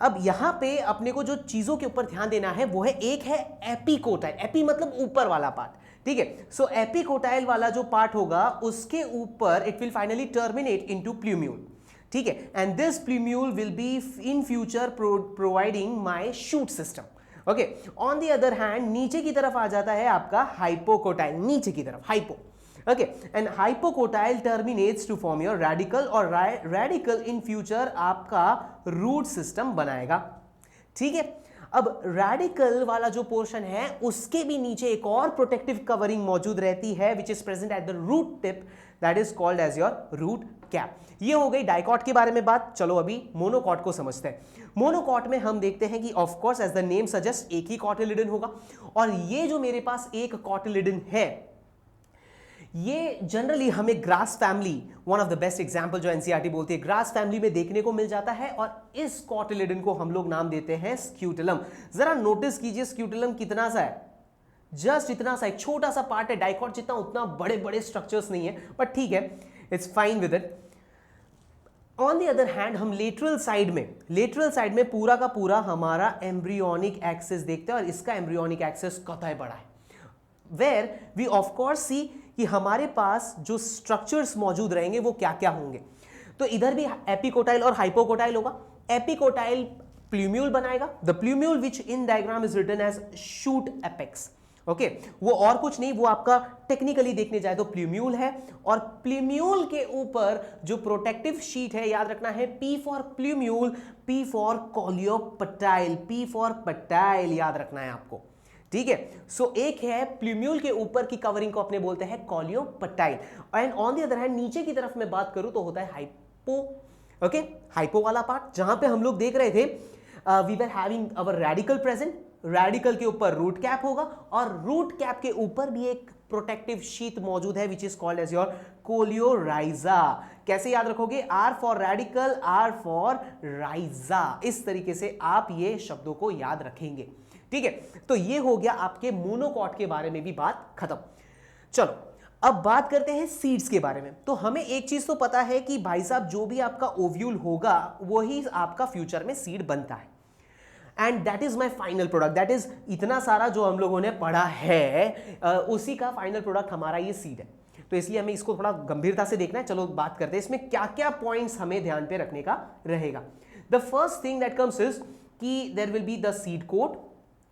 अब यहां पे अपने को जो चीजों के ऊपर ध्यान देना है वो है, एक है एपिकोटाइल, एपी मतलब ऊपर वाला पार्ट, ठीक है। सो एपिकोटाइल वाला जो पार्ट होगा उसके ऊपर it will finally terminate into plumule, ठीक है, and this plumule will be in future providing my shoot system. Okay, on the other hand नीचे की तरफ आ जाता है आपका हाइपोकोटाइल, नीचे की तरफ hypo, okay, and hypocotyl terminates to form your radicle, और रेडिकल इन फ्यूचर आपका रूट सिस्टम बनाएगा, ठीक है। अब रेडिकल वाला जो पोर्शन है उसके भी नीचे एक और प्रोटेक्टिव कवरिंग मौजूद रहती है which is present at the root tip, that is called as your root cap. ये हो गई डाइकॉट के बारे में बात। चलो अभी मोनोकॉट को समझते हैं। मोनोकॉट में हम देखते हैं कि of course as the name suggest एक ही कॉटिलिडन होगा, और ये जो मेरे पास एक कॉटिलिडन है ये जनरली हमें grass family, one of the best example जो एनसीईआरटी बोलती है, ग्रास फैमिली में देखने को मिल जाता है, और इस कॉटिलिडन को हम लोग नाम देते हैं स्क्यूटलम। जरा नोटिस कीजिए स्क्यूटलम कितना सा है, जस्ट इतना सा, एक छोटा सा पार्ट है, डाइकॉट जितना उतना बड़े बड़े स्ट्रक्चर्स नहीं है, बट ठीक है, it's fine with it. On the other hand हम लेटरल साइड में पूरा का पूरा हमारा एम्ब्रियोनिक एक्सिस देखते हैं और इसका एम्ब्रियोनिक एक्सिस कतई बड़ा है, वेयर वी ऑफ कोर्स सी कि हमारे पास जो स्ट्रक्चर्स मौजूद रहेंगे वो क्या क्या होंगे। तो इधर भी एपिकोटाइल और हाइपोकोटाइल होगा। एपिकोटाइल प्लूम्यूल बनाएगा, the plumule which in diagram is written as shoot apex. Okay, वो और कुछ नहीं, वो आपका टेक्निकली देखने जाए तो प्लूम्यूल है, और प्लूम्यूल के ऊपर जो प्रोटेक्टिव शीट है, याद रखना है P for plumule, P for coleoptile, P for पटाइल, याद रखना है आपको, ठीक है। सो एक है प्लूम्यूल के ऊपर की कवरिंग को अपने बोलते हैं coleoptile, and on the other hand नीचे की तरफ मैं बात करूं तो होता है हाइपो। ओके, हाइपो वाला पार्ट जहां पे हम लोग देख रहे थे we were having our radicle present, radicle के ऊपर रूट कैप होगा और रूट कैप के ऊपर भी एक प्रोटेक्टिव शीट मौजूद है which is called as your coleorhiza. कैसे याद रखोगे? R for radicle, R for rhiza, इस तरीके से आप ये शब्दों को याद रखेंगे, ठीक है। तो ये हो गया आपके मोनोकॉट के बारे में भी बात खत्म। चलो अब बात करते हैं सीड्स के बारे में। तो हमें एक चीज तो पता है कि भाई साहब जो भी आपका ओव्यूल होगा वही आपका फ्यूचर में सीड बनता है, and that is my final product. That is इतना सारा जो हम लोगों ने पढ़ा है उसी का फाइनल प्रोडक्ट हमारा ये सीड है। तो इसलिए हमें इसको थोड़ा गंभीरता से देखना है। चलो बात करते हैं इसमें क्या क्या पॉइंट्स हमें ध्यान पे रखने का रहेगा। The first thing that comes is कि there will be the seed coat,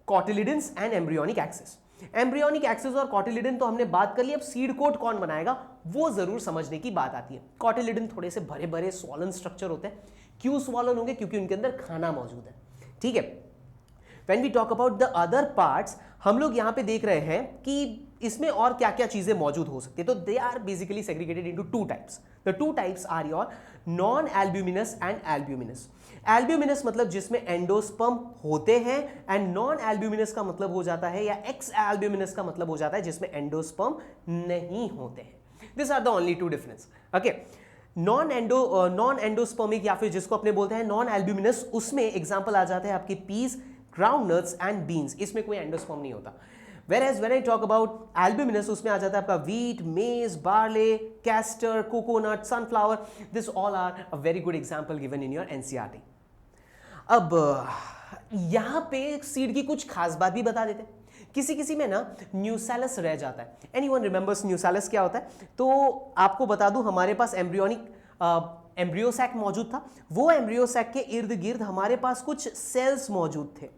cotyledons and embryonic axis. Embryonic axis और कॉटिलिडन तो हमने बात कर ली, अब सीड कोट कौन बनाएगा वो जरूर समझने की बात आती है। कॉटिलिडन थोड़े से भरे भरे स्वॉलन स्ट्रक्चर होते हैं। क्यों स्वॉलन होंगे? क्योंकि उनके अंदर खाना मौजूद है, ठीक है। When we talk about the other parts, हम लोग यहां पे देख रहे हैं कि इसमें और क्या क्या चीजें मौजूद हो सकती है। तो they are basically segregated into two types. The two types are your non albuminous and albuminous. Albuminous मतलब जिसमें एंडोस्पर्म होते हैं, एंड नॉन एल्ब्यूमिनस का मतलब हो जाता है, या एक्स एल्ब्यूमिनस का मतलब हो जाता है जिसमें एंडोस्पर्म नहीं होते हैं। This are the only two difference, okay. Non endospermic या फिर जिसको अपने बोलते हैं नॉन एल्ब्यूमिनस, उसमें एग्जांपल आ जाते हैं आपके पीस, ग्राउंडनट्स एंड बीन्स, इसमें कोई एंडोस्पर्म नहीं होता। Whereas when I talk about albuminous, उसमें आ जाता है आपका wheat, maize, barley, castor, coconut, sunflower. This all are a very good example given in your NCERT. अब यहाँ पे सीड की कुछ खास बात भी बता देते हैं। किसी किसी में ना न्यूसेलस रह जाता है। Anyone remembers न्यूसेलस क्या होता है? तो आपको बता दूं, हमारे पास एम्ब्रियो सैक मौजूद था। वो एम्ब्रियो सैक के इर्द गिर्द हमारे पास कुछ सेल्स मौजूद थे,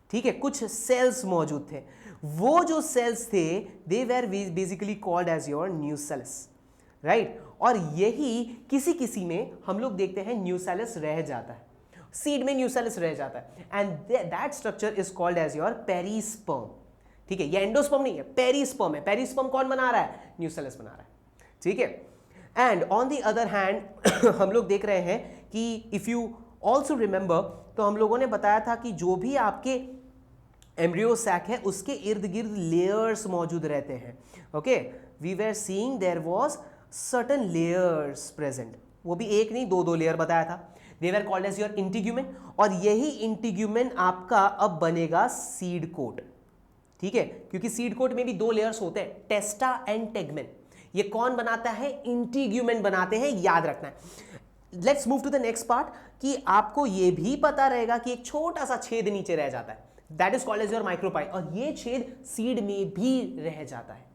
ठीक है, कुछ सेल्स मौजूद थे। वो जो सेल्स थे they were basically called as your nucellus, right. और यही किसी किसी में हम लोग देखते हैं न्यूसेलस रह जाता है, सीड में न्यूसेलस रह जाता है, and that structure is called as your perisperm, ठीक है। ये एंडोस्पर्म नहीं है, पेरिस्पर्म है। पेरिस्पर्म कौन बना रहा है? न्यूसेलस बना रहा है, ठीक है। And on the other hand हम लोग देख रहे हैं कि इफ यू ऑल्सो रिमेंबर, तो हम लोगों ने बताया था कि जो भी आपके एम्ब्रियो सैक है उसके इर्द गिर्द लेयर्स मौजूद रहते हैं, okay. We were seeing there was certain layers present, वो भी एक नहीं दो लेयर बताया था। They were called as your integument, और यही इंटीग्यूमेन आपका अब बनेगा सीड कोट, ठीक है, क्योंकि सीड कोट में भी दो लेयर्स होते हैं, टेस्टा एंड टेगमेन। ये कौन बनाता है? इंटीग्यूमेन बनाते हैं, याद रखना है। Let's move to the next part कि आपको ये भी पता रहेगा कि एक छोटा सा छेद नीचे रह जाता है, that is called as your micropyle, और ये छेद सीड में भी रह जाता है।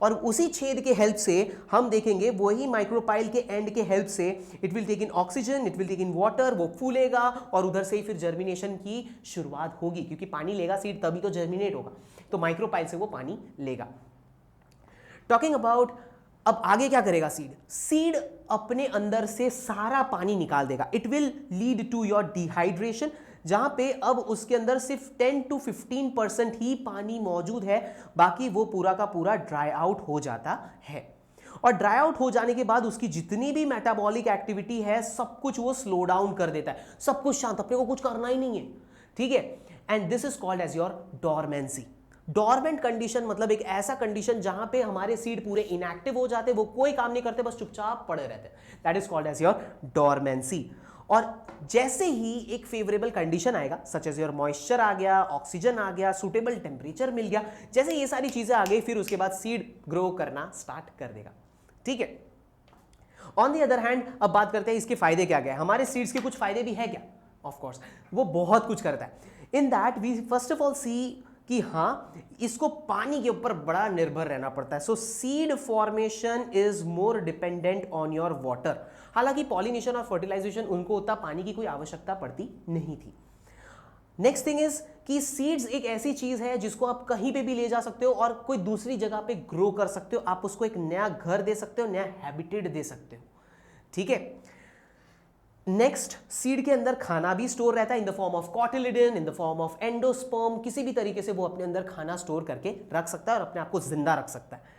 और उसी छेद के हेल्प से हम देखेंगे, वही माइक्रोपाइल के एंड के हेल्प से it will take in oxygen, it will take in water, वो फूलेगा और उधर से ही फिर जर्मिनेशन की शुरुआत होगी, क्योंकि पानी लेगा सीड तभी तो जर्मिनेट होगा, तो माइक्रोपाइल से वो पानी लेगा। टॉकिंग अबाउट अब आगे क्या करेगा सीड? सीड अपने अंदर से सारा पानी निकाल देगा। It will lead to your dehydration, जहां पे अब उसके अंदर सिर्फ 10 to 15% ही पानी मौजूद है, बाकी वो पूरा का पूरा ड्राई आउट हो जाता है। और ड्राई आउट हो जाने के बाद उसकी जितनी भी मेटाबॉलिक एक्टिविटी है सब कुछ वो स्लो डाउन कर देता है, सब कुछ शांत, अपने को कुछ करना ही नहीं है, ठीक है। And this is called as your dormancy. Dormant condition मतलब एक ऐसा कंडीशन जहां पे हमारे सीड पूरे इनएक्टिव हो जाते, वो कोई काम नहीं करते, बस चुपचाप पड़े रहते, that is called as your dormancy. और जैसे ही एक फेवरेबल कंडीशन आएगा, सच एज योर मॉइस्चर आ गया, ऑक्सीजन आ गया, सुटेबल टेम्परेचर मिल गया, जैसे ये सारी चीजें आ गई, फिर उसके बाद सीड ग्रो करना स्टार्ट कर देगा, ठीक है। ऑन द अदर हैंड अब बात करते हैं इसके फायदे क्या क्या है। हमारे सीड्स के कुछ फायदे भी है क्या? ऑफ कोर्स वो बहुत कुछ करता है। In that we first of all see कि हाँ, इसको पानी के ऊपर बड़ा निर्भर रहना पड़ता है। सो seed formation is more dependent on your water. हालांकि पॉलिनेशन और फर्टिलाइजेशन उनको उतना पानी की कोई आवश्यकता पड़ती नहीं थी। नेक्स्ट थिंग इज कि सीड्स एक ऐसी चीज है जिसको आप कहीं पे भी ले जा सकते हो और कोई दूसरी जगह पे ग्रो कर सकते हो। आप उसको एक नया घर दे सकते हो, नया हैबिटेट दे सकते हो। ठीक है। नेक्स्ट, सीड के अंदर खाना भी स्टोर रहता है in the form of cotyledon, in the form of endosperm. किसी भी तरीके से वो अपने अंदर खाना स्टोर करके रख सकता है और अपने आप को जिंदा रख सकता है।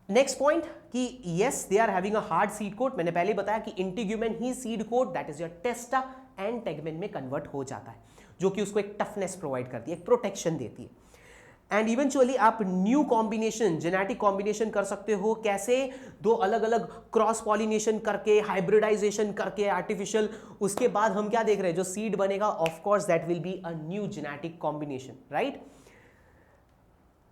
नेक्स्ट पॉइंट कि yes they are having a hard seed coat. मैंने पहले बताया कि इंटीग्यूमेन ही seed coat that is your testa and tegmen में कन्वर्ट हो जाता है, जो कि उसको एक टफनेस प्रोवाइड करती है, एक प्रोटेक्शन देती है। एंड इवेंचुअली आप न्यू कॉम्बिनेशन, जेनेटिक कॉम्बिनेशन कर सकते हो। कैसे? दो अलग अलग क्रॉस पॉलिनेशन करके, हाइब्रिडाइजेशन करके आर्टिफिशियल, उसके बाद हम क्या देख रहे हैं, जो सीड बनेगा of course that will be a new genetic combination, right.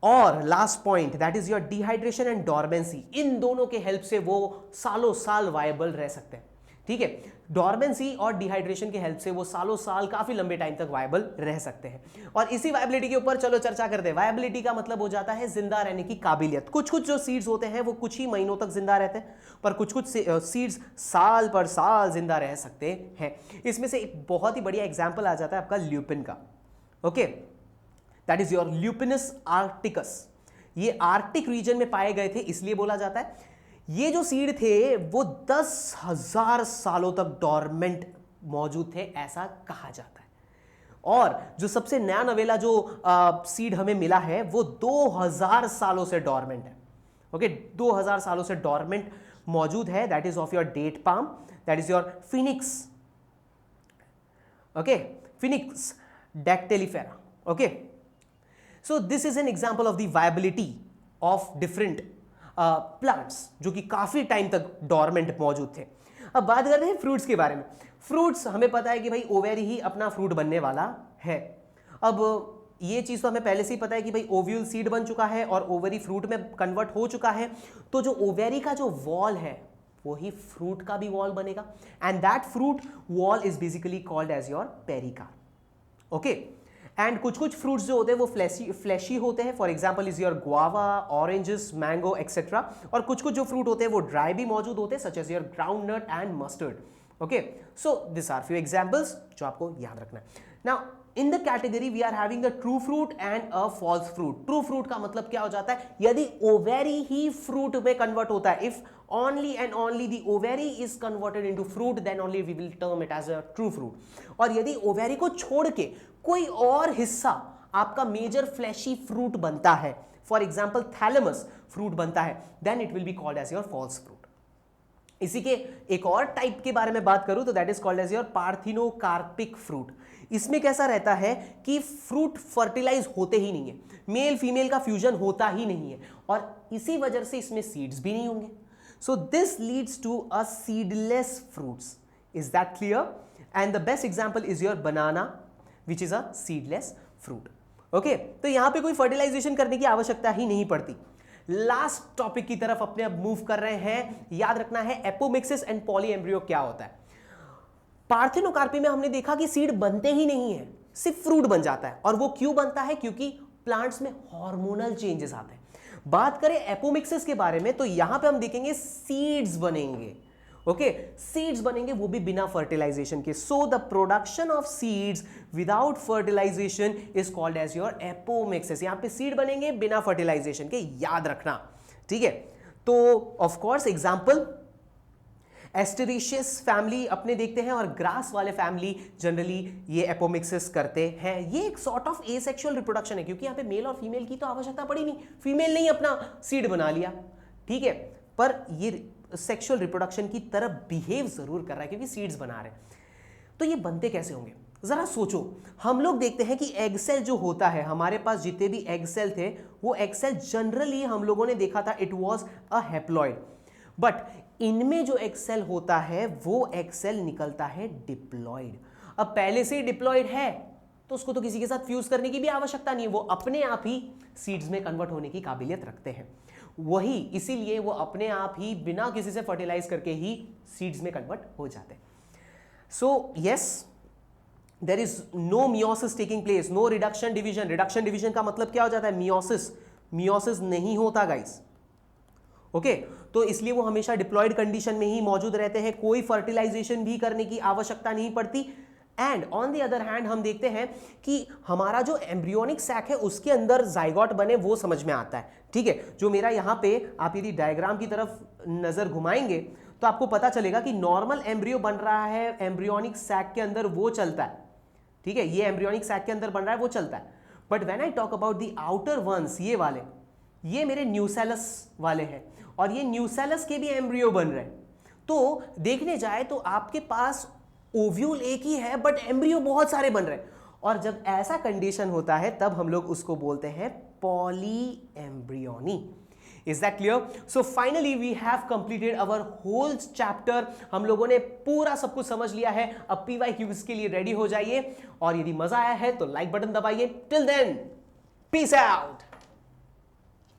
और last point that is your dehydration and dormancy. इन दोनों के हेल्प से वो सालों साल वायबल रह सकते हैं। ठीक है। डॉर्मेंसी और डिहाइड्रेशन के हेल्प से वो सालों साल काफी लंबे टाइम तक वायबल रह सकते हैं। और इसी वायबिलिटी के ऊपर चलो चर्चा करते हैं। वायबिलिटी का मतलब हो जाता है जिंदा रहने की काबिलियत। कुछ कुछ जो सीड्स होते हैं वो कुछ ही महीनों तक जिंदा रहते हैं, पर कुछ कुछ सीड्स साल पर साल जिंदा रह सकते हैं। इसमें से एक बहुत ही बढ़िया एग्जाम्पल आ जाता है आपका ल्यूपिन का। Okay, that is your Lupinus arcticus. ये आर्कटिक रीजन में पाए गए थे, इसलिए बोला जाता है। ये जो सीड थे वो 10,000 सालों तक डॉर्मेंट मौजूद थे, ऐसा कहा जाता है। और जो सबसे नया नवेला जो सीड हमें मिला है वो 2000 सालों से डॉर्मेंट है। ओके, 2000 सालों से डॉर्मेंट मौजूद है। That is of your date palm, that is your Phoenix. Okay, Phoenix dactylifera. Okay, so this is an example of the viability of different plants जो कि काफी टाइम तक डॉर्मेंट मौजूद थे। अब बात करते हैं फ्रूट्स के बारे में। फ्रूट्स हमें पता है कि भाई ओवेरी ही अपना फ्रूट बनने वाला है। अब ये चीज तो हमें पहले से ही पता है कि भाई ओव्यूल सीड बन चुका है और ओवेरी फ्रूट में कन्वर्ट हो चुका है। तो जो ओवेरी का जो वॉल है वो ही फ्रूट का भी वॉल बनेगा, and that fruit wall is basically called as your pericarp. Okay, and कुछ कुछ फ्रूट्स जो होते हैं वो फ्लैशी होते हैं। For example is your guava, oranges, mango etcetera. और कुछ कुछ जो फ्रूट होते हैं वो ड्राई भी मौजूद होते हैं, such as your ground nut and mustard. Okay, so this are few examples जो आपको याद रखना है। Now in the category we are having a true fruit and a false fruit. True fruit का मतलब क्या हो जाता है? यदि ओवेरी ही फ्रूट में कन्वर्ट होता है, if only and only the ovary is converted into fruit, then only we will term it as a true fruit. और यदि ओवेरी को छोड़ के कोई और हिस्सा आपका मेजर फ्लैशी फ्रूट बनता है, फॉर एग्जाम्पल थैलेमस फ्रूट बनता है, then it will be called as your false fruit. इसी के एक और टाइप के बारे में बात करूं तो that is called as your parthenocarpic fruit. इसमें कैसा रहता है कि फ्रूट फर्टिलाइज होते ही नहीं है, मेल फीमेल का फ्यूजन होता ही नहीं है, और इसी वजह से इसमें सीड्स भी नहीं होंगे। So this leads to a seedless fruits. Is that clear? And the best example is your banana, which is a seedless fruit. Okay? तो यहां पे कोई फर्टिलाइजेशन करने की आवश्यकता ही नहीं पड़ती। लास्ट टॉपिक की तरफ अपने अब मूव कर रहे हैं। याद रखना है एपोमिक्सिस एंड पॉलीएम्ब्रियो क्या होता है। पार्थिनोकार्पी में हमने देखा कि सीड बनते ही नहीं है, सिर्फ फ्रूट बन जाता है। और वो क्यों बनता है? क्योंकि प्लांट्स में हार्मोनल चेंजेस आते हैं। बात करें एपोमिक्सिस के बारे में तो यहां पे हम देखेंगे सीड्स बनेंगे। ओके, सीड्स बनेंगे वो भी बिना फर्टिलाइजेशन के। So the production of seeds without fertilisation is called as your apomixis. यहां पे सीड बनेंगे बिना फर्टिलाइजेशन के, याद रखना। ठीक है, तो ऑफ कोर्स एग्जांपल एस्टेरेशियस फैमिली अपने देखते हैं, और ग्रास वाले फैमिली जनरली ये एपोमिक्सिस करते हैं। ये एक सॉर्ट ऑफ एसेक्सुअल रिप्रोडक्शन है, क्योंकि यहाँ पे मेल और फीमेल की तो आवश्यकता पड़ी नहीं, फीमेल ने ही अपना सीड बना लिया। ठीक है, पर ये सेक्सुअल रिप्रोडक्शन की तरह बिहेव जरूर कर रहा है क्योंकि सीड्स बना रहे हैं। तो ये बनते कैसे होंगे जरा सोचो। हम लोग देखते हैं कि एग सेल जो होता है, हमारे पास जितने भी एग सेल थे वो एग सेल जनरली हम लोगों ने देखा था it was a haploid, but इनमें जो एग सेल होता है वो एग सेल निकलता है डिप्लॉइड। अब पहले से ही डिप्लॉइड है तो उसको तो किसी के साथ फ्यूज करने की भी आवश्यकता नहीं है, वो अपने आप ही सीड्स में कन्वर्ट होने की काबिलियत रखते हैं। वही इसीलिए वो अपने आप ही बिना किसी से फर्टिलाइज करके ही सीड्स में कन्वर्ट हो जाते हैं. So yes, there is no meiosis taking place, no reduction division. Reduction division का मतलब क्या हो जाता है? मियोसिस. मियोसिस नहीं होता गाइस. ओके, तो इसलिए वो हमेशा डिप्लॉयड कंडीशन में ही मौजूद रहते हैं, कोई फर्टिलाइजेशन भी करने की आवश्यकता नहीं पड़ती. And on the other hand हम देखते हैं कि हमारा जो एम्ब्रियोनिक सैक है उसके अंदर जाइगोट बने, वो समझ में आता है. ठीक है, जो मेरा यहां पे आप यदि डायग्राम की तरफ नजर घुमाएंगे तो आपको पता चलेगा कि नॉर्मल एम्ब्रियो बन रहा है एम्ब्रियोनिक सैक के अंदर, वो चलता है. ठीक है, ये एम्ब्रियोनिक सैक के अंदर बन रहा है, वो चलता है. But when I talk about the outer ones, ये वाले, ये मेरे न्यूसेलस वाले हैं और ये न्यूसेलस के भी एम्ब्रियो बन रहे हैं. तो देखने जाए तो आपके पास ओव्यूल एक ही है बट एम्ब्रियो बहुत सारे बन रहे हैं. और जब ऐसा कंडीशन होता है तब हम लोग उसको बोलते हैं polyembryony. Is that clear? So finally we have completed our whole chapter. हम लोगों ने पूरा सब कुछ समझ लिया है. अब PYQs के लिए रेडी हो जाइए और यदि मजा आया है तो लाइक बटन दबाइए. Till then, peace out.